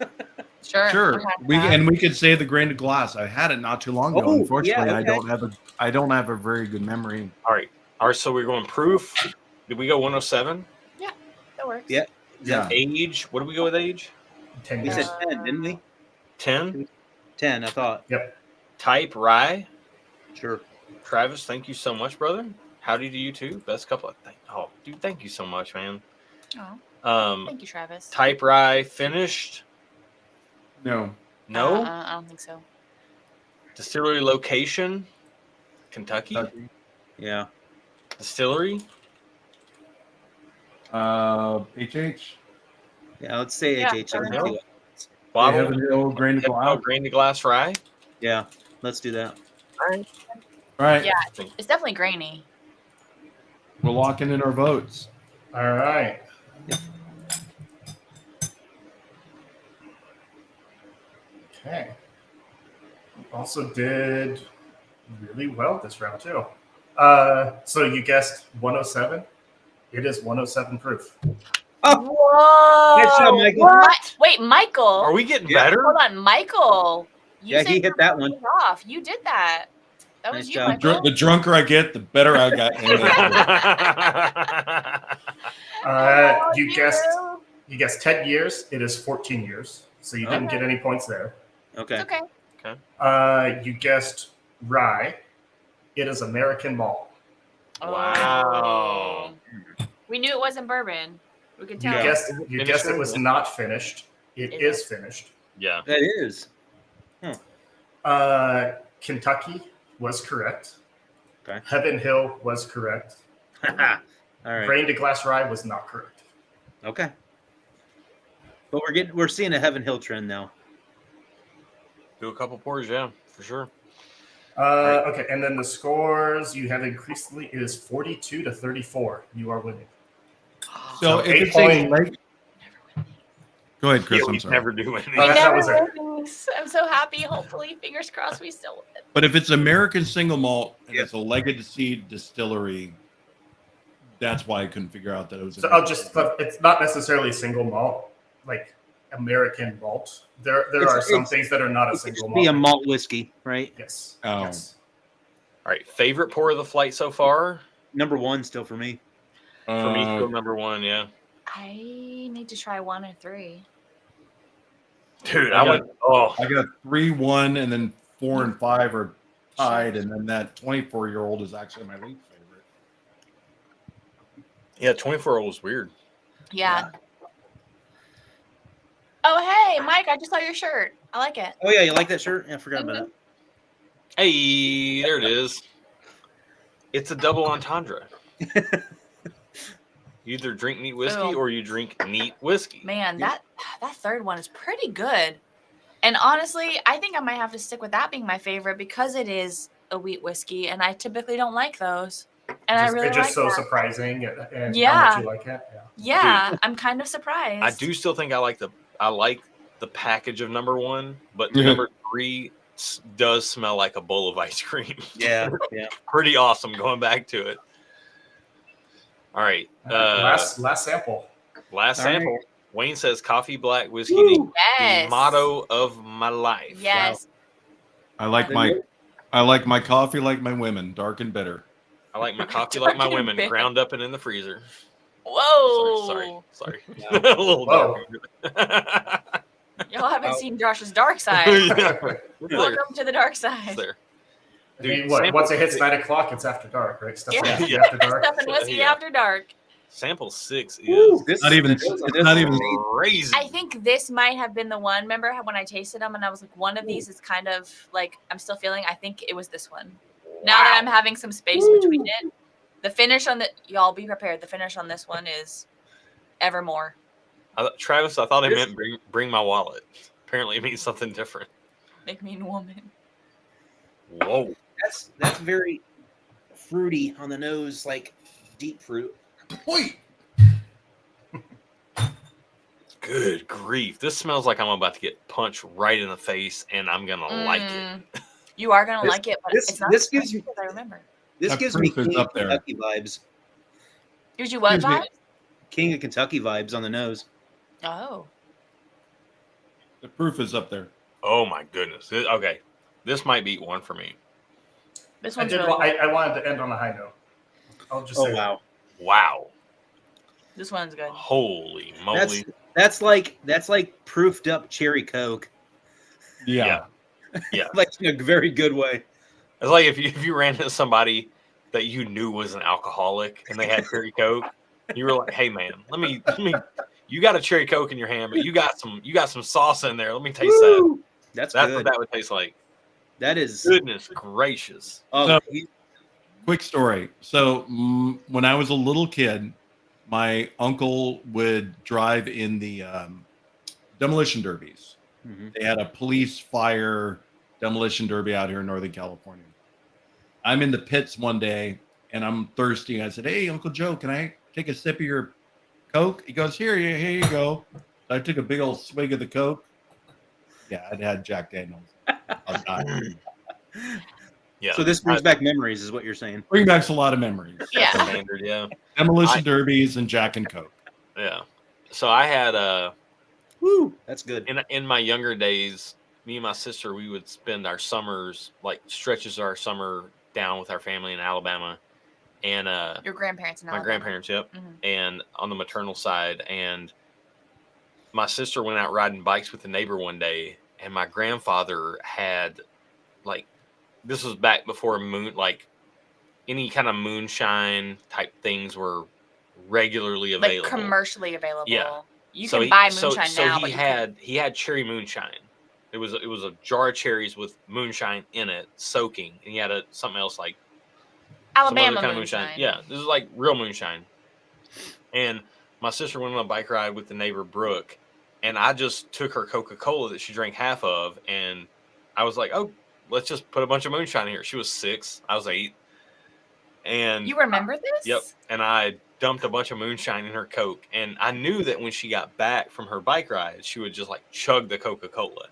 Sure. sure, I'm happy we with that. and we could say the grain to glass. I had it not too long ago. Oh, Unfortunately, yeah, okay. I don't have a very good memory. All right. So we're going proof. Did we go 107? That works. Yeah. Yeah. Age. What did we go with age? 10 We years. said 10, didn't we? 10. 10, I thought. Type rye. Sure. Travis, thank you so much, brother. Howdy to you too. Best couple of dude, thank you so much, man. Oh, thank you, Travis. Type rye finished. No. No. I don't think so. Distillery location. Kentucky. Yeah. Distillery. HH. Yeah, let's say Yeah, HH. Heaven Hill. The Bottle. Heaven Hill grain to Heaven Hill glass. Grain to glass rye. Yeah, let's do that. All right. Yeah. It's definitely grainy. We're locking in our votes. All right. Yep. Okay. Also did really well this round too. So you guessed 107. It is 107 proof. Oh, Whoa! Good job, Michael. What? Wait, Michael. Are we getting Yeah. better? Hold on, Michael. You Yeah, said he hit that one. Off. You did that. That was Nice you, job. Michael. The drunker I get, the better I got. You guessed 10 years. It is 14 years. So you didn't Okay. get any points there. Okay. It's okay. You guessed rye. It is American malt. Wow. Oh. We knew it wasn't bourbon. We could You tell. guessed Finished it was it? not finished. It Is is finished. Yeah. That is. Kentucky was correct. Okay. Heaven Hill was correct. All right. Grain to glass rye was not correct. Okay. But we're seeing a Heaven Hill trend now. Do a couple pours, yeah, for sure. Okay, and then the scores you have increasingly is 42 to 34. You are winning. So So if 8 it's a point- late, Go ahead, Chris. Yeah, I'm we sorry. never do anything. We that never was it. lose. I'm so happy. Hopefully, fingers crossed, we still win. But if it's American single malt and Yeah. it's a legacy distillery, that's why I couldn't figure out that it was. So it's not necessarily single malt, like American malt. There are some things that are not a It single should be a malt. malt whiskey, right? Yes. Oh. Yes. All right, favorite pour of the flight so far? Number one still for me. For me, still number one. Yeah, I need to try 1 or 3. dude, I I went. Oh, I got 3-1, and then 4 and 5 are tied, and then that 24-year-old is actually my least favorite. yeah, 24 was weird. Yeah. Oh, hey, Mike, I just saw your shirt. I like it. Oh yeah, you like that shirt? Yeah, I forgot about it. Hey, there it is. It's a double entendre. You either drink neat whiskey Ooh. or you drink neat whiskey. Man, that third one is pretty good. And honestly, I think I might have to stick with that being my favorite because it is a wheat whiskey, and I typically don't like those. And I really it's just like so that. surprising and how Yeah. much you like it. Yeah. Yeah, I'm kind of surprised. I do still think I like the package of number one, but Mhm. number 3 does smell like a bowl of ice cream. Yeah, yeah. Pretty awesome going back to it. All right. Last sample. Last All right. sample. Wayne says coffee black whiskey, Woo. the Yes. motto of my life. Yes. I like my coffee like my women, dark and bitter. I like my coffee like my Dark and women, bitter. ground up and in the freezer. Whoa. Sorry. A little Whoa. dark. Y'all haven't Oh. seen Josh's dark side. Yeah, it's there. Welcome to the dark It's side. there. I mean, Dude, what? sample Once it hits six- 9 o'clock, it's after dark, right? Stuff Yeah. like Yeah. after dark. Stuff and whiskey Yeah. after dark. Sample 6 is Woo, this Not even. this- It's this- not even. crazy. I think this might have been the one. Remember how when I tasted them and I was like, one of these is kind of like I'm still feeling. I think it was this one. Now that I'm having some space between it, the finish on the y'all be prepared. The finish on this one is evermore. Travis, I thought it This- meant bring my wallet. Apparently, it means something different. Make me a woman. Whoa. That's very fruity on the nose, like deep fruit. Wait. Good grief. This smells like I'm about to get punched right in the face, and I'm going to like it. Mm. You are gonna This- like it, but this- it's not this as gives spicy you- as I remember. This That gives me proof is King of up there. Kentucky vibes. Gives you what Excuse me. vibes? King of Kentucky vibes on the nose. Oh. The proof is up there. Oh, my goodness. Okay. This might beat one for me. This I, one's did, really good. I wanted to end on a high note. I'll just Oh say wow, Wow. This one's good. Holy moly. that's like proofed up cherry Coke, Yeah. Yeah. like in a very good way. It's like if you ran into somebody that you knew was an alcoholic and they had cherry coke, you were like, "Hey man, let me. You got a cherry coke in your hand, but you got some sauce in there. Let me taste that. Woo! That's That's what good. that would taste like." That is. Goodness gracious! Oh, So- Quick story. So when I was a little kid, my uncle would drive in the demolition derbies. mhm. They had a police fire demolition derby out here in Northern California. I'm in the pits one day and I'm thirsty. I said, "Hey, Uncle Joe, can I take a sip of your Coke?" He goes, Here you go." I took a big old swig of the Coke. Yeah, I'd had Jack Daniels. I was dying. Yeah. So this brings back memories, is what you're saying. Bring back a lot of memories. Yeah. standard. Yeah. Demolition derbies and Jack and Coke. Yeah. So I had Woo! That's good. in my younger days, me and my sister, we would spend our summers, like stretches of our summer down with our family in Alabama, and Your grandparents and my grandparents, yep, Mhm. and on the maternal side, and my sister went out riding bikes with the neighbor one day, and my grandfather had, like, this was back before like any kind of moonshine type things were regularly Like available. commercially available. Yeah. You So can he- buy so- moonshine so now, he but you had cherry moonshine. It was a jar of cherries with moonshine in it, soaking, and he had something else like some other Alabama kind of moonshine. Yeah, this is like real moonshine. And my sister went on a bike ride with the neighbor Brooke, and I just took her Coca-Cola that she drank half of, and I was like, "Oh, let's just put a bunch of moonshine in here." She was 6, I was 8, and You remember this? yep, and I dumped a bunch of moonshine in her Coke, and I knew that when she got back from her bike ride, she would just like chug the Coca-Cola.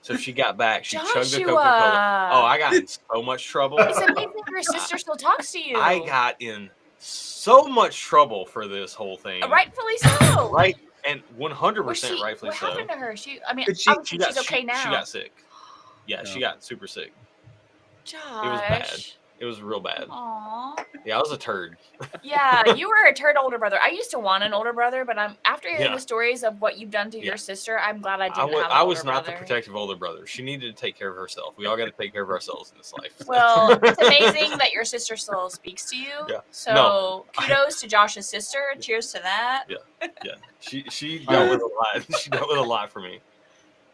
So if she got back, she chugged the Coca-Cola. Oh, I got in so much trouble. It's amazing your sister still talks to you. I got in so much trouble for this whole thing. Rightfully so. Right, and 100% rightfully what so. What happened to her? I mean, But she's okay now. She got sick. Yeah, she got super sick. Josh. It was bad. It was real bad. Aww. Yeah, I was a turd. Yeah, you were a turd older brother. I used to want an older brother, but after hearing Yeah. the stories of what you've done to your sister, I'm glad I didn't have an I was older not brother. the protective older brother. She needed to take care of herself. We all got to take care of ourselves in this life. Well, it's amazing that your sister still speaks to you. Yeah. So No. kudos to Josh's sister. Cheers to that. Yeah, she dealt with a lot. She dealt with a lot for me.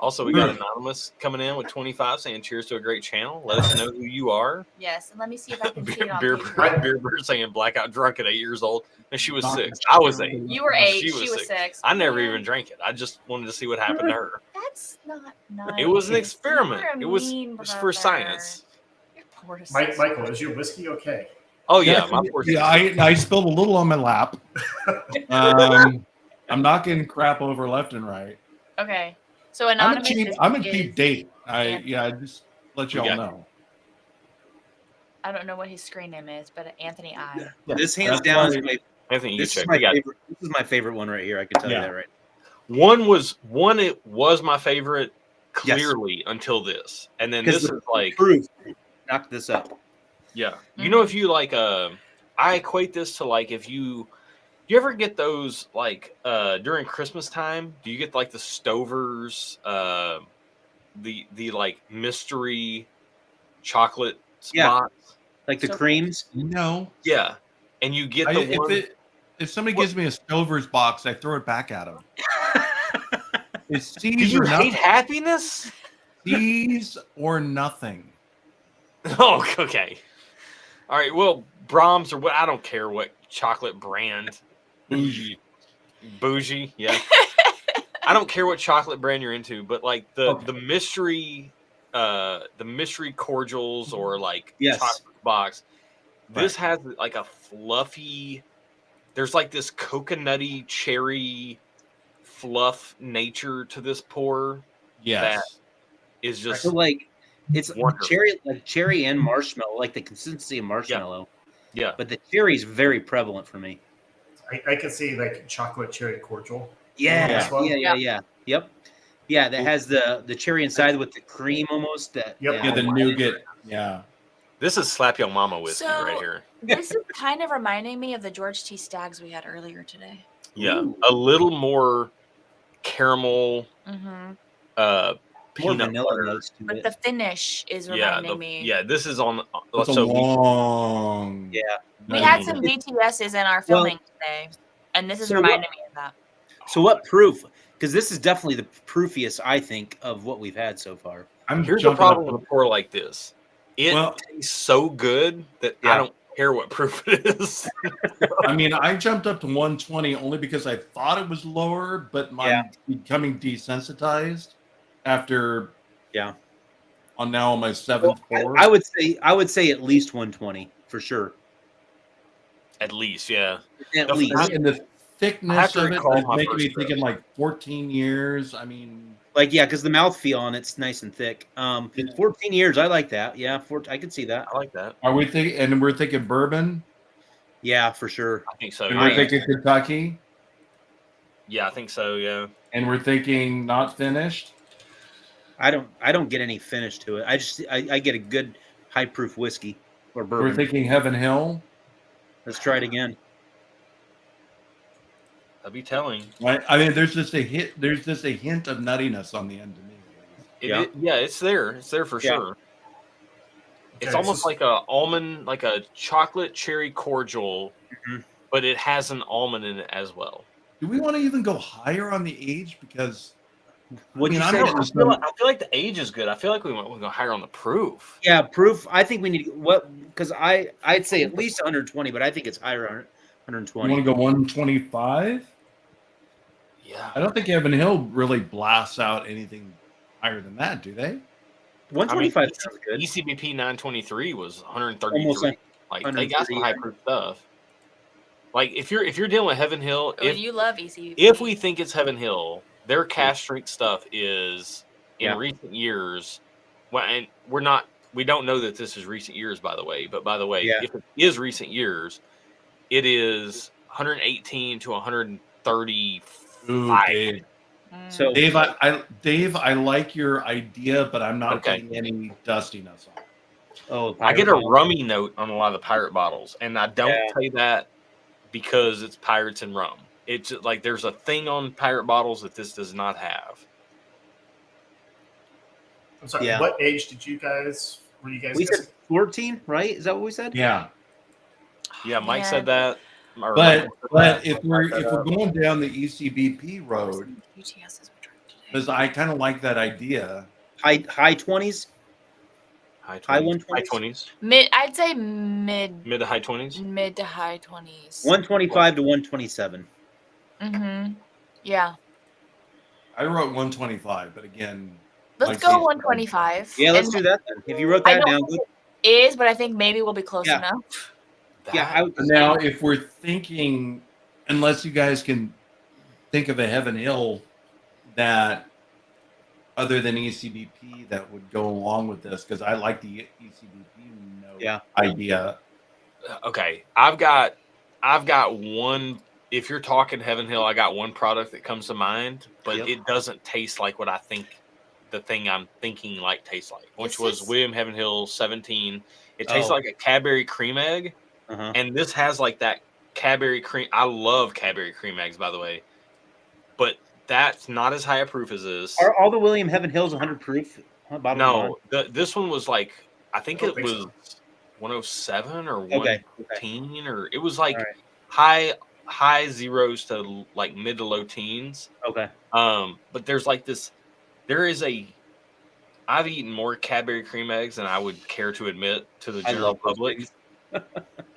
Also, we got Anonymous coming in with 25 saying cheers to a great channel. Let us know who you are. Yes, and let me see if I can see it on Beer Facebook. Bird saying blackout drunk at 8 years old. And she was 6. I was 8. You were 8. She was 6. I never even drank it. I just wanted to see what happened to her. That's not nice. It was an experiment. You're a It mean was for brother. science. Your poor sister. Michael, is your whiskey okay? Oh yeah, my poor Yeah, I spilled a little on my lap. I'm not getting crap over left and right. Okay. So anonymous. I'm a cheap is- date. I just let y'all got know. I don't know what his screen name is, but Anthony I. This hands That's down why- is my, Anthony, you this is check. my We got favorite. This is my favorite one right here. I can tell you Yeah. that right. it was my favorite Yes. clearly until this. And then Because this the is like proof knocked this up. yeah. You know, if you like I equate this to like if you ever get those like during Christmas time, do you get like the Stovers the like mystery chocolate Yeah. spots? Like the So- creams. No. Yeah. And you get the one If somebody gives me a Stover's box, I throw it back at them. It's Do C's you or hate nothing. happiness? C's or nothing. Oh, okay. All right. Well, Brahms or what? I don't care what chocolate brand. Bougie. Bougie, yeah. I don't care what chocolate brand you're into, but like the Okay. the mystery cordials or like Yes. chocolate box. This has like a fluffy. There's like this coconutty cherry fluff nature to this pour. Yes. Is just So like it's Wonderful. cherry and marshmallow, like the consistency of marshmallow. yeah. But the cherry is very prevalent for me. I can see like chocolate cherry cordial. Yeah, This one? yeah. Yep. Yeah, that has the cherry inside with the cream almost. That Yep. Yeah, the nougat. Yeah. This is slap your mama whiskey So- right here. This is kind of reminding me of the George T. Staggs we had earlier today. Yeah, Ooh. a little more caramel, Mm-hmm. more peanut vanilla butter. notes to But it. the finish is reminding me. Yeah, this is on. It's a So long. Yeah. We had some BTSs in our filming today, and this is So reminding me of that. So what proof? Because this is definitely the proofiest, I think, of what we've had so far. I'm here's the jumping problem up- with a pour like this. It Well- tastes so good that I Yeah. don't care what proof it is. I mean, I jumped up to 120 only because I thought it was lower, but I'm becoming desensitized after. Yeah. On now on my seventh pour. I would say at least 120 for sure. At least, yeah. At The- least. And the I have thickness to of it recall is my making me first thinking like 14 years. I mean, Like, yeah, because the mouthfeel on it's nice and thick. 14 years, I like that. Yeah, I could see that. I like that. are we thinking? And we're thinking bourbon. Yeah, for sure. I think so. And Yeah. we're thinking Kentucky. Yeah, I think so. Yeah. And we're thinking not finished. I don't get any finish to it. I get a good high proof whiskey or bourbon. We're thinking Heaven Hill. Let's try it again. I'll be telling. I mean, there's just a hit. There's just a hint of nuttiness on the end to me. Yeah. It's there. It's there for Yeah. sure. It's Okay, almost so- like a almond, like a chocolate cherry cordial, Mhm. but it has an almond in it as well. Do we want to even go higher on the age? Because What'd I mean, you I'm say? not- I feel like the age is good. I feel like we want to go higher on the proof. Yeah, proof. I think we need because I'd say at least 120, but I think it's higher on you 120. want to go 125? Yeah. I don't think Heaven Hill really blasts out anything higher than that, do they? 125 sounds good. ECBP 923 was 133. Almost like Like they got some 130. high proof stuff. Like if you're dealing with Heaven Hill, Oh, you love ECB. if we think it's Heaven Hill, their cash strength stuff is in Yeah. recent years. Well, and we don't know that this is recent years, by the way. But by the way, Yeah. if it is recent years, it is 118 to 135. Ooh, Dave. So Dave, I like your idea, but I'm not Okay. getting any dustiness on it. Oh, I get a pirate rummy note on a lot of the pirate bottles, and I don't Yeah. say that because it's pirates and rum. It's just like there's a thing on pirate bottles that this does not have. I'm sorry. Yeah. What age were you guys We guessing? said 14, right? Is that what we said? Yeah, Yeah, Mike Yeah. said that. or but Mike said if we're going down the ECBP road, UTSs we tried today. because I kind of like that idea. High 20s. high high 20s. 120s? High 20s. I'd say mid Mid to high 20s. mid to high 20s. 125 to 127. Mm-hmm. Yeah. I wrote 125, but again, Let's Mike go says- 125. Yeah, let's And do that then. If you wrote I that don't down, think it is, but I think maybe we'll be close Yeah. enough. yeah, I would, now if we're thinking, unless you guys can think of a Heaven Hill that other than ECBP that would go along with this, because I like the ECBP note Yeah. idea. Okay, I've got one. If you're talking Heaven Hill, I got one product that comes to mind, but Yep. it doesn't taste like what I think the thing I'm thinking like tastes like, which This was is- William Heaven Hill 17. It tastes Oh. like a Cadbury cream egg, uh-huh. and this has like that Cadbury cream. I love Cadbury cream eggs, by the way, but that's not as high a proof as this. Are all the William Heaven Hills 100 proof? Bottom line? No, this one was like I think I it don't think was so. 107 or Okay. 115 or it was like Alright. high zeros to like mid to low teens. Okay. But there's like this. I've eaten more Cadbury cream eggs than I would care to admit to the I general love those public. things.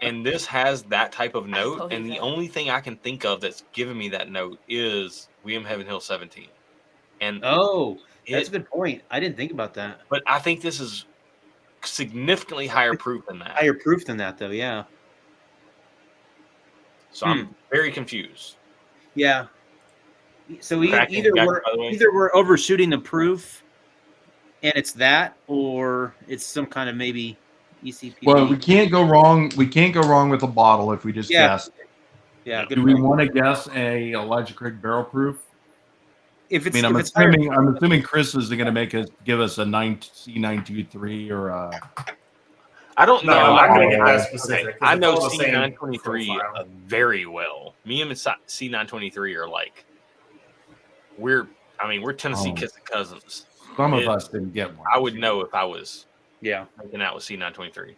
And this has that type of note. believe And the that. only thing I can think of that's giving me that note is William Heaven Hill 17. And Oh, that's it- a good point. I didn't think about that. but I think this is significantly higher proof than that. Higher proof than that, though. Yeah. So I'm very confused. Yeah. So Cracking either back, we're by the way. either we're overshooting the proof, and it's that, or it's some kind of maybe ECP. Well, we can't go wrong. We can't go wrong with a bottle if we just Yeah. guess. yeah. Good Do we point. want to guess a Electric Creek barrel proof? If I it's, mean, I'm if it's higher, assuming Chris is going to give us a C923 or a. I don't No, know. I'm not going to Oh, get that Okay, specific. 'cause I it's know all the same C923 profile. very well. Me and C923 are like we're Tennessee Oh. kissing cousins. Some of It- us didn't get one. I would know if I was yeah, making out with C923.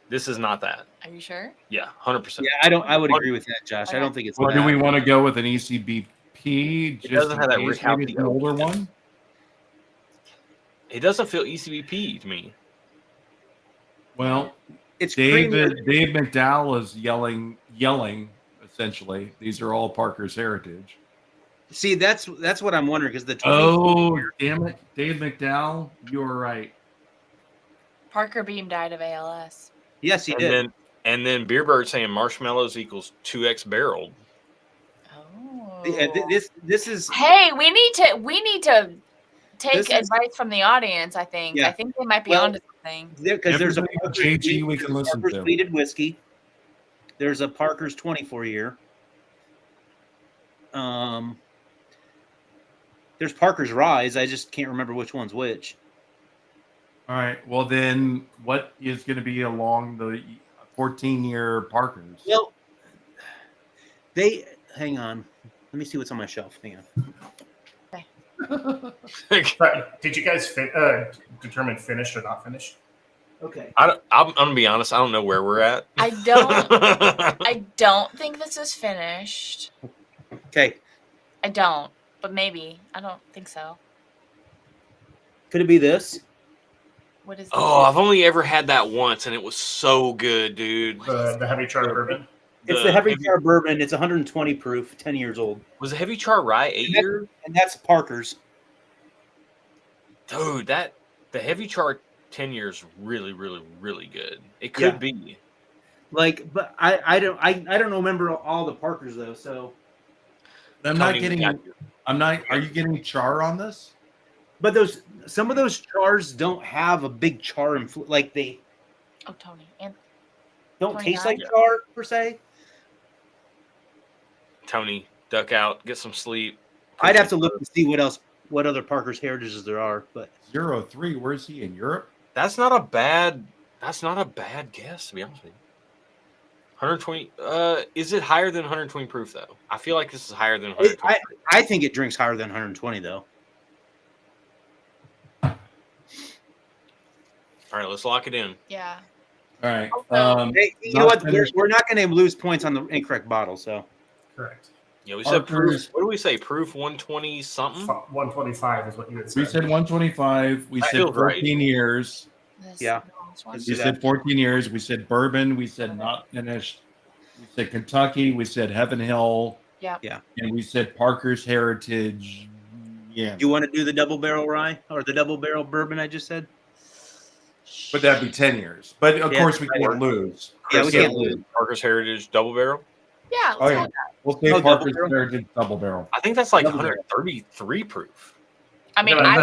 This is not that. Are you sure? Yeah, 100%. yeah. I would agree with that, Josh. I don't think it's. Or do that. we want to go with an ECBP? It doesn't in have that case? Rick Maybe it's an Halpy older oak. one. It doesn't feel ECBP to me. Well, It's creamy. Dave McDowell is yelling. Essentially, these are all Parker's heritage. See, that's what I'm wondering because the 20, Oh, damn it, Dave McDowell, you were right. Parker Beam died of ALS. yes, he And did. then Beerbird saying marshmallows equals 2x barreled. Oh. This is Hey, we need to take This is- advice from the audience. I think. Yeah. I think they might be Well, onto something. because there's a Everything with Parker's JG we can listen Parker's to. Pleated whiskey. There's a Parker's 24 year. There's Parker's Rise. I just can't remember which one's which. All right. Well, then, what is going to be along the 14-year Parkers? Well, hang on. Let me see what's on my shelf. Hang on. Right. Did you guys determine finished or not finished? Okay. I'm gonna be honest. I don't know where we're at. I don't. I don't think this is finished. Okay. I don't. But maybe. I don't think so. Could it be this? What is this? Oh, I've only ever had that once, and it was so good, dude. The heavy char bourbon. It's the Heavy Char Bourbon. It's 120 proof, 10 years old. Was the Heavy Char rye 8 years? And that's Parker's. Dude, the Heavy Char 10 years really, really, really good. It could be. Like, but I don't remember all the Parkers though. So, I'm Tony, not we getting. got you. I'm not. Are you getting char on this? but some of those chars don't have a big char like they Oh, Tony. And don't 29? taste like Yeah. char per se. Tony, duck out, get some sleep. I'd have to look to see what other Parker's heritages there are. But 03. Where's he in Europe? That's not a bad guess, to be honest with you. 120. Is it higher than 120 proof though? I feel like this is higher than 120 proof. I think it drinks higher than 120 though. All right, let's lock it in. yeah. All right. Hey, you know what? We're not going to lose points on the incorrect bottle. So Correct. Yeah, we said proof. Parker's- What do we say? Proof 120 something. 125 is what you had said. We said 125. We That said feels 14 right. years. Yeah. We do said 14 years. We said bourbon. We said not finished. We said Kentucky. We said Heaven Hill. Yeah. Yeah. And we said Parker's Heritage. Yeah. you want to do the double barrel rye or the double barrel bourbon I just said? But that'd be 10 years. But of Yeah, course, we right. can't lose. Yeah, we Chris, can't lose. Parker's Heritage double barrel. Yeah. Let's Oh, go yeah. with that. We'll say Oh, double Parker's barrel? Heritage double barrel. I think that's like Double barrel. 133 proof. I mean, Are you I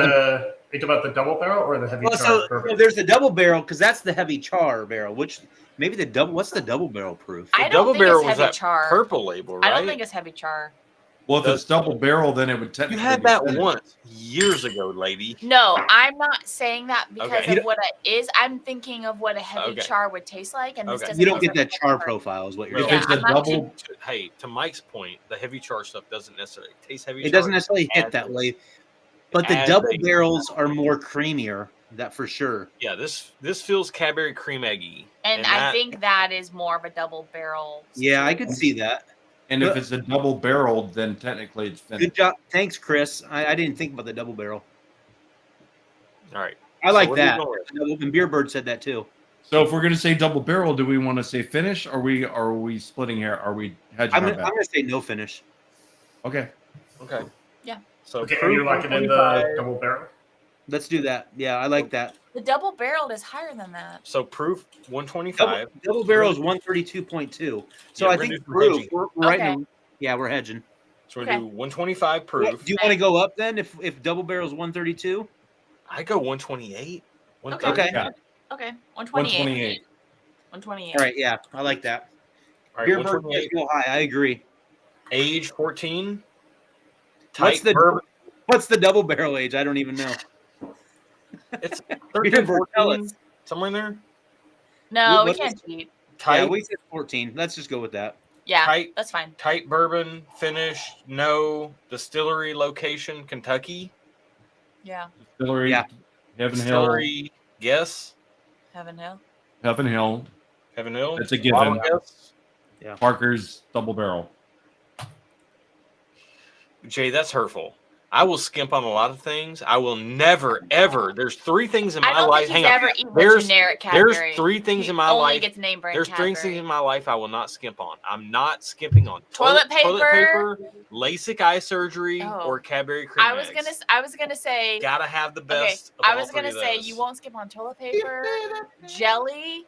talking about the double barrel or the heavy Well, char so bourbon? there's the double barrel because that's the heavy char barrel. Which maybe the double. What's the double barrel proof? I don't double think barrel it's was heavy that char. purple label, right? I don't think it's heavy char. Well, if it's double barrel, then it would You technically had be that finished. once years ago, lady. No, I'm not saying that because Okay. of what it is. I'm thinking of what a heavy Okay. char would taste like, and this Okay. doesn't. You don't taste get like that char char. profile, is what you're If Yeah, saying. it's a I'm not double, Hey, to Mike's point, the heavy char stuff doesn't necessarily taste heavy. It char. doesn't necessarily hit Adds that it. way, but the Adds double a- barrels are more creamier. That for sure. Yeah, this feels Cadbury cream eggy, And I think that is more of a double barrel. Yeah, I could see that. and if it's a double barreled, then technically it's finished. Good job. Thanks, Chris. I didn't think about the double barrel. All right. I So like what are we that. going with? And Beerbird said that too. So if we're going to say double barrel, do we want to say finish? Or are we splitting here? Are we hedging I'm our gonna bet? say no finish. Okay. Okay. Yeah. So Okay, proof are you locking in the 125. double barrel? Let's do that. Yeah, I like that. The double barreled is higher than that. So proof 125. Double barrel is 132.2. So Yeah, I we're gonna think do some proof. hedging. We're right Okay. in. Yeah, we're hedging. So we're gonna do 125 proof. Do you want to go up then? If double barrel is 132? I go 128. Okay. Yeah. Okay. 128. 128. 128. All right. Yeah, I like that. All right, Beerbird 128. go high. I agree. Age 14. What's Tight the bourbon. What's the double barrel age? I don't even know. It's 13, Beerbird, tell 14, us. somewhere in there. No, we What's can't cheat. Tight, Yeah, we said 14. Let's just go with that. Yeah, Tight. that's fine. tight bourbon finish. No distillery location, Kentucky. Yeah. Distillery. Yeah. Heaven Hill. Distillery. Guess. Heaven Hill. Heaven Hill. Heaven Hill. That's a given. Bottle guess. Parker's double barrel. Jay, that's hurtful. I will skimp on a lot of things. I will never, ever. There's three things in I my don't life. think he's Hang on. ever eaten There's- a generic Cadbury. There's three things He in my only life. gets name brand There's three things Cadbury. in my life I will not skimp on. I'm not skimping on Toilet paper, LASIK eye surgery, Oh. or Cadbury cream I was gonna say. Gotta have the Okay, best. of I all was three gonna of say those. you won't skip on toilet paper, jelly,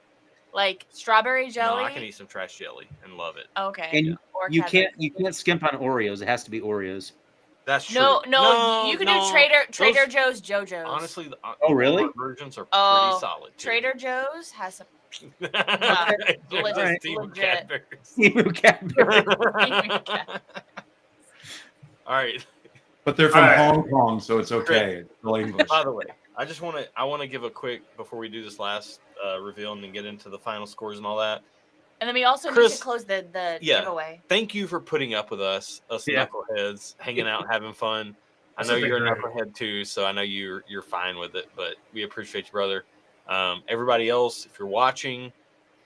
like strawberry No, jelly. I can eat some trash jelly and love it. Okay. And Or you Cadbury. can't skimp on Oreos. It has to be Oreos. That's true. No, you can do Trader Joe's JoJo's. Honestly, the Oh, really? Walmart versions are Oh, pretty solid. too. Trader Joe's has some. They're just legit- Team legit. Cadbury's. Cadbury. All right. But they're from All right. Hong Kong, so it's okay. It's still English. By the way, I want to give a quick before we do this last reveal and then get into the final scores and all that. And then we also need Chris, to close the yeah. giveaway. Thank you for putting up with us Yeah. knuckleheads, hanging out, having fun. I This know has been you're a great. knucklehead too, so I know you're fine with it. But we appreciate you, brother. Everybody else, if you're watching,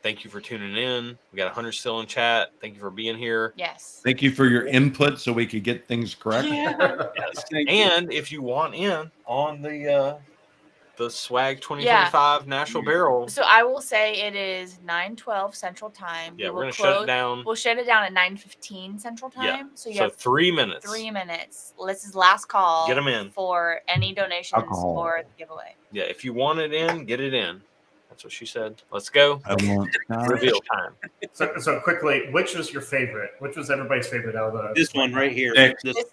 thank you for tuning in. We got 100 still in chat. Thank you for being here. Yes. Thank you for your input so we could get things correct. Yes. Thank you. And if you want in on the Swag 2025 National Barrel, So I will say it is 9:12 Central Time. yeah, We we're will gonna shut it close- down. We'll shut it down at 9:15 Central Yeah. Time. So you So have 3 minutes. 3 minutes. This is last call. Get 'em in. for any donations Alcohol. for the giveaway. Yeah, if you want it in, get it in. That's what she said. Let's go. I want Reveal time. So quickly, which was your favorite? Which was everybody's favorite out of the? This one right here. Six. This,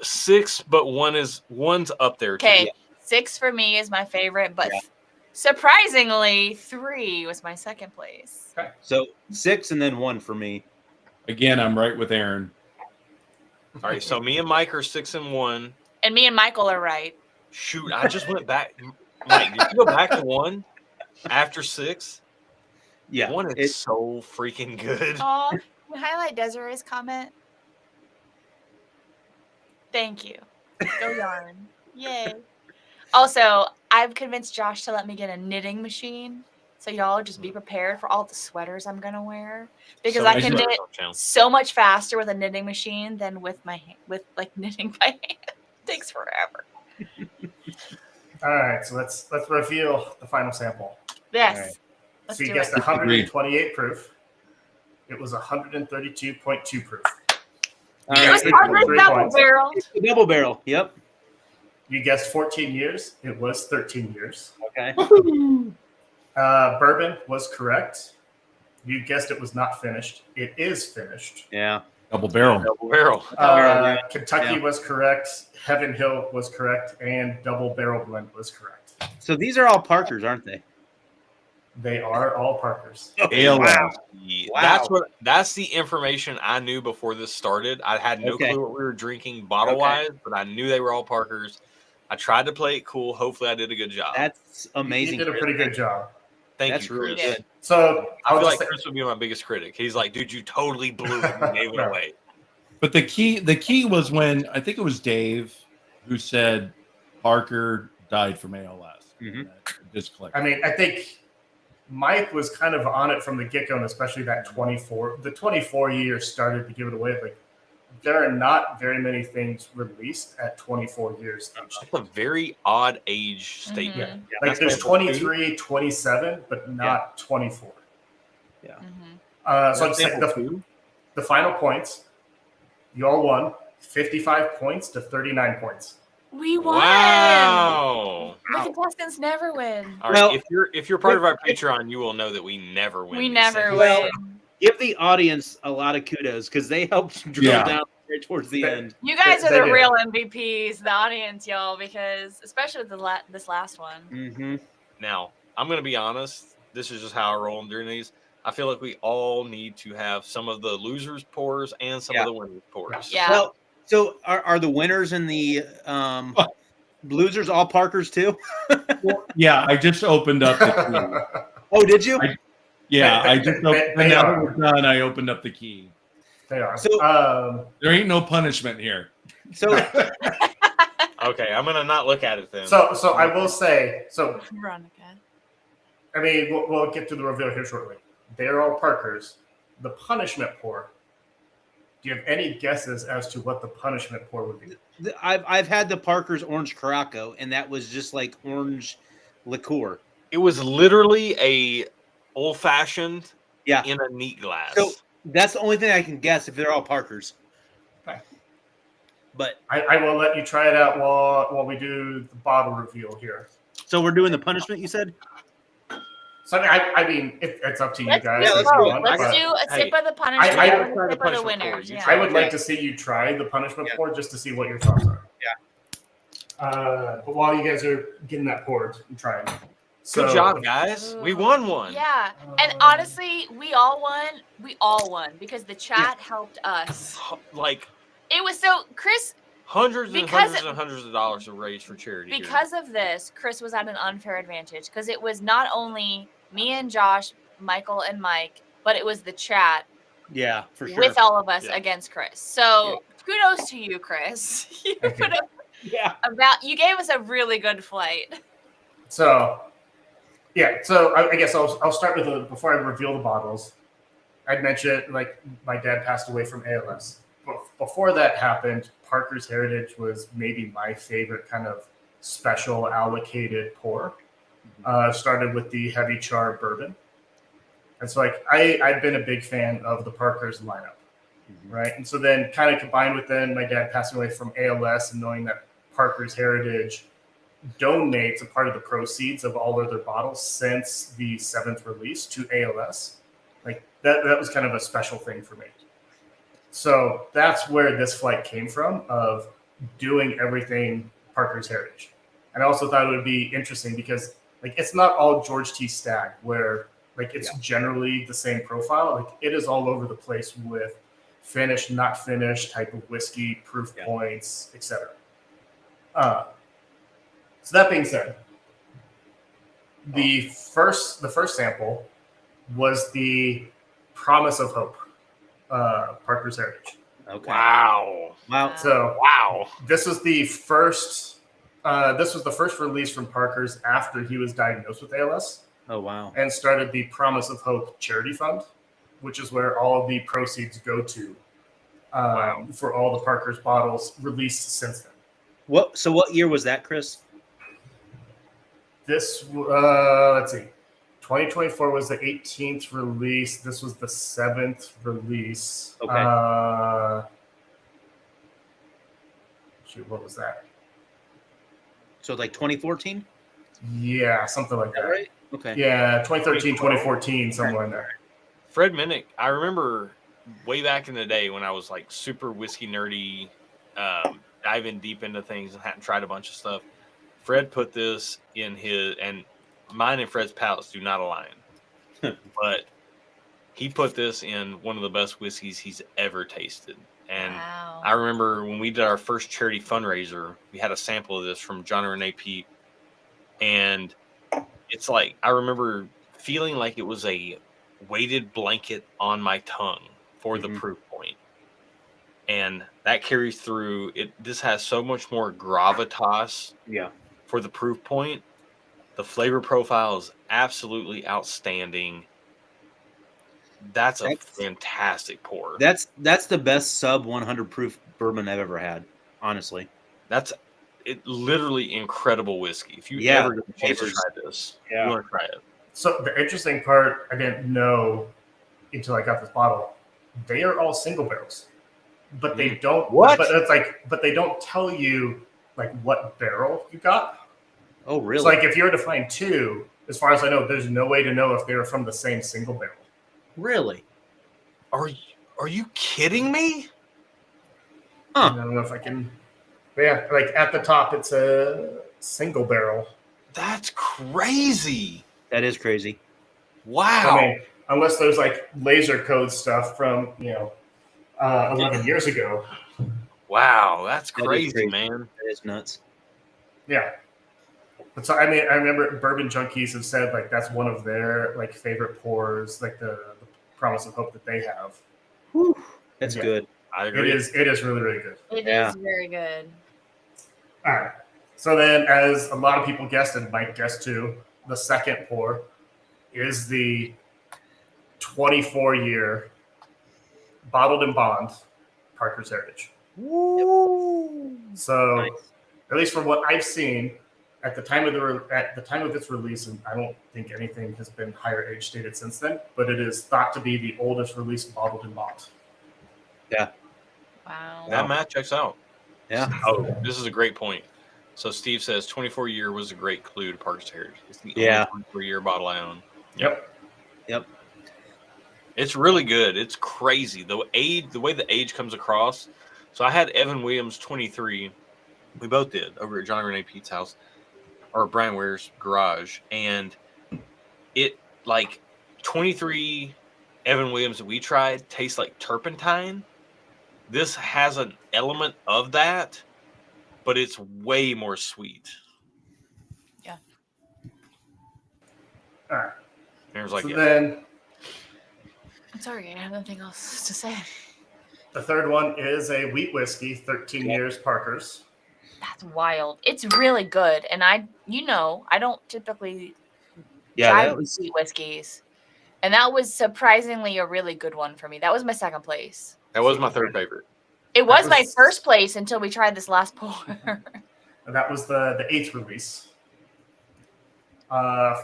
6, but one's up there. too. Okay, 6 for me is my favorite, but Yeah. surprisingly, 3 was my second place. so 6 and then 1 for me. Again, I'm right with Aaron. All right, so me and Mike are 6 and 1. And me and Michael are right. Shoot, I just went back. Mike, did you go back to 1 after 6? Yeah. 1 is so freaking good. Oh, can you highlight Desiree's comment? Thank you. Go yarn. Yay. Also, I've convinced Josh to let me get a knitting machine. So y'all just be prepared for all the sweaters I'm gonna wear. Because So I many can sweaters knit on channel. so much faster with a knitting machine than with my with like knitting by hand. Takes forever. All right, so let's reveal the final sample. Yes. All right. Let's So you do guessed it. 128 proof. It was 132.2 proof. All It was right. Harvard 3 double points. barrel. It's a double barrel. Yep. You guessed 14 years. It was 13 years. Okay. Bourbon was correct. You guessed it was not finished. It is finished. Yeah. Double barrel. Double barrel. yeah. Kentucky Yeah. was correct. Heaven Hill was correct. And Double Barrel Blend was correct. So these are all Parkers, aren't they? They are all Parkers. ALS. Wow. That's the information I knew before this started. I had no Okay. clue what we were drinking bottle wise, but I knew they were all Parkers. I tried to play it cool. Hopefully, I did a good job. That's amazing. You did a pretty good job. Thank That's you, really Chris. good. So I I'll feel just like Chris would be my biggest critic. He's like, dude, you totally blew it and gave it No. away. But the key was when I think it was Dave who said Parker died from ALS. Mhm. That just clicked. I mean, I think Mike was kind of on it from the get-go, and especially that 24 years started to give it away. Like, there are not very many things released at 24 years. That's a very odd age statement. Yeah. Mhm. Like, there's 23, 27, but not 24. Mhm. So I'd say the final points, you all won 55 points to 39 points. We won. Wow. The contestants never win. All right. Well- if you're part of our Patreon, you will know that we never win. We these never things. Well, win. Give the audience a lot of kudos because they helped drill Yeah. down right towards the They- end. You guys They are the did. real MVPs, the audience, y'all, because especially with this last one. Mm-hmm. Now, I'm going to be honest. This is just how I roll during these. I feel like we all need to have some of the losers' pours and some Yeah. of the winners' pours. Yeah. Well, so are the winners and the losers all Parkers too? Yeah, I just opened up the key. Oh, did you? Yeah, They- I just they- opened, they now that are. we're done, I opened up the key. They are. So- There ain't no punishment here. So Okay, I'm going to not look at it then. so I will say, so Veronica. I mean, we'll get to the reveal here shortly. They're all Parkers. The punishment pour. Do you have any guesses as to what the punishment pour would be? I've had the Parker's Orange Caraco, and that was just like orange liqueur. It was literally a old fashioned Yeah. in a neat glass. So that's the only thing I can guess if they're all Parkers. Okay. But I will let you try it out while we do the bottle reveal here. so we're doing the punishment, you said? So I mean, it's up to you Let's guys. do if you both. want, Let's but do a Hey, sip of the punishment I- and try a the sip of the punishment pour. winners. You Yeah. try I would Okay. like to see you try the punishment Yeah. pour just to see what your thoughts are. But while you guys are getting that poured and trying, Good job, guys. We won one. Yeah. And honestly, we all won. We all won because the chat helped us. Like It was so Chris, hundreds and Because hundreds and hundreds of dollars are raised for charity. here. because of this, Chris was at an unfair advantage because it was not only me and Josh, Michael and Mike, but it was the chat Yeah, for sure. with all of us Yeah. against Chris. So kudos to you, Chris. You Thank you. put up yeah. you gave us a really good flight. So, yeah. So I guess I'll start with before I reveal the bottles. I'd mentioned like my dad passed away from ALS. Before that happened, Parker's Heritage was maybe my favorite kind of special allocated pour. Started with the heavy char bourbon, and so like I've been a big fan of the Parker's lineup, right? And so then kind of combined with then my dad passing away from ALS and knowing that Parker's Heritage donates a part of the proceeds of all of their bottles since the 7th release to ALS. Like that was kind of a special thing for me. So that's where this flight came from, of doing everything Parker's Heritage. And I also thought it would be interesting because like it's not all George T. Stagg where like it's generally the same profile. Like it is all over the place with finished, not finished type of whiskey, proof points, etc. So that being said, the first sample was the Promise of Hope, Parker's Heritage. Okay. Wow. So Wow. this was the first. This was the first release from Parker's after he was diagnosed with ALS. Oh wow. And started the Promise of Hope charity fund, which is where all of the proceeds go to for all the Parker's bottles released since then. What year was that, Chris? This, let's see, 2024 was the 18th release. This was the 7th release. Okay. Shoot, what was that? So like 2014? Yeah, something like Is that that. right? Okay. Yeah, 2013, 2014, somewhere in there. Fred Minnick, I remember way back in the day when I was like super whiskey nerdy, diving deep into things and hadn't tried a bunch of stuff. Fred put this in his, and mine and Fred's palates do not align, but he put this in one of the best whiskeys he's ever tasted. And I remember when we did our first charity fundraiser, we had a sample of this from John and Renee Pete. And it's like, I remember feeling like it was a weighted blanket on my tongue for the proof point. And that carries through it. This has so much more gravitas for the proof point. The flavor profile is absolutely outstanding. That's a fantastic pour. That's the best sub 100 proof bourbon I've ever had, honestly. That's literally incredible whiskey. If you ever get a chance to try this, you want to try it. So the interesting part I didn't know until I got this bottle, they are all single barrels. But they don't but they don't tell you like what barrel you got. Oh really? So like if you were to find two, as far as I know, there's no way to know if they were from the same single barrel. Really? Are you kidding me? I don't know if I can. But yeah, like at the top, it's a single barrel. That's crazy. That is crazy. Wow. I mean, unless there's like laser code stuff from 11 years ago. Wow, that's crazy, man. That is nuts. Yeah. But so I mean, I remember Bourbon Junkies have said like that's one of their like favorite pours, like the Promise of Hope that they have. Whew, that's good. I agree. It is really, really good. It is very good. All right. So then, as a lot of people guessed, and Mike guessed too, the second pour is the 24-year bottled in bond Parker's Heritage. Woo. So, Nice. at least from what I've seen, at the time of its release, and I don't think anything has been higher age stated since then, but it is thought to be the oldest released bottled in bond. Yeah. Wow. That math checks out. Yeah. Oh, this is a great point. So Steve says 24-year was a great clue to Parker's Heritage. It's the only 24-year bottle I own. Yep. It's really good. It's crazy. The way the age comes across. So I had Evan Williams 23. We both did over at John and Renee Pete's house or Brian Ware's garage. And it like 23 Evan Williams that we tried tastes like turpentine. This has an element of that, but it's way more sweet. Yeah. All right. Aaron's like, So yeah. then I'm sorry, I have nothing else to say. the third one is a wheat whiskey, 13 years Parker's. That's wild. It's really good. And I don't typically Yeah, try that was sweet whiskeys. And that was surprisingly a really good one for me. That was my second place. That was my third favorite. It was my was- first place until we tried this last pour. And that was the 8th release.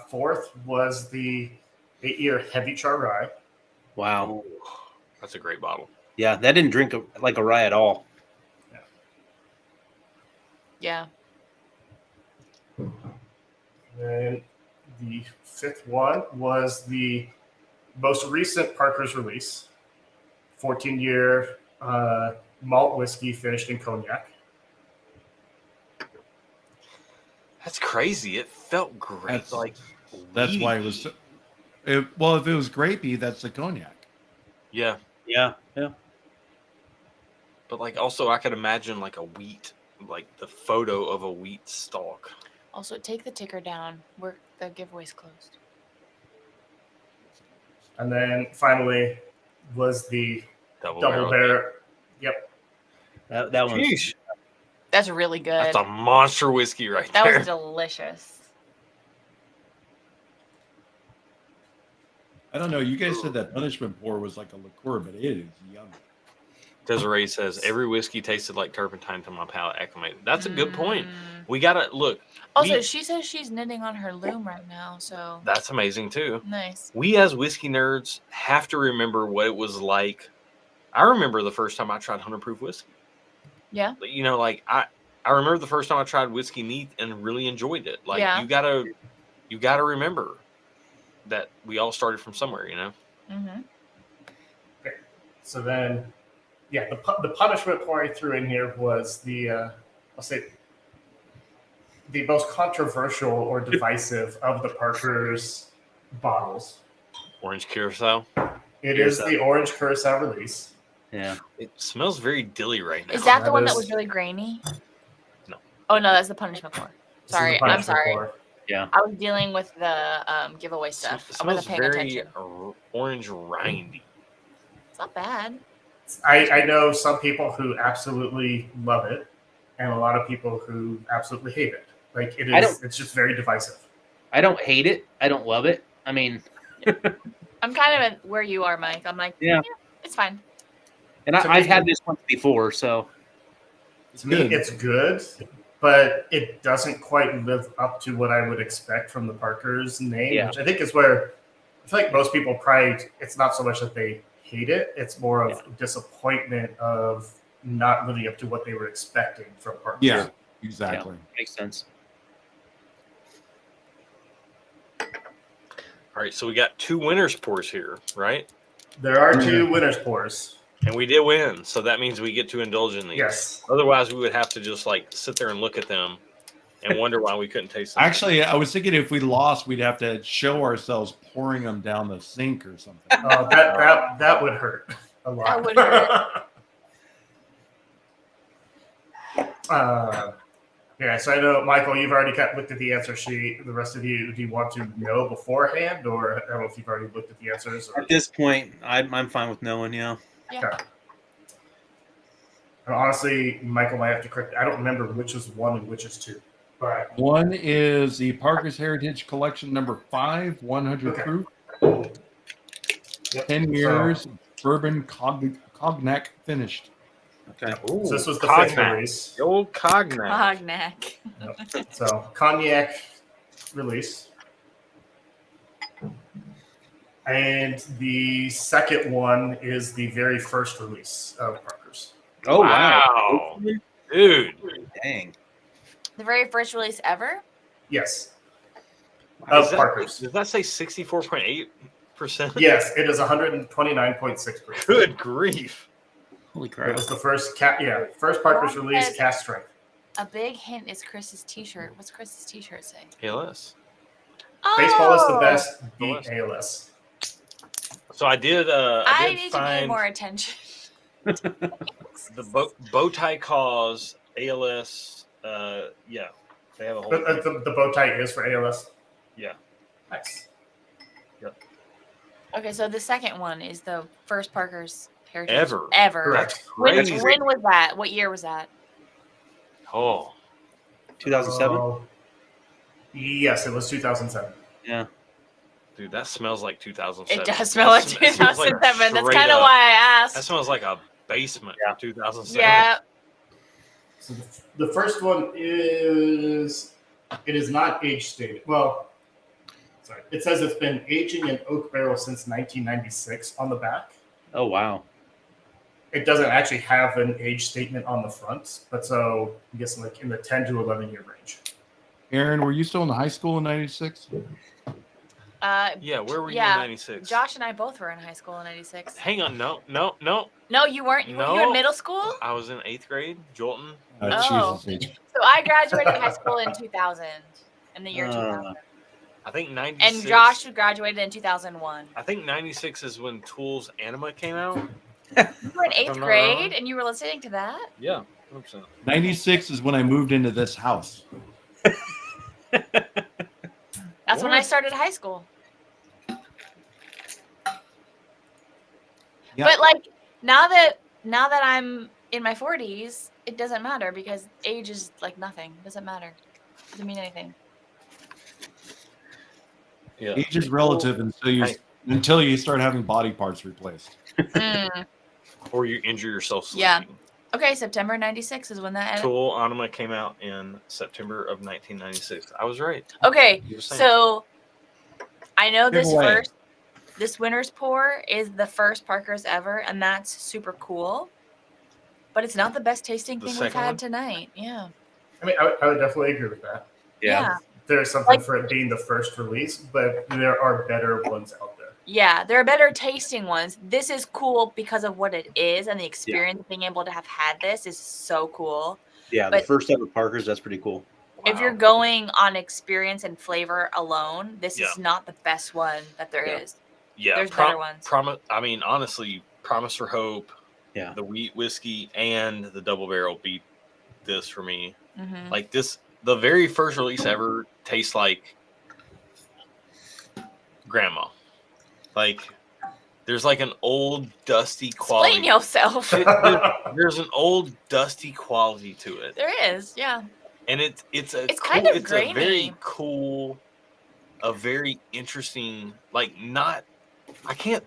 Fourth was the 8-year Heavy Char Rye. wow. That's a great bottle. Yeah, that didn't drink like a rye at all. Yeah. And the fifth one was the most recent Parker's release, 14-year malt whiskey finished in cognac. That's crazy. It felt great. That's why it weedy. was. Well, if it was grapey, that's the cognac. Yeah, Yeah. but also I could imagine like a wheat, like the photo of a wheat stalk. Also, take the ticker down. The giveaway's closed. And then finally was the Double double barrel. Yep. That one's Sheesh. That's really good. That's a monster whiskey right That there. was delicious. I don't know. You guys said that punishment pour was like a liqueur, but it is yummy. Desiree says every whiskey tasted like turpentine to my palate acclimated. That's a good point. Mm. We gotta look. Also, she says she's knitting on her loom right now, so That's amazing too. nice. We as whiskey nerds have to remember what it was like. I remember the first time I tried 100 proof whiskey. Yeah. You know, I remember the first time I tried whiskey neat and really enjoyed it. Yeah. you gotta remember that we all started from somewhere, you know. Mm-hmm. Okay. So then, yeah, the punishment pour I threw in here was the I'll say the most controversial or divisive of the Parker's bottles. Orange curacao. It is the orange curacao release. Yeah. It smells very dilly right now. Is that the That one that is- was really grainy? No. Oh no, that's the punishment pour. This is the Sorry, I'm punishment sorry. pour. I was dealing with the giveaway It stuff. I smells wasn't paying very attention. orange rindy. It's not bad. I know some people who absolutely love it, and a lot of people who absolutely hate it. Like it is, it's just very divisive. I don't hate it. I don't love it. I mean, I'm kind of at where you are, Mike. I'm like, Yeah. it's fine. and To I've me- had this once before, so To me, it's good, but it doesn't quite live up to what I would expect from the Parker's name, Yeah. which I think is where I feel like most people probably, it's not so much that they hate it, it's more of disappointment of not living up to what they were expecting from Parker's. Yeah, exactly. makes sense. All right, so we got 2 winners pours here, right? There are 2 winners pours. And we did win, so that means we get to indulge in these. Yes. Otherwise, we would have to just sit there and look at them and wonder why we couldn't taste them. Actually, I was thinking if we lost, we'd have to show ourselves pouring them down the sink or something. That would hurt a lot. That would hurt. Yeah, so I know, Michael, you've already looked at the answer sheet. The rest of you, do you want to know beforehand, or I don't know if you've already looked at the answers? Or... At this point, I'm fine with knowing. Yeah. Yeah. Okay. And honestly, Michael might have to correct. I don't remember which is 1 and which is 2. But One is the Parker's Heritage Collection number 5, 100 Okay. proof, yep. 10 years, bourbon cognac finished. Okay. Ooh, So this was the 5th cognac. release. The old cognac. Cognac. So cognac release. And the second one is the very first release of Parker's. Oh Wow. wow. Dude. Dang. The very first release ever? Yes. Does Of that- Parker's. Does that say 64.8%? Yes, it is 129.6%. Good grief. Holy It crap. was the first first Parker's release cast strength. A big hint is Chris's t-shirt. What's Chris's t-shirt say? ALS. Baseball is the Oh! best. Beat ALS. So I did. I did need to pay find more attention. the bow tie cause ALS. Yeah, they have a whole. The bow tie is for ALS. Yeah. Nice. Okay, so the second one is the first Parker's Heritage Ever. Correct. Crazy. When was that? What year was that? Oh, 2007. Yes, it was 2007. Yeah. dude, that smells like 2007. It does smell like That smells like 2007. That's straight kind of up. why I That asked. smells like a basement from 2007. Yeah. So the first one is not age stated. Well, sorry, it says it's been aging in oak barrel since 1996 on the back. Oh wow. It doesn't actually have an age statement on the front, but so I'm guessing like in the 10 to 11 year range. Aaron, were you still in high school in '96? Yeah, where were you Yeah, in '96? Josh and I both were in high school in '96. Hang on, no. No, you weren't. Were you in middle school? I was in 8th grade. Jolton. Oh. Jesus H. So I graduated high school in 2000, in the year 2000. I think 96. And Josh graduated in 2001. I think 96 is when Tool's Anima came out. You were in I'm 8th not grade wrong. and you were listening to that? Yeah, 100%. '96 is when I moved into this house. That's when I started high school. Yeah. But like now that I'm in my 40s, it doesn't matter because age is like nothing. It doesn't matter. It doesn't mean anything. Yeah. Age is relative until you start having body parts replaced. Mm. Or you injure yourself sleeping. Yeah. Okay, September 96 is when that ended. Tool Anima came out in September of 1996. I was right. Okay, You were saying. so I know Give away. this winter's pour is the first Parker's ever, and that's super cool. But it's not the best tasting The thing we've second had one? tonight. Yeah. I mean, I would definitely agree with that. Yeah. There's something for it being the first release, but there are better ones out there. Yeah, there are better tasting ones. This is cool because of what it is, and the experience of being able to have had this is so cool. Yeah, But- the first ever Parker's, that's pretty cool. If Wow. you're going on experience and flavor alone, this Yeah. is not the best one that there is. Yeah, There's better ones. I mean, honestly, Promise for Hope, Yeah. the wheat whiskey, and the double barrel beat this for me. Mhm. Like this, the very first release ever tastes like grandma. Like there's like an old dusty quality. Explain yourself. There's an old dusty quality to it, There is, yeah. and it's kind of it's a very grainy. cool, a very interesting. Like not, I can't.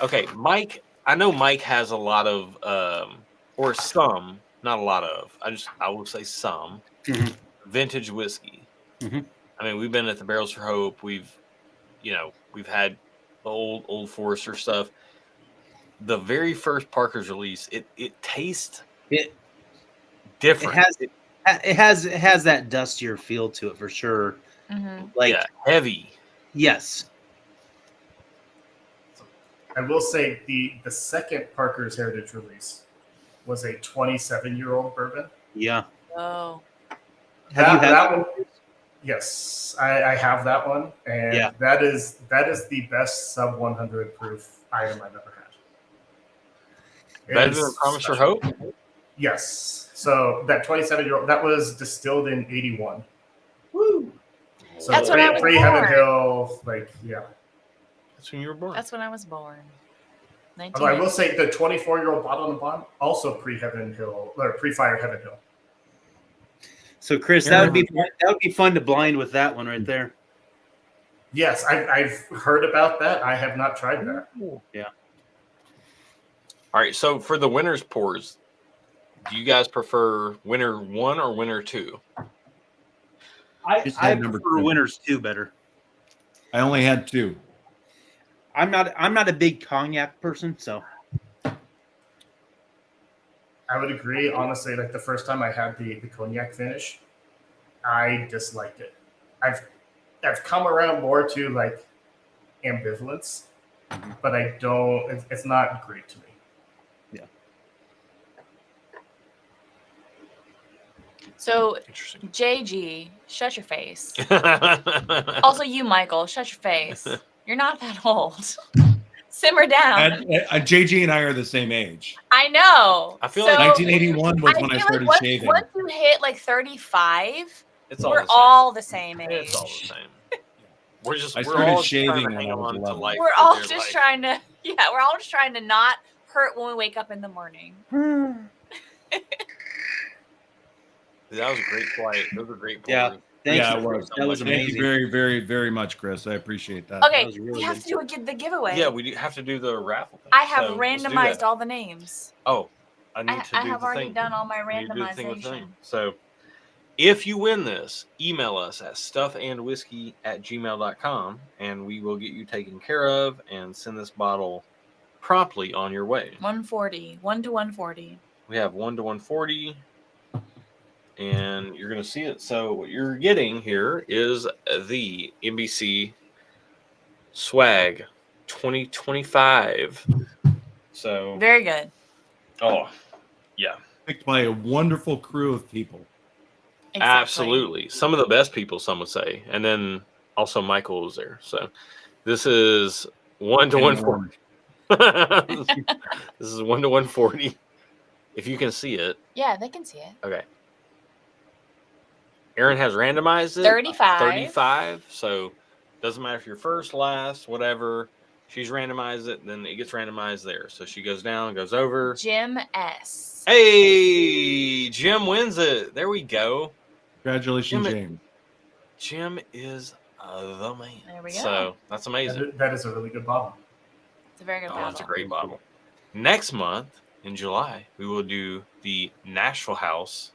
Okay, Mike. I know Mike has a lot of, or some, not a lot of. I will say some Mhm. vintage whiskey. Mhm. I mean, we've been at the Barrels for Hope. We've had the old Forester stuff. The very first Parker's release, it tastes It different. it has that dustier feel to it for sure. Mhm. Like yeah, heavy. yes, I will say the second Parker's Heritage release was a 27-year-old bourbon. yeah. Oh. Have you had that one? Yes, I have that one, and Yeah. that is the best sub 100 proof item I've ever had. It Better is than Promise for special. Hope. Yes. So that 27-year-old that was distilled in 81. Woo. So That's when I was pre Heaven born. Hill, like yeah. That's when you were born. That's when I was born. Although I will 19. say the 24-year-old bottle on the bottom also pre Heaven Hill or pre Fire Heaven Hill. So Chris, that would be fun to blind with that one right there. Yes, I've heard about that. I have not tried that. All right, so for the winter's pours, do you guys prefer winter 1 or winter 2? Just I had number prefer 2. Winners 2 better. I only had 2. I'm not a big cognac person, so I would agree. Honestly, like the first time I had the cognac finish, I disliked it. I've come around more to like ambivalence, but I don't. It's not great to me. So, Interesting. JG, shut your face. Also, you, Michael, shut your face. You're not that old. Simmer down. JG and I are the same age. I know. I feel So, like 1981 was when I feel started once, shaving. Once you hit like 35, it's all we're the same. all the same age. It's all the same. We're I we're started all just shaving trying to when hang I was on to 11. life We're for all dear just life. trying to, we're all just trying to not hurt when we wake up in the morning. That was a great flight. Those were great pours. Yeah. Thanks. Yeah, it was. That was Thank you amazing. very, very, very much, Chris. I appreciate that. Okay, was really we have good. to do the giveaway. Yeah, we do have to do the raffle thing. I have So let's do randomized that. all the names. Oh, I need to I do have the already thing. done all my I need to do the thing with the randomization. thing. So if you win this, email us at stuffandwhiskey@gmail.com and we will get you taken care of and send this bottle promptly on your way. 140. 1 to 140. We have 1 to 140. and you're going to see it. So what you're getting here is the NBC Swag 2025. So, Very good. oh, yeah, Picked by a wonderful crew of people. Exactly. absolutely. Some of the best people, some would say. And then also Michael was there. So this is 1 to 140. This is 1 to 140. If you can see it. Yeah, they can see it. Okay. Aaron has randomized it. 35. 35. So doesn't matter if you're first, last, whatever. She's randomized it, then it gets randomized there. So she goes down, goes over. Jim S. Hey, Jim wins it. There we go. Congratulations, Jim- James. Jim is the man. There we go. So that's amazing. That is a really good bottle. It's a very good Oh, bottle. that's a great bottle. Next month in July, we will do the Nashville House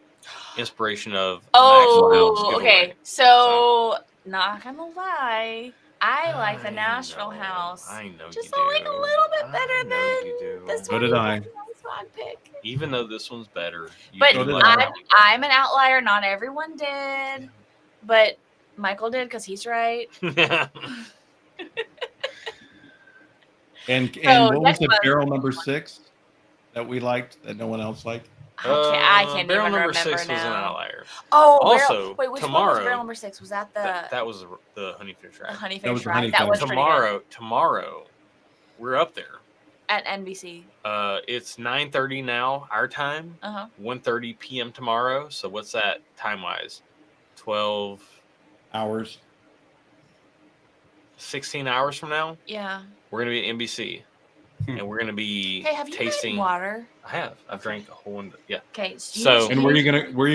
inspiration of Nashville House Oh, giveaway. okay. So, not gonna lie, I like the Nashville know, House. I know Just you do. like a little bit I better know than you do. this So one. did I. Swag pick. Even though this one's better, you But do did like I. that I'm an outlier. Not everyone did, but Michael did because he's right. one. And So, what was next the month- barrel number 6 that we liked that no one else liked? I can't barrel even number remember 6 was an now. outlier. Oh, Also, wait, which one tomorrow- was barrel number 6? Was that the That was the honeyfish the rack. honeyfish That was the ride? That honeyfish. was pretty good. Tomorrow, we're up there. At NBC. It's 9:30 now, our time. 1:30 p.m. tomorrow. So what's that time wise? 12, Hours. 16 hours from now. Yeah. We're gonna be at NBC, and we're gonna be Hey, have you tasting. had water? I have. I've drank a whole one. Yeah. Okay. So- And where are you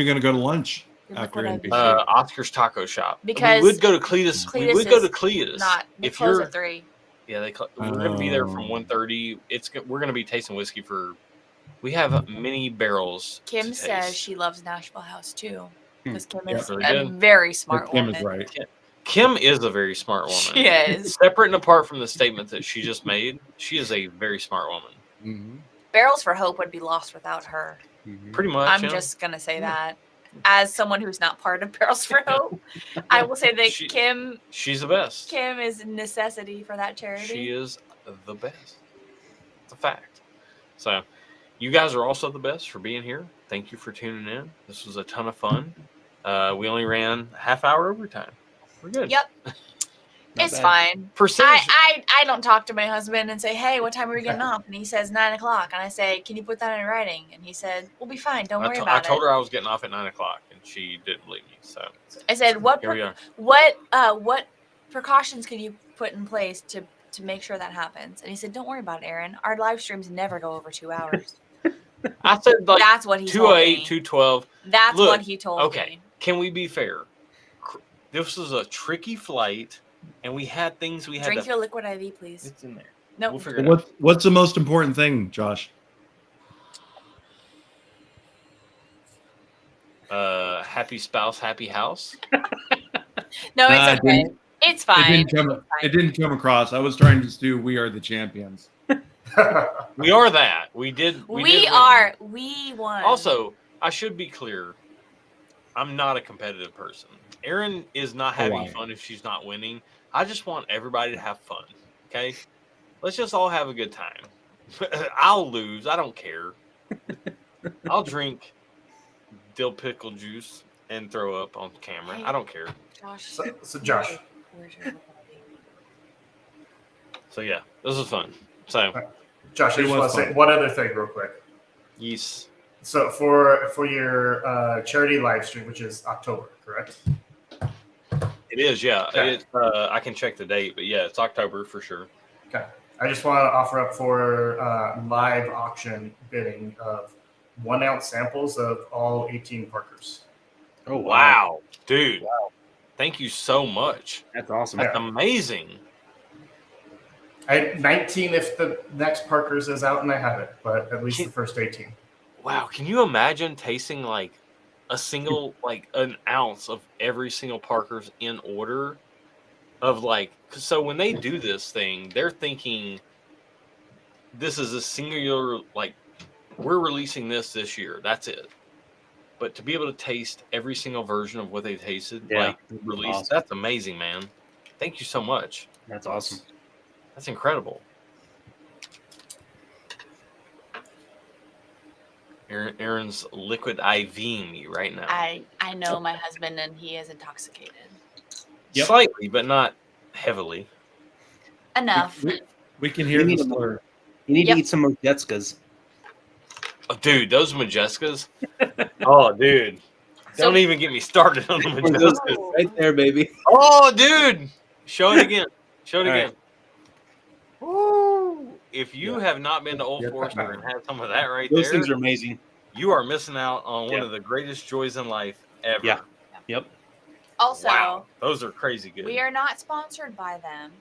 gonna go to lunch after Liquid NBC? IV. Oscar's Taco Shop. Because we would go to Cletus. We Cletus would go to is Cletus. Not. They if close you're, at 3. yeah, we're gonna be there from Oh. 1:30. We're gonna be tasting whiskey for. We have many barrels. Kim to says taste. she loves Nashville House too. Hmm. Because Kim Yeah, is very a good. very smart Kim woman. is right. Kim is a very smart woman. She is. Separate and apart from the statement that she just made, she is a very smart woman. Mm-hmm. Barrels for Hope would be lost without her. Pretty much. I'm yeah. just gonna say that. As someone who's not part of Barrels for Hope, I will say that Kim She's the best. is a necessity for that charity. She is the best. It's a fact. So, you guys are also the best for being here. Thank you for tuning in. This was a ton of fun. We only ran half hour overtime. We're good. Yep. Not It's bad. fine. Percentage. I don't talk to my husband and say, hey, what time are we getting off? And he says 9 o'clock. And I say, can you put that in writing? And he said, we'll be fine. Don't worry I about told it. her I was getting off at 9 o'clock, and she didn't believe me. So I said, what here we are. what precautions can you put in place to make sure that happens? And he said, don't worry about it, Aaron. Our live streams never go over 2 hours. I said like That's what he told 208, me. 212. That's Look, what he told okay. me. Can we be fair? This was a tricky flight, and we had things we had Drink to. your liquid IV, please. It's in there. No, We'll figure it out. What's the most important thing, Josh? Happy spouse, happy house. no, Nah, it's okay. It's fine. It didn't come across. I was trying to do "We Are the Champions." We are that. We did. We did win. are. We won. Also, I should be clear. I'm not a competitive person. Erin is not having wow. fun if she's not winning. I just want everybody to have fun. Okay, let's just all have a good time. I'll lose. I don't care. I'll drink dill pickle juice and throw up on camera. I don't care. Josh. So Josh, Where's your liquid IV? So yeah, this was fun. So Josh, I It just was want to say fun. one other thing real quick. yes, So for your charity live stream, which is October, correct? it is. Yeah, Okay. I can check the date, but yeah, it's October for sure. Okay. I just want to offer up for live auction bidding of 1 ounce samples of all 18 Parkers. Oh wow, dude! Thank you so much. That's awesome. That's amazing. I had 19 if the next Parkers is out and I have it, but at least the first 18. Wow, can you imagine tasting like a single, like an ounce of every single Parker's in order of like, so when they do this thing, they're thinking this is a singular, like we're releasing this year. That's it. but to be able to taste every single version of what they tasted, Yeah, like that's released, awesome. that's amazing, man. Thank you so much. That's awesome. That's incredible. Aaron's liquid IVing me right now. I know my husband, and he is intoxicated. Yep. Slightly, but not heavily. Enough. We can hear You the need, slur. you need Yep. to eat some Mojetskas. Oh, dude, those Majescas. Oh, dude. Don't even get me started on the Majescas. Right there, baby. Oh, dude. Show it again. Show it All again. Woo. If you Yeah. have not been to Old Yeah. Forester and had some of that right Those there, things are amazing. you are missing out on one Yeah. of the greatest joys in life ever. Yeah. Yep. Also, Wow. Those are crazy good. we are not sponsored by them,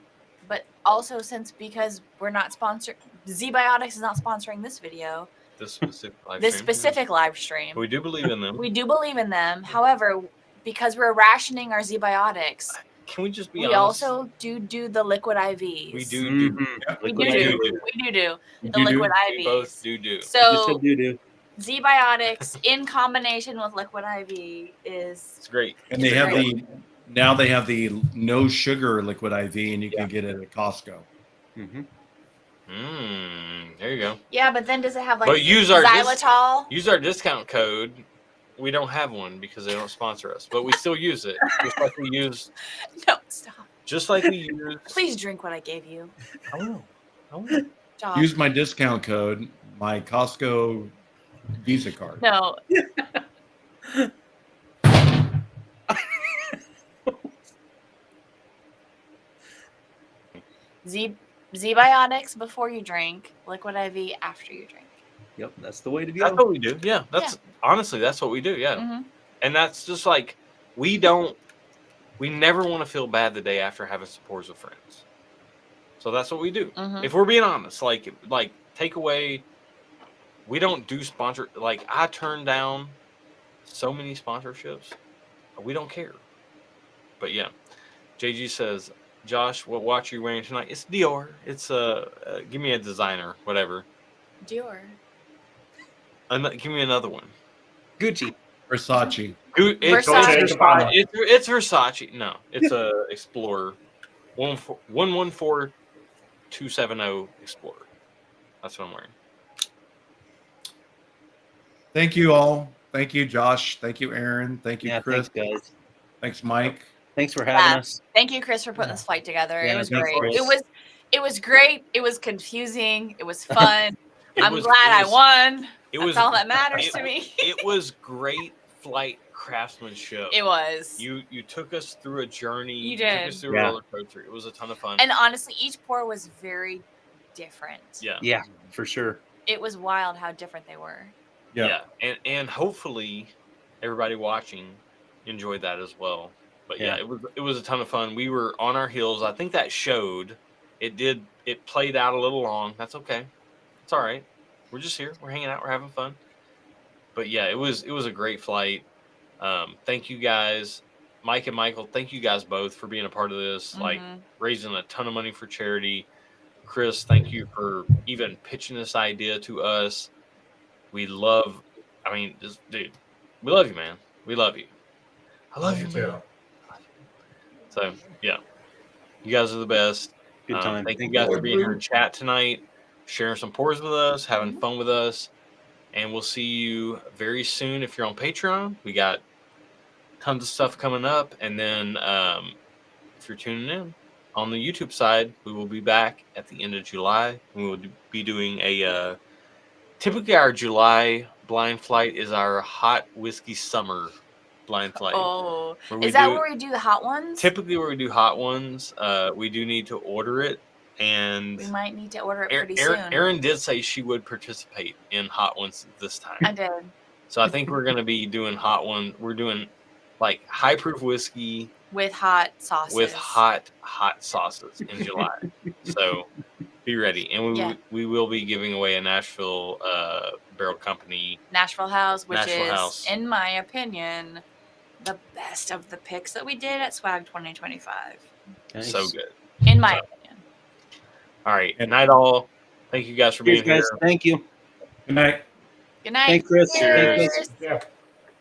but also because we're not sponsored, ZBiotics is not sponsoring this video, This specific live this stream. specific live stream. We do believe in them. We do believe in them. However, because we're rationing our ZBiotics, Can we just be we honest? also do the liquid IVs. We do. Mhm. We Liquid do. IV. We do You the do? liquid We IVs. both do. Just So said doo-doo. ZBiotics in combination with liquid IV is It's great. And they have great. now they have the no sugar liquid IV, and you can get it at Costco. Mhm. There you go. Yeah, but then does it have like But use our xylitol? Use our discount code. We don't have one because they don't sponsor us, but we still use it. Just like we use. No, stop. Just like we use. Please drink what I gave you. I will. Josh. Use my discount code, my Costco Visa card. No. ZBiotics before you drink, liquid IV after you drink. Yep, that's the way to That's go. what we do. Yeah, that's honestly that's what we do. Yeah, Mhm. and that's just like we never want to feel bad the day after having some pours with friends. So that's what we do. Mhm. If we're being honest, like take away, we don't do sponsor. Like I turn down so many sponsorships. We don't care. But yeah, JG says, Josh, what watch are you wearing tonight? It's Dior. It's give me a designer, whatever. Dior. Give me another one. Gucci. Versace. It's Versace. It's Versace. No, it's a Explorer. 114270 Explorer. That's what I'm wearing. Thank you all. Thank you, Josh. Thank you, Aaron. Thank you, Yeah, Chris. thanks, guys. Thanks, Mike. Thanks for having Yeah. us. Thank you, Chris, for putting this flight together. Yeah, it was thanks, great. Chris. It was great. It was confusing. It was fun. I'm was- glad it I was- won. It That's was all that matters it- to me. It was great flight craftsmanship. It was. You took us through a journey. You took did. us through Yeah. a roller coaster. It was a ton of fun. And honestly, each pour was very different. yeah. Yeah, for sure. It was wild how different they were. Yeah. And hopefully everybody watching enjoyed that as well. But yeah, it was a ton of fun. We were on our heels. I think that showed. It played out a little long. That's okay. It's all right. We're just here. We're hanging out. We're having fun. But yeah, it was a great flight. Thank you guys, Mike and Michael. Thank you guys both for being a part of this. Like Mhm. raising a ton of money for charity. Chris, thank you for even pitching this idea to us. We love. I mean, dude, we love you, man. We love you. I love you too. man. So yeah, you guys are the best. Good time. Thank you guys for being here in chat tonight, sharing some pours with us, having fun with us, and we'll see you very soon. If you're on Patreon, we got tons of stuff coming up, and then if you're tuning in on the YouTube side, we will be back at the end of July. We will be doing a typically our July blind flight is our hot whiskey summer blind flight. Oh, where we is that do- where we do the hot ones? Typically, where we do hot ones, we do need to order it, and We might need to order it pretty soon. Erin did say she would participate in hot ones this time. I did. So I think we're going to be doing hot one. We're doing like high proof whiskey With hot sauces. with hot sauces in July. So be ready, and we will be giving away a Nashville Barrel Company. Nashville House, which Nashville is, House. in my opinion, the best of the picks that we did at Swag 2025. Nice. So good. In my opinion. All right, and night all. Thank you guys for Cheers, being guys. here. Thank you. Good night. Good night. Thanks, Chris. Cheers. Thanks, Chris. Yeah.